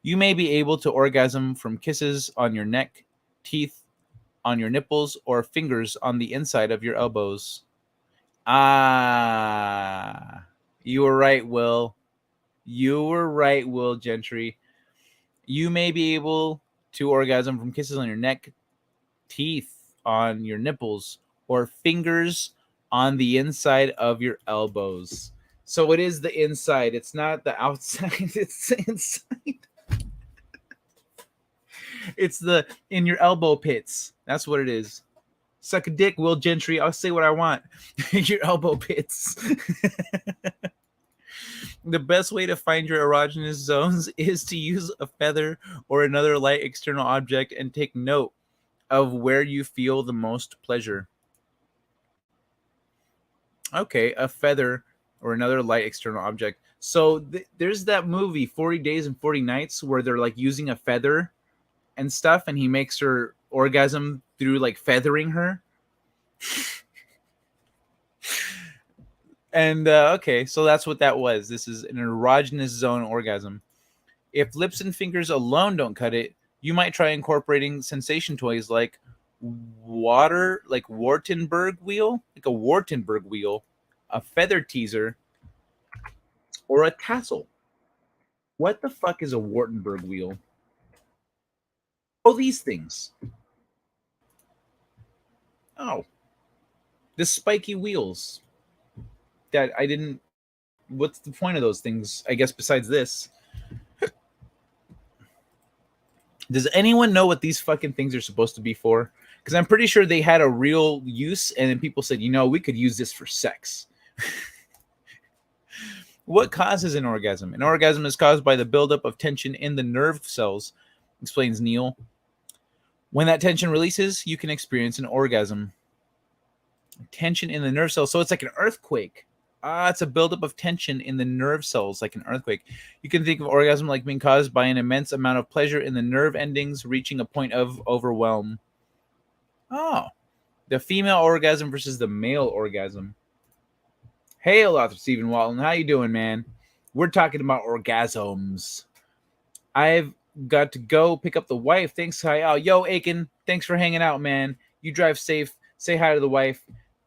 [SPEAKER 1] You may be able to orgasm from kisses on your neck, teeth on your nipples, or fingers on the inside of your elbows. Ah, you were right, Will. You were right, Will Gentry. You may be able to orgasm from kisses on your neck, teeth on your nipples, or fingers on the inside of your elbows. So it is the inside. It's not the outside. It's the inside. It's the in your elbow pits. That's what it is. Suck a dick, Will Gentry. I'll say what I want. Your elbow pits. The best way to find your erogenous zones is to use a feather or another light external object and take note of where you feel the most pleasure. Okay, a feather or another light external object. So there's that movie 40 Days and 40 Nights where they're like using a feather and stuff, and he makes her orgasm through like feathering her. And okay, so that's what that was. This is an erogenous zone orgasm. If lips and fingers alone don't cut it, you might try incorporating sensation toys like Wartenberg wheel, like a Wartenberg wheel, a feather teaser, or a tassel. What the fuck is a Wartenberg wheel? Oh, these things. Oh, the spiky wheels. That I didn't. What's the point of those things? I guess besides this. Does anyone know what these fucking things are supposed to be for? Because I'm pretty sure they had a real use, and then people said, we could use this for sex. What causes an orgasm? An orgasm is caused by the buildup of tension in the nerve cells, explains Neil. When that tension releases, you can experience an orgasm. Tension in the nerve cells. So it's like an earthquake. It's a buildup of tension in the nerve cells, like an earthquake. You can think of orgasm like being caused by an immense amount of pleasure in the nerve endings, reaching a point of overwhelm. Oh, the female orgasm versus the male orgasm. Hey, author Stephen Walton, how you doing, man? We're talking about orgasms. I've got to go pick up the wife. Thanks, hi. Oh, yo, Aiken, thanks for hanging out, man. You drive safe. Say hi to the wife.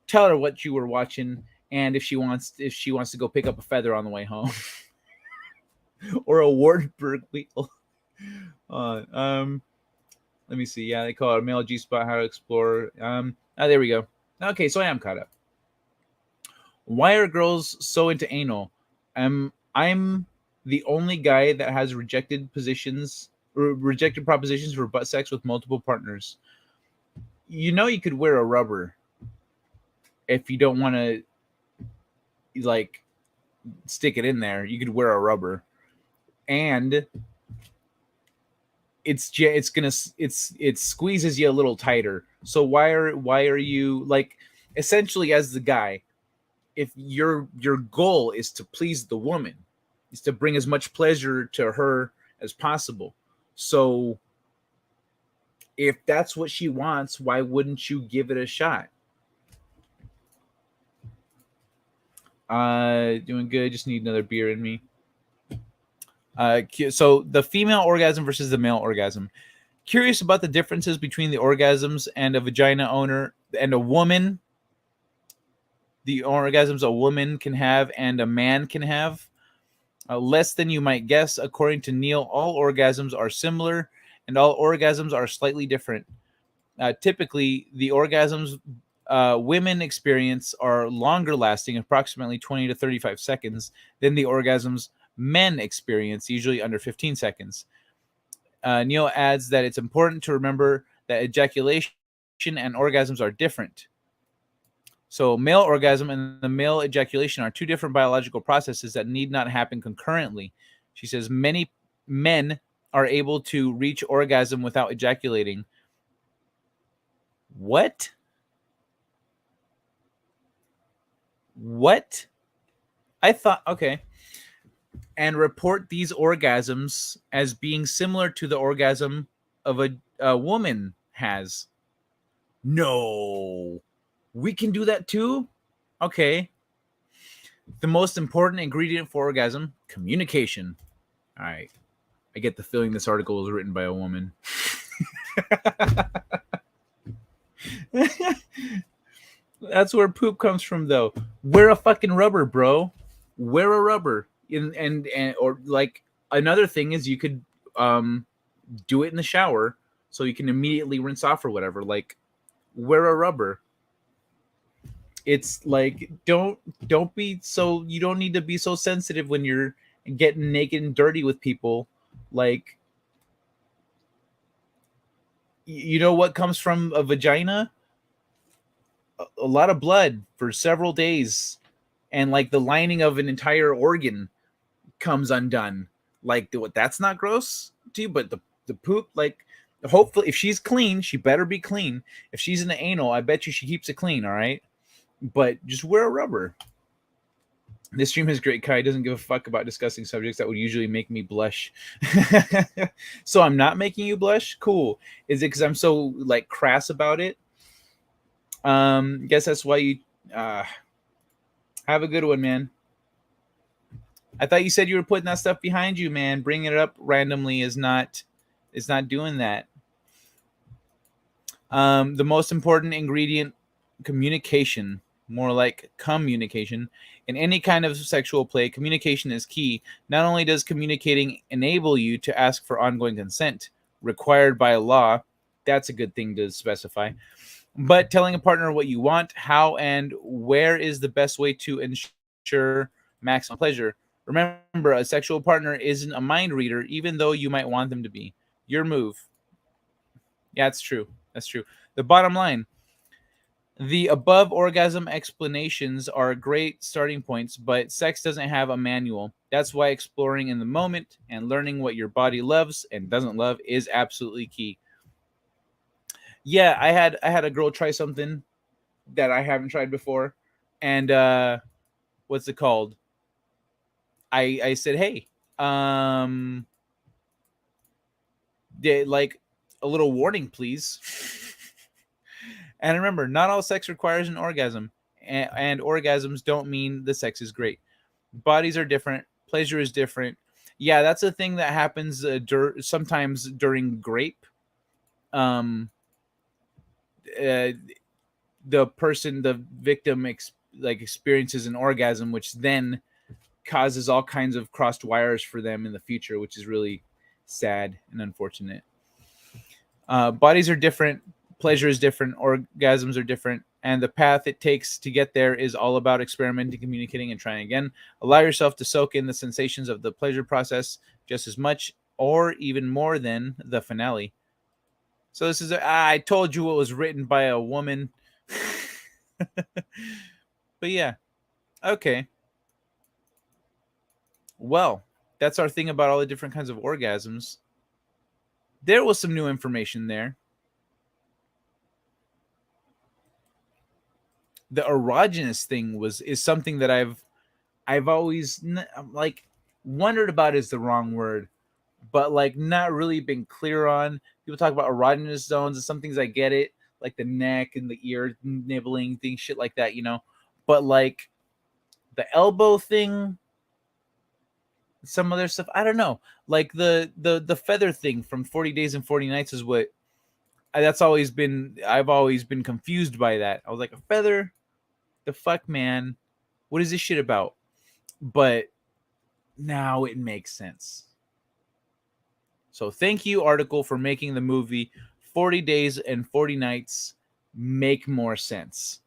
[SPEAKER 1] Tell her what you were watching. And if she wants to go pick up a feather on the way home, or a Wartenberg wheel. Let me see. Yeah, they call it a male G spot. How to explore. There we go. Okay, so I am caught up. Why are girls so into anal? I'm the only guy that has rejected propositions for butt sex with multiple partners. You could wear a rubber if you don't want to. Like stick it in there, you could wear a rubber, and it squeezes you a little tighter. So why are you like, essentially, as the guy, if your goal is to please the woman, is to bring as much pleasure to her as possible, so if that's what she wants, why wouldn't you give it a shot? Doing good. Just need another beer in me. So the female orgasm versus the male orgasm. Curious about the differences between the orgasms and a vagina owner and a woman the orgasms a woman can have and a man can have. Less than you might guess. According to Neil, all orgasms are similar and all orgasms are slightly different. Typically, the orgasms women experience are longer lasting, approximately 20 to 35 seconds, than the orgasms men experience, usually under 15 seconds. Neil adds that it's important to remember that ejaculation and orgasms are different. So, male orgasm and the male ejaculation are two different biological processes that need not happen concurrently. She says many men are able to reach orgasm without ejaculating. What? What? I thought, okay. And report these orgasms as being similar to the orgasm of a woman has. No. We can do that too? Okay. The most important ingredient for orgasm, communication. All right. I get the feeling this article was written by a woman. That's where poop comes from, though. Wear a fucking rubber, bro. Wear a rubber. And or like another thing is you could do it in the shower so you can immediately rinse off or whatever. Like wear a rubber. It's like don't be so, you don't need to be so sensitive when you're getting naked and dirty with people. Like, you know what comes from a vagina? A lot of blood for several days, and like the lining of an entire organ comes undone. Like, that's not gross to you, but the poop, like, hopefully if she's clean, she better be clean. If she's in the anal, I bet you she keeps it clean. All right, but just wear a rubber. This stream has great Kai doesn't give a fuck about discussing subjects that would usually make me blush. So I'm not making you blush? Cool. Is it because I'm so like crass about it? Guess that's why you have a good one, man. I thought you said you were putting that stuff behind you, man. Bringing it up randomly is not doing that. The most important ingredient, communication. More like communication. In any kind of sexual play, communication is key. Not only does communicating enable you to ask for ongoing consent, required by law, that's a good thing to specify, but telling a partner what you want, how and where is the best way to ensure maximum pleasure. Remember, a sexual partner isn't a mind reader, even though you might want them to be. Your move. Yeah, it's true. That's true. The bottom line, the above orgasm explanations are great starting points, but sex doesn't have a manual. That's why exploring in the moment and learning what your body loves and doesn't love is absolutely key. Yeah, I had a girl try something that I haven't tried before, and what's it called? I said, hey, like a little warning, please. And remember, not all sex requires an orgasm, and orgasms don't mean the sex is great. Bodies are different. Pleasure is different. Yeah, that's a thing that happens sometimes during grape. The victim experiences an orgasm, which then causes all kinds of crossed wires for them in the future, which is really sad and unfortunate. Bodies are different. Pleasure is different. Orgasms are different. And the path it takes to get there is all about experimenting, communicating, and trying again. Allow yourself to soak in the sensations of the pleasure process just as much or even more than the finale. So this is, I told you it was written by a woman. But yeah. Okay. Well, that's our thing about all the different kinds of orgasms. There was some new information there. The erogenous thing is something that I've always like wondered about, is the wrong word, but like not really been clear on. People talk about erogenous zones, and some things I get it, like the neck and the ear nibbling things, shit like that, you know. But like the elbow thing, some other stuff, I don't know. Like the feather thing from 40 Days and 40 Nights is what I've always been confused by that. I was like, a feather? The fuck, man? What is this shit about? But now it makes sense. So thank you, article, for making the movie 40 Days and 40 Nights make more sense.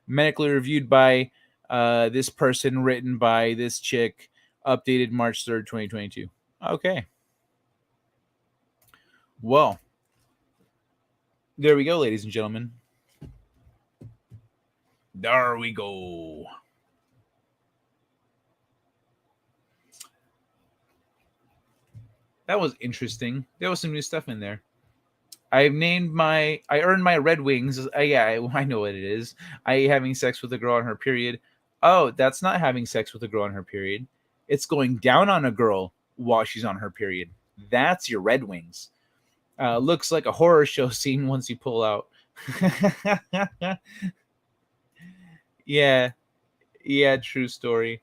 [SPEAKER 1] Medically reviewed by this person, written by this chick, updated March 3rd, 2022. Okay. Well, there we go, ladies and gentlemen. There we go. That was interesting. There was some new stuff in there. I earned my Red Wings. Yeah, I know what it is. I having sex with a girl on her period. Oh, that's not having sex with a girl on her period. It's going down on a girl while she's on her period. That's your Red Wings. Looks like a horror show scene once you pull out. Yeah, true story.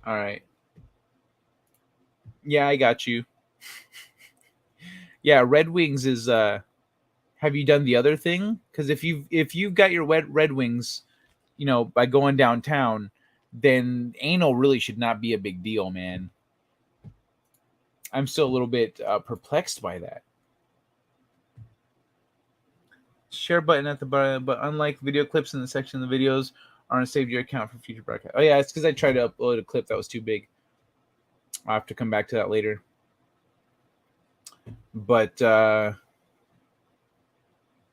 [SPEAKER 1] All right. Yeah, I got you. Yeah, Red Wings is have you done the other thing? Because if you've got your Red Wings, by going downtown, then anal really should not be a big deal, man. I'm still a little bit perplexed by that. Share button at the bottom, but unlike video clips in the section of the videos aren't saved to your account for future broadcast. Oh yeah, it's because I tried to upload a clip that was too big. I'll have to come back to that later. But let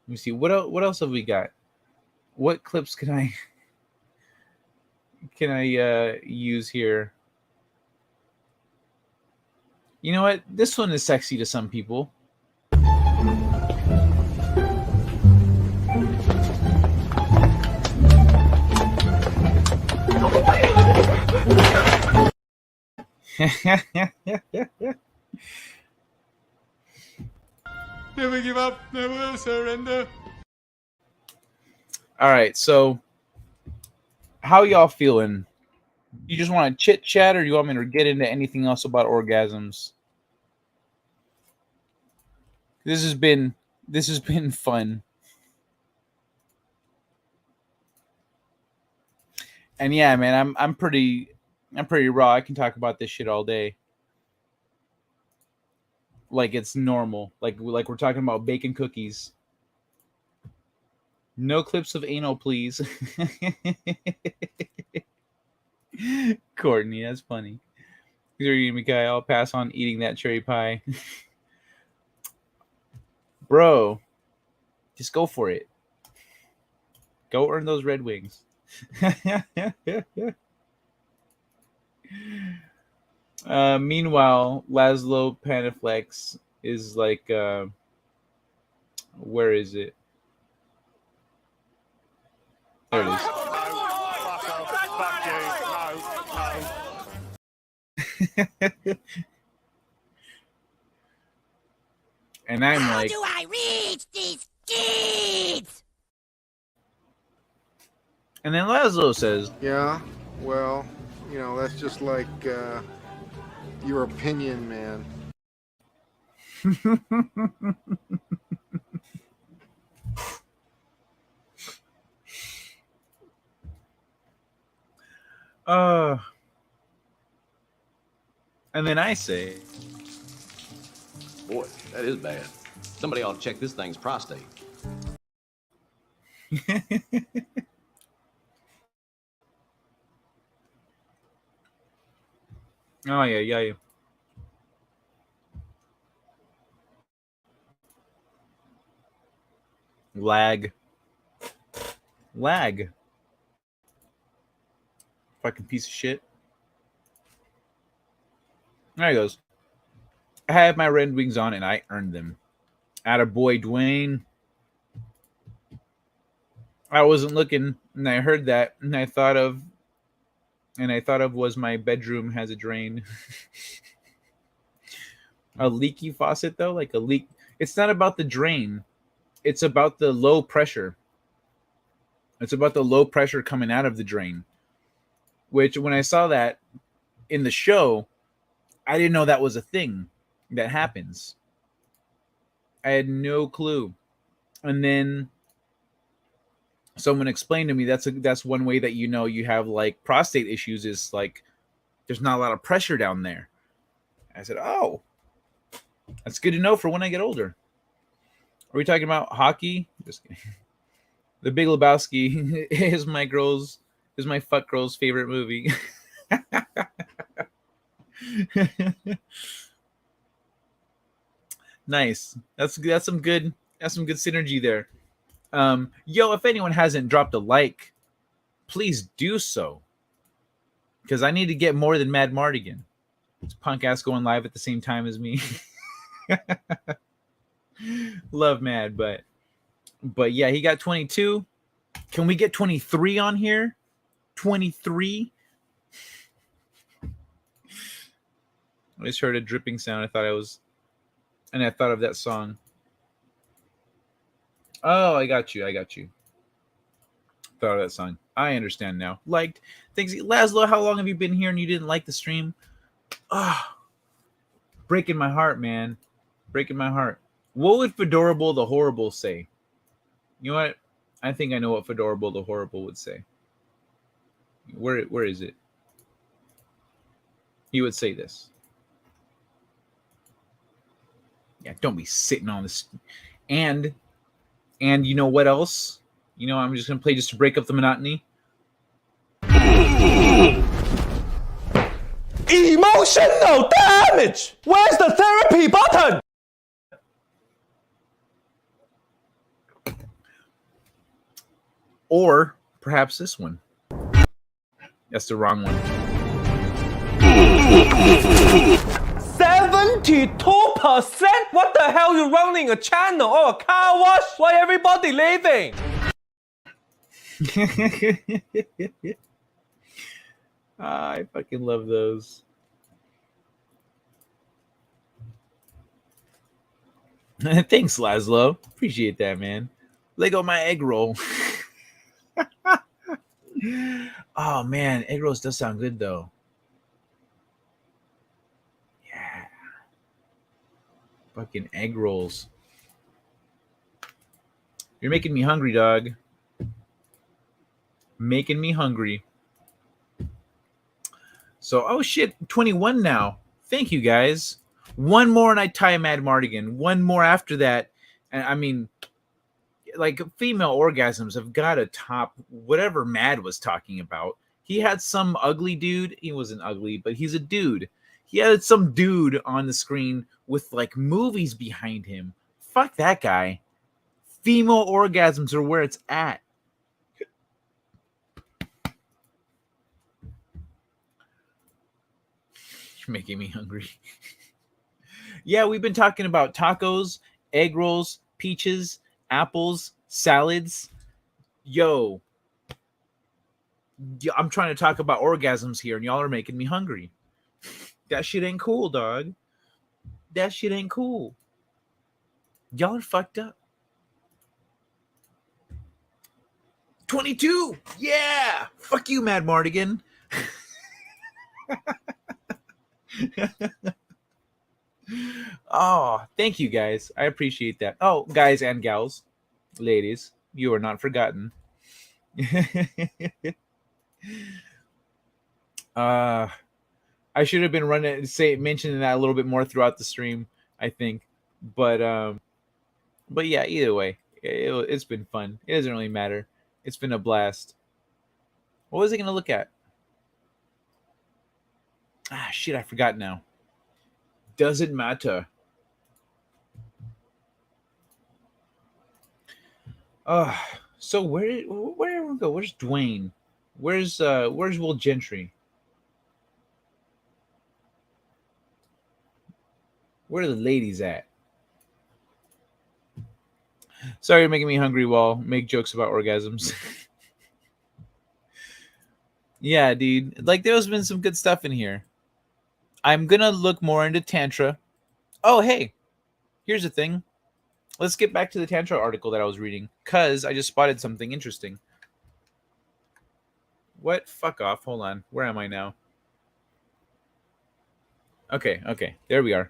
[SPEAKER 1] me see, what else have we got? What clips can I use here? You know what? This one is sexy to some people.
[SPEAKER 8] Never give up, never surrender.
[SPEAKER 1] All right, so how y'all feeling? You just want to chit chat, or you want me to get into anything else about orgasms? This has been fun. And yeah, man, I'm pretty raw. I can talk about this shit all day. Like it's normal. Like we're talking about baking cookies. No clips of anal, please. Courtney, that's funny. I'll pass on eating that cherry pie. Bro, just go for it. Go earn those Red Wings. Meanwhile, Laszlo Panaflex is like, where is it? There it is. And I'm
[SPEAKER 7] How
[SPEAKER 1] like,
[SPEAKER 7] do I reach these kids?
[SPEAKER 1] and then Laszlo says,
[SPEAKER 9] Yeah, well, that's just like your opinion, man.
[SPEAKER 1] And then I say,
[SPEAKER 6] Boy, that is bad. Somebody ought to check this thing's prostate.
[SPEAKER 1] oh yeah. Lag. Fucking piece of shit. There he goes. I have my Red Wings on and I earned them. Attaboy, Dwayne. I wasn't looking and I heard that and I thought of was my bedroom has a drain. A leaky faucet though, like a leak. It's not about the drain. It's about the low pressure. It's about the low pressure coming out of the drain. Which when I saw that in the show, I didn't know that was a thing that happens. I had no clue. And then someone explained to me that's one way that you know you have like prostate issues is like there's not a lot of pressure down there. I said, "Oh, that's good to know for when I get older." Are we talking about hockey? Just kidding. The Big Lebowski is my fuck girl's favorite movie. Nice. That's some good synergy there. Yo, if anyone hasn't dropped a like, please do so. Because I need to get more than Mad Mardigan. It's punk ass going live at the same time as me. Love Mad, but yeah, he got 22. Can we get 23 on here? 23? I just heard a dripping sound. I thought of that song. Oh, I got you. Thought of that song. I understand now. Liked. Thanks. Laszlo, how long have you been here and you didn't like the stream? Ah, breaking my heart, man. Breaking my heart. What would Fedorable the Horrible say? You know what? I think I know what Fedorable the Horrible would say. Where is it? He would say this. Yeah, don't be sitting on this. And you know what else? You know, I'm just gonna play just to break up the monotony.
[SPEAKER 10] Emotional damage! Where's the therapy button?
[SPEAKER 1] Or perhaps this one. That's the wrong one.
[SPEAKER 10] 72%? What the hell? You running a channel or a car wash? Why everybody leaving?
[SPEAKER 1] I fucking love those. Thanks, Laszlo. Appreciate that, man. Lego my egg roll. Oh man, egg rolls does sound good though. Yeah. Fucking egg rolls. You're making me hungry, dog. Making me hungry. So, oh shit, 21 now. Thank you guys. One more and I tie Mad Mardigan. One more after that. And I mean, like female orgasms have got to top whatever Mad was talking about. He had some ugly dude. He wasn't ugly, but he's a dude. He had some dude on the screen with like movies behind him. Fuck that guy. Female orgasms are where it's at. You're making me hungry. Yeah, we've been talking about tacos, egg rolls, peaches, apples, salads. Yo, I'm trying to talk about orgasms here, and y'all are making me hungry. That shit ain't cool, dog. That shit ain't cool. Y'all are fucked up. 22. Yeah. Fuck you, Mad Mardigan. Oh, thank you guys. I appreciate that. Oh, guys and gals, ladies, you are not forgotten. I should have been mentioning that a little bit more throughout the stream, I think. But yeah, either way, it's been fun. It doesn't really matter. It's been a blast. What was I gonna look at? Ah, shit, I forgot now. Doesn't matter. So where did we go? Where's Dwayne? Where's Will Gentry? Where are the ladies at? Sorry, you're making me hungry while make jokes about orgasms. Yeah, dude. Like there's been some good stuff in here. I'm gonna look more into Tantra. Oh, hey, here's the thing. Let's get back to the Tantra article that I was reading, because I just spotted something interesting. What? Fuck off. Hold on. Where am I now? Okay. There we are.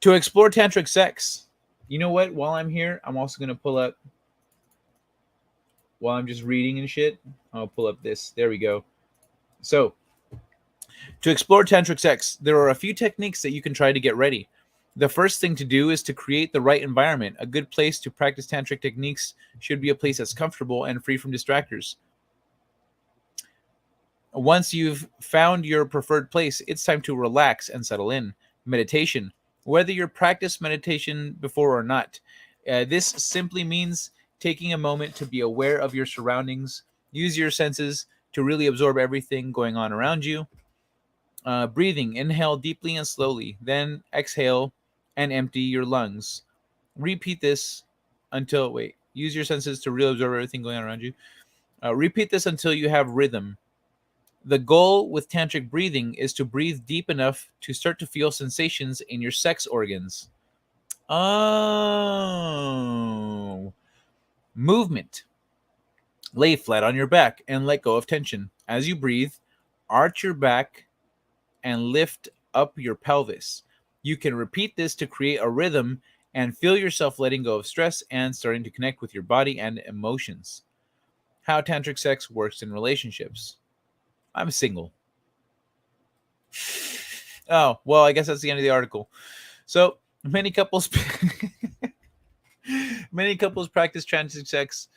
[SPEAKER 1] To explore tantric sex. You know what? While I'm here, I'm also going to pull up, while I'm just reading and shit, I'll pull up this. There we go. So, to explore tantric sex, there are a few techniques that you can try to get ready. The first thing to do is to create the right environment. A good place to practice tantric techniques should be a place that's comfortable and free from distractors. Once you've found your preferred place, it's time to relax and settle in. Meditation. Whether you practice meditation before or not, this simply means taking a moment to be aware of your surroundings. Use your senses to really absorb everything going on around you. Breathing. Inhale deeply and slowly, then exhale and empty your lungs. Repeat this until, use your senses to really absorb everything going on around you. Repeat this until you have rhythm. The goal with tantric breathing is to breathe deep enough to start to feel sensations in your sex organs. Oh. Movement. Lay flat on your back and let go of tension. As you breathe, arch your back and lift up your pelvis. You can repeat this to create a rhythm and feel yourself letting go of stress and starting to connect with your body and emotions. How tantric sex works in relationships. I'm single. Oh, well, I guess that's the end of the article. So, many couples practice tantric sex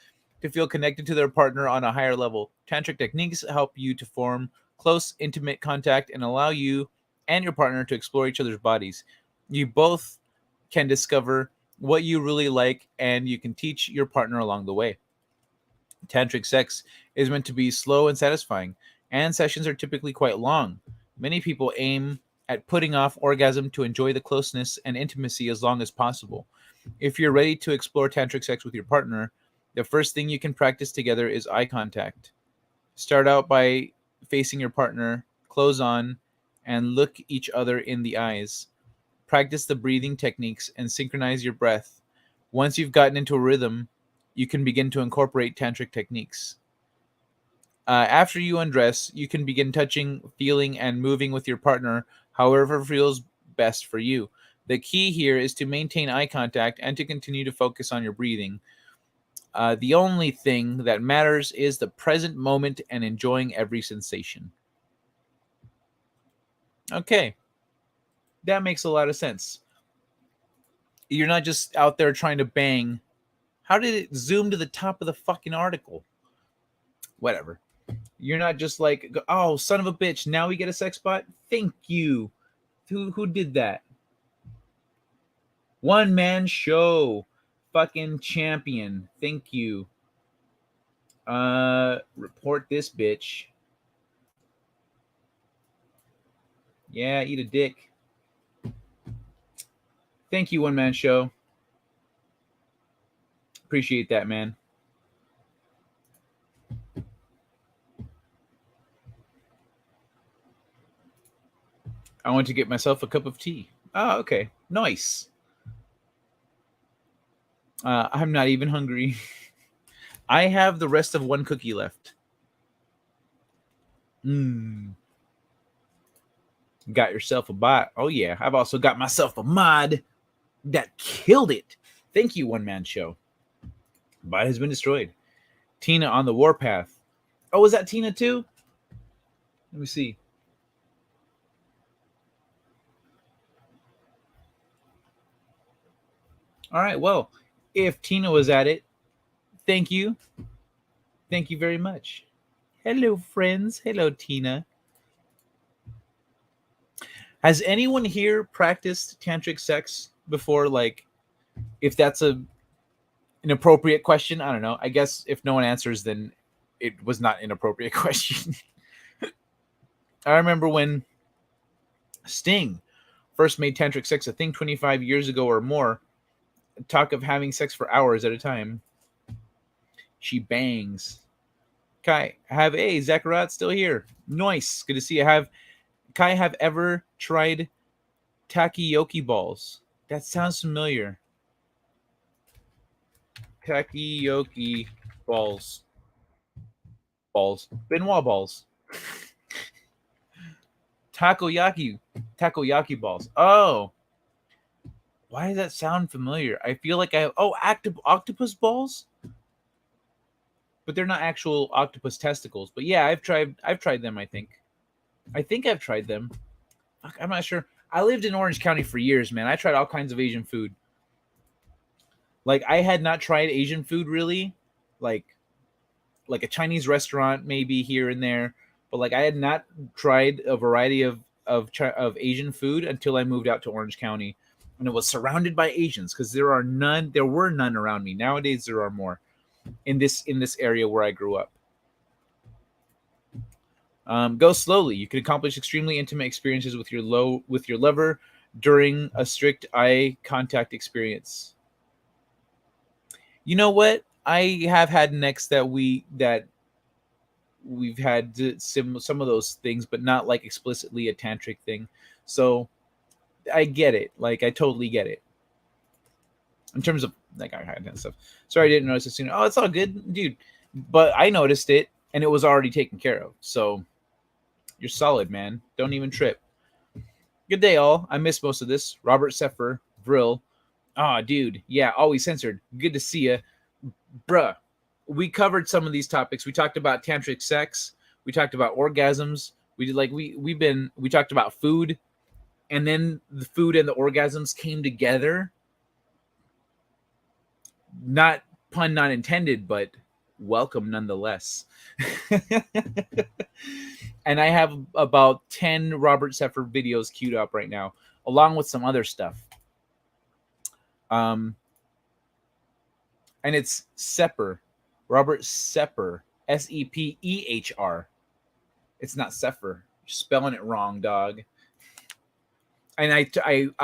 [SPEAKER 1] to feel connected to their partner on a higher level. Tantric techniques help you to form close, intimate contact and allow you and your partner to explore each other's bodies. You both can discover what you really like, and you can teach your partner along the way. Tantric sex is meant to be slow and satisfying, and sessions are typically quite long. Many people aim at putting off orgasm to enjoy the closeness and intimacy as long as possible. If you're ready to explore tantric sex with your partner, the first thing you can practice together is eye contact. Start out by facing your partner, close on, and look each other in the eyes. Practice the breathing techniques and synchronize your breath. Once you've gotten into a rhythm, you can begin to incorporate tantric techniques. After you undress, you can begin touching, feeling, and moving with your partner however feels best for you. The key here is to maintain eye contact and to continue to focus on your breathing. The only thing that matters is the present moment and enjoying every sensation. Okay, that makes a lot of sense. You're not just out there trying to bang. How did it zoom to the top of the fucking article? Whatever. You're not just like, oh, son of a bitch, now we get a sex bot? Thank you. Who did that? One man show. Fucking champion. Thank you. Report this bitch. Yeah, eat a dick. Thank you, one man show. Appreciate that, man. I want to get myself a cup of tea. Oh, okay. Nice. I'm not even hungry. I have the rest of one cookie left. Got yourself a bot. Oh, yeah. I've also got myself a mod that killed it. Thank you, one man show. Bot has been destroyed. Tina on the warpath. Oh, was that Tina too? Let me see. All right. Well, if Tina was at it, thank you. Thank you very much. Hello, friends. Hello, Tina. Has anyone here practiced tantric sex before? Like, if that's an appropriate question, I don't know. I guess if no one answers, then it was not an appropriate question. I remember when Sting first made tantric sex a thing 25 years ago or more. Talk of having sex for hours at a time. She bangs. Kai, Zachariah's still here. Nice. Good to see you. Kai, have ever tried takoyaki balls? That sounds familiar. Takoyaki balls. Benoit balls. Takoyaki balls. Oh, why does that sound familiar? I feel like I have. Oh, octopus balls, but they're not actual octopus testicles. But yeah, I've tried them. I think I've tried them. Fuck, I'm not sure. I lived in Orange County for years, man. I tried all kinds of Asian food. Like I had not tried Asian food really, like a Chinese restaurant maybe here and there, but like I had not tried a variety of Asian food until I moved out to Orange County, and it was surrounded by Asians because there were none around me. Nowadays there are more in this area where I grew up. Go slowly. You can accomplish extremely intimate experiences with your lover during a strict eye contact experience. You know what? I have had necks that we've had some of those things, but not like explicitly a tantric thing. So I get it. Like I totally get it. In terms of like I had and stuff. Sorry, I didn't notice it sooner. Oh, it's all good, dude. But I noticed it, and it was already taken care of. So you're solid, man. Don't even trip. Good day, all. I missed most of this. Robert Seffer, Vrill. Ah, dude. Yeah, always censored. Good to see ya. Bruh, we covered some of these topics. We talked about tantric sex. We talked about orgasms. We did like we talked about food, and then the food and the orgasms came together. Not pun not intended, but welcome nonetheless. And I have about 10 Robert Seffer videos queued up right now, along with some other stuff. And it's Sepper, Robert Sepper, Sepehr. It's not Sepher. You're spelling it wrong, dog. And I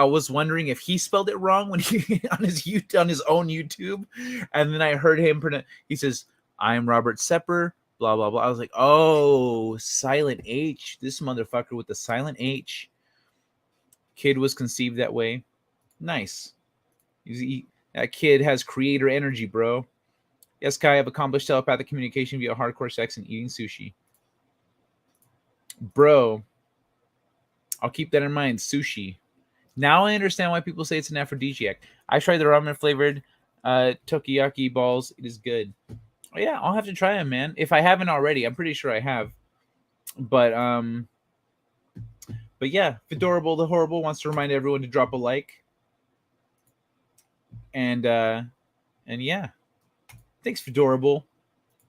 [SPEAKER 1] was wondering if he spelled it wrong when he on his own YouTube, and then I heard him pronounce. He says, "I'm Robert Sepper." Blah blah blah. I was like, "Oh, silent H. This motherfucker with the silent H." Kid was conceived that way. Nice. That kid has creator energy, bro. Yes, Kai, I've accomplished telepathic communication via hardcore sex and eating sushi. Bro, I'll keep that in mind. Sushi. Now I understand why people say it's an aphrodisiac. I tried the ramen flavored takoyaki balls. It is good. Oh, yeah, I'll have to try them, man. If I haven't already, I'm pretty sure I have. But yeah, Fedorable the Horrible wants to remind everyone to drop a like. And yeah, thanks, Fedorable.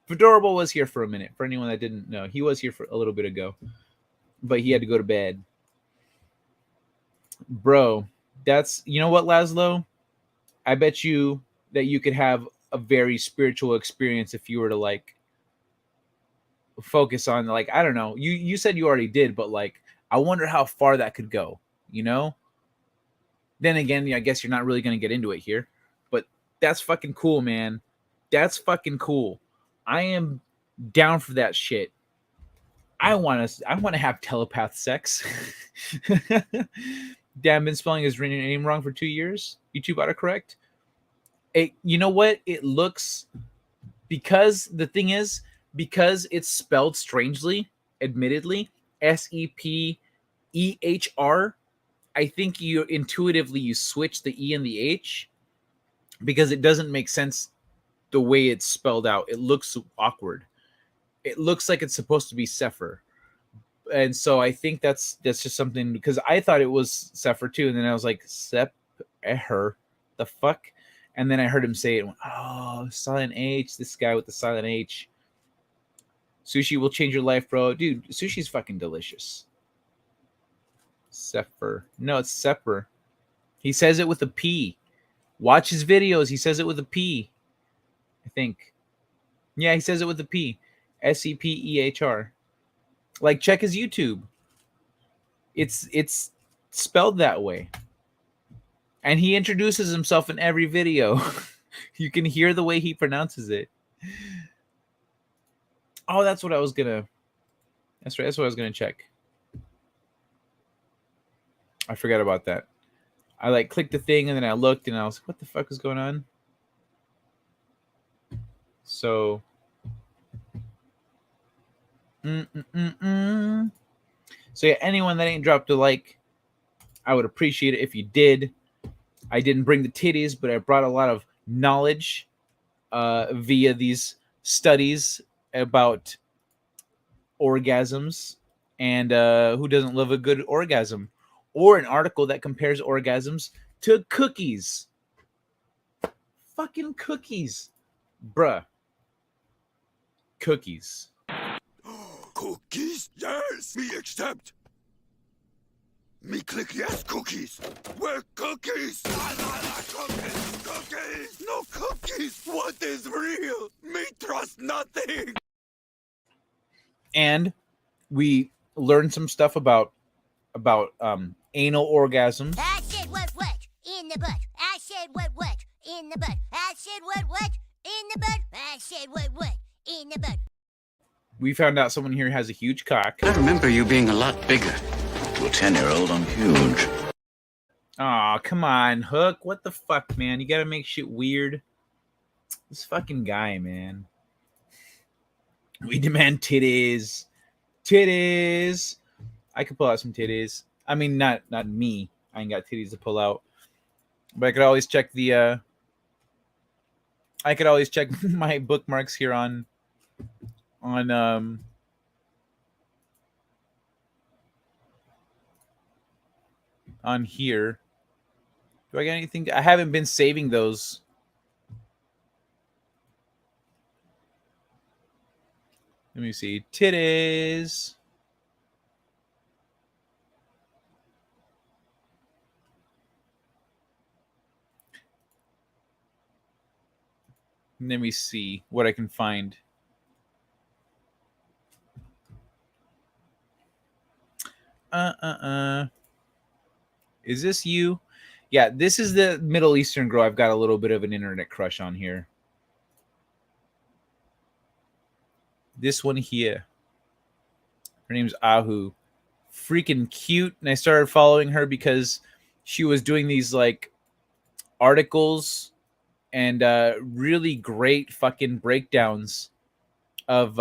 [SPEAKER 1] Fedorable was here for a minute. For anyone that didn't know, he was here for a little bit ago, but he had to go to bed. Bro, that's, you know what, Laszlo? I bet you that you could have a very spiritual experience if you were to like focus on, like, I don't know. You said you already did, but like, I wonder how far that could go, you know? Then again, I guess you're not really going to get into it here, but that's fucking cool, man. That's fucking cool. I am down for that shit. I want to have telepath sex. Damn, been spelling his name wrong for 2 years. YouTube autocorrect. You know what? It looks, because the thing is, because it's spelled strangely, admittedly, Sepehr. I think you intuitively switch the E and the H because it doesn't make sense the way it's spelled out. It looks awkward. It looks like it's supposed to be Sepher. And so I think that's just something, because I thought it was Sepher too, and then I was like, Sepher, the fuck? And then I heard him say it, and went, oh, silent H, this guy with the silent H. Sushi will change your life, bro. Dude, sushi's fucking delicious. Sepher. No, it's Sepher. He says it with a P. Watch his videos. He says it with a P. I think. Yeah, he says it with a P. Sepehr. Like, check his YouTube. It's spelled that way. And he introduces himself in every video. You can hear the way he pronounces it. Oh, that's what I was gonna. That's right. That's what I was gonna check. I forgot about that. I like clicked the thing and then I looked and I was like, what the fuck is going on? So So yeah, anyone that ain't dropped a like, I would appreciate it if you did. I didn't bring the titties, but I brought a lot of knowledge via these studies about orgasms, and who doesn't love a good orgasm, or an article that compares orgasms to cookies. Fucking cookies, bruh. Cookies.
[SPEAKER 5] Cookies? Yes, me accept. Me click yes, cookies. Where cookies? Cookies, cookies. No cookies. What is real? Me trust nothing.
[SPEAKER 1] And we learned some stuff about anal orgasms.
[SPEAKER 7] I said what in the butt. I said what in the butt. I said what in the butt. I said what in the butt.
[SPEAKER 1] We found out someone here has a huge cock.
[SPEAKER 11] I remember you being a lot bigger. To a 10-year-old, I'm huge.
[SPEAKER 1] Aw, come on, Hook. What the fuck, man? You gotta make shit weird. This fucking guy, man. We demand titties. Titties. I could pull out some titties. I mean, not me. I ain't got titties to pull out. But I could always check the I could always check my bookmarks here on here. Do I got anything? I haven't been saving those. Let me see. Titties. Let me see what I can find. Is this you? Yeah, this is the Middle Eastern girl I've got a little bit of an internet crush on here. This one here. Her name's Ahu. Freaking cute. And I started following her because she was doing these like articles and really great fucking breakdowns of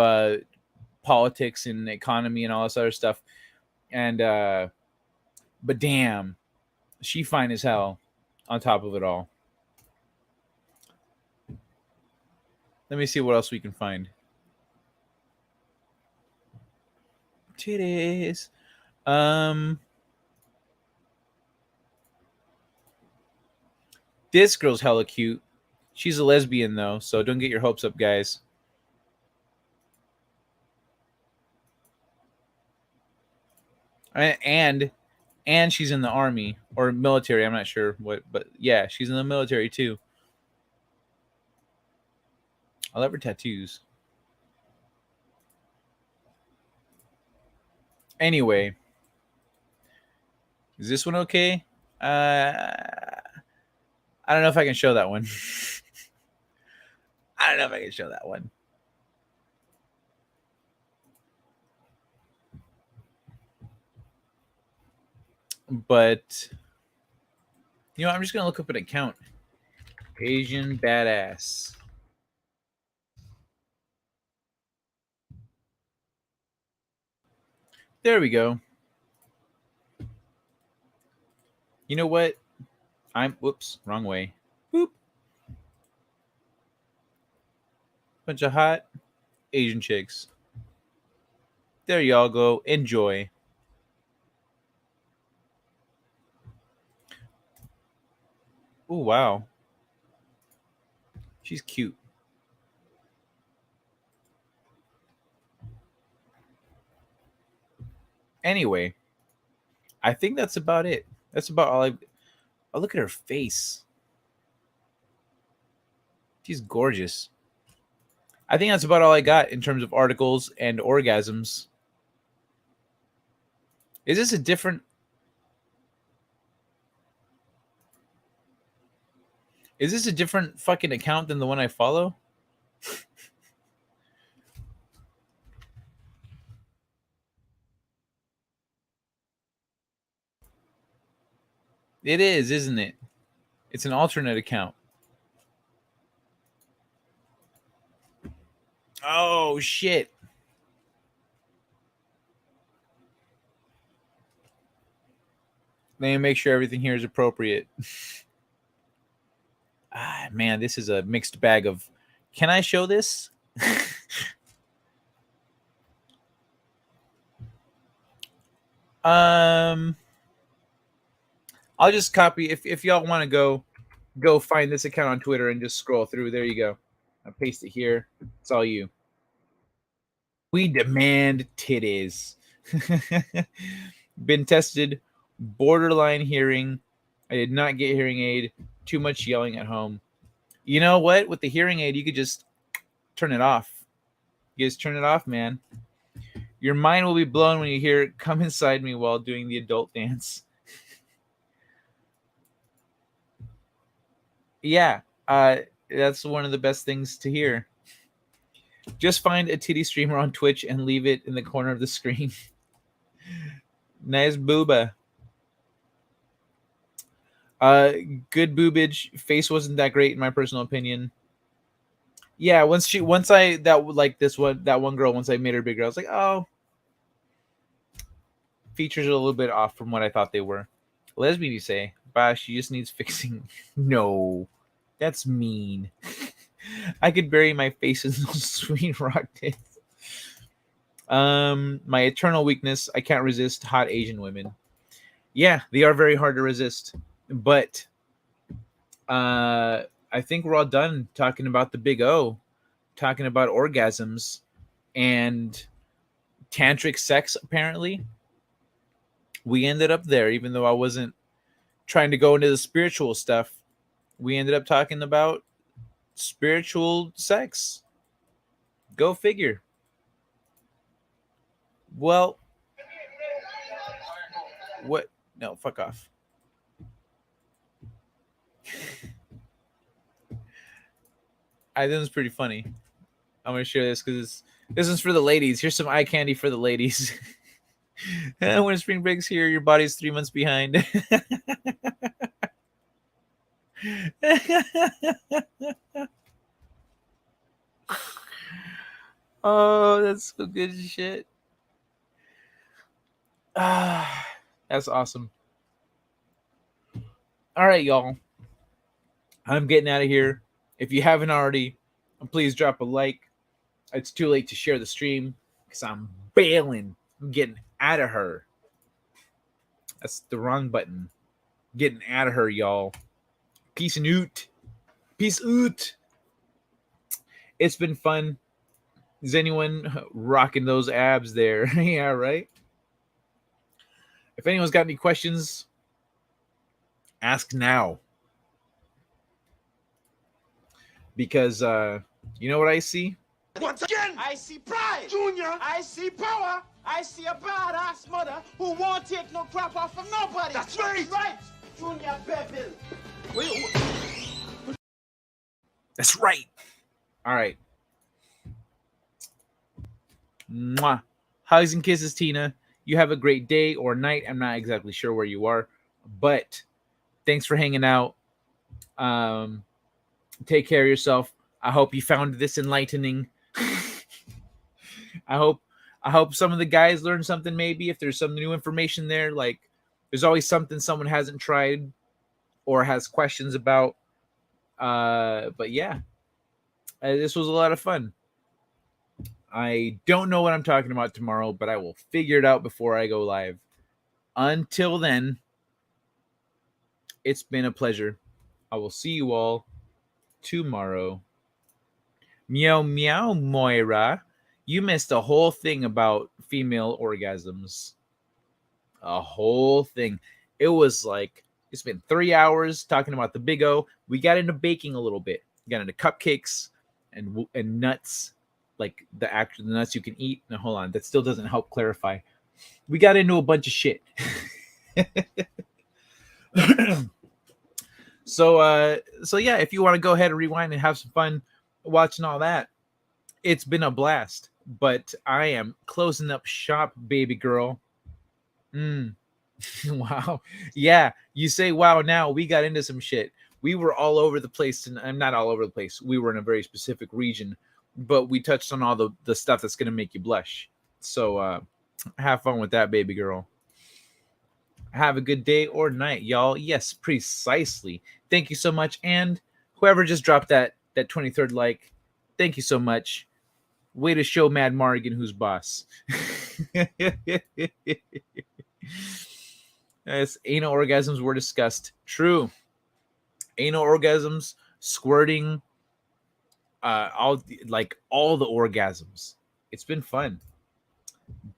[SPEAKER 1] politics and economy and all this other stuff. And but damn, she fine as hell on top of it all. Let me see what else we can find. Titties. This girl's hella cute. She's a lesbian though, so don't get your hopes up, guys. And she's in the army or military. I'm not sure what, but yeah, she's in the military too. I love her tattoos. Anyway, is this one okay? I don't know if I can show that one. I don't know if I can show that one. But you know, I'm just gonna look up an account. Asian badass. There we go. You know what? Whoops, wrong way. Boop. Bunch of hot Asian chicks. There y'all go. Enjoy. Oh, wow. She's cute. Anyway, I think that's about it. That's about all Oh, look at her face. She's gorgeous. I think that's about all I got in terms of articles and orgasms. Is this a different... Is this a different fucking account than the one I follow? It is, isn't it? It's an alternate account. Oh, shit. Let me make sure everything here is appropriate. Man, this is a mixed bag of. Can I show this? I'll just copy. If y'all want to go find this account on Twitter and just scroll through. There you go. I'll paste it here. It's all you. We demand titties. Been tested. Borderline hearing. I did not get hearing aid. Too much yelling at home. You know what? With the hearing aid, you could just turn it off. You just turn it off, man. Your mind will be blown when you hear it come inside me while doing the adult dance. Yeah, that's one of the best things to hear. Just find a titty streamer on Twitch and leave it in the corner of the screen. Nice booba. Good boobage. Face wasn't that great in my personal opinion. Yeah, once I that one girl, once I made her bigger, I was like, oh, features are a little bit off from what I thought they were. Lesbian, you say? Bah, she just needs fixing. No, that's mean. I could bury my face in those sweet rock tits. My eternal weakness, I can't resist hot Asian women. Yeah, they are very hard to resist. But I think we're all done talking about the big O, talking about orgasms and tantric sex, apparently. We ended up there, even though I wasn't trying to go into the spiritual stuff. We ended up talking about spiritual sex. Go figure. Well, what? No, fuck off. I think it's pretty funny. I'm going to share this because this is for the ladies. Here's some eye candy for the ladies. When spring breaks here, your body's 3 months behind. Oh, that's so good shit. That's awesome. All right, y'all. I'm getting out of here. If you haven't already, please drop a like. It's too late to share the stream because I'm bailing. I'm getting out of her. That's the wrong button. Getting out of her, y'all. Peace and oot. Peace oot. It's been fun. Is anyone rocking those abs there? Yeah, right? If anyone's got any questions, ask now. Because you know what I see?
[SPEAKER 12] Once again, I see pride, Junior. I see power. I see a badass mother who won't take no crap off from nobody. That's right. Right, Junior Bevel.
[SPEAKER 1] That's right. All right. Mwah. Hugs and kisses, Tina. You have a great day or night. I'm not exactly sure where you are, but thanks for hanging out. Take care of yourself. I hope you found this enlightening. I hope some of the guys learned something. Maybe if there's some new information there, like there's always something someone hasn't tried or has questions about. But yeah, this was a lot of fun. I don't know what I'm talking about tomorrow, but I will figure it out before I go live. Until then, it's been a pleasure. I will see you all tomorrow. Meow, meow, Moira. You missed a whole thing about female orgasms. A whole thing. It was like, it's been 3 hours talking about the big O. We got into baking a little bit. We got into cupcakes and nuts. Like the nuts you can eat. Now, hold on. That still doesn't help clarify. We got into a bunch of shit. So yeah, if you want to go ahead and rewind and have some fun watching all that, it's been a blast. But I am closing up shop, baby girl. Wow. Yeah, you say wow now. We got into some shit. We were all over the place, and I'm not all over the place. We were in a very specific region, but we touched on all the stuff that's going to make you blush. So have fun with that, baby girl. Have a good day or night, y'all. Yes, precisely. Thank you so much. And whoever just dropped that 23rd like, thank you so much. Way to show Mad Morgan who's boss. Yes, anal orgasms were discussed. True. Anal orgasms, squirting, all the orgasms. It's been fun.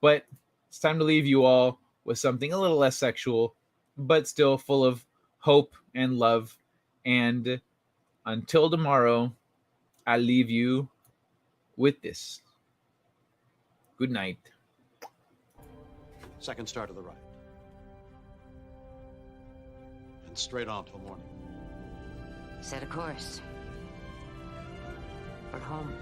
[SPEAKER 1] But it's time to leave you all with something a little less sexual, but still full of hope and love. And until tomorrow, I leave you with this. Good night.
[SPEAKER 6] Second star to the right. And straight on till morning.
[SPEAKER 13] Set a course. For home.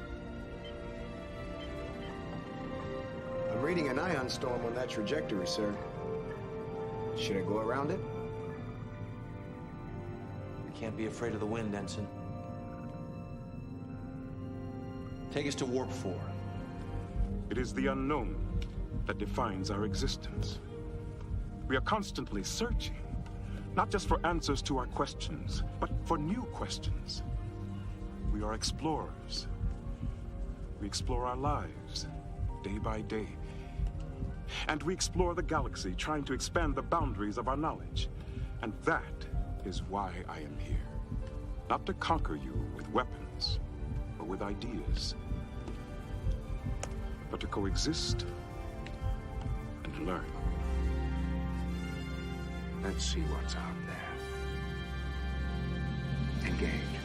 [SPEAKER 14] I'm reading an ion storm on that trajectory, sir. Should I go around it?
[SPEAKER 15] We can't be afraid of the wind, Ensign.
[SPEAKER 6] Take us to Warp 4.
[SPEAKER 16] It is the unknown that defines our existence. We are constantly searching, not just for answers to our questions, but for new questions. We are explorers. We explore our lives, day by day. And we explore the galaxy, trying to expand the boundaries of our knowledge. And that is why I am here. Not to conquer you with weapons or with ideas, but to coexist and learn.
[SPEAKER 14] Let's see what's out there. Engage.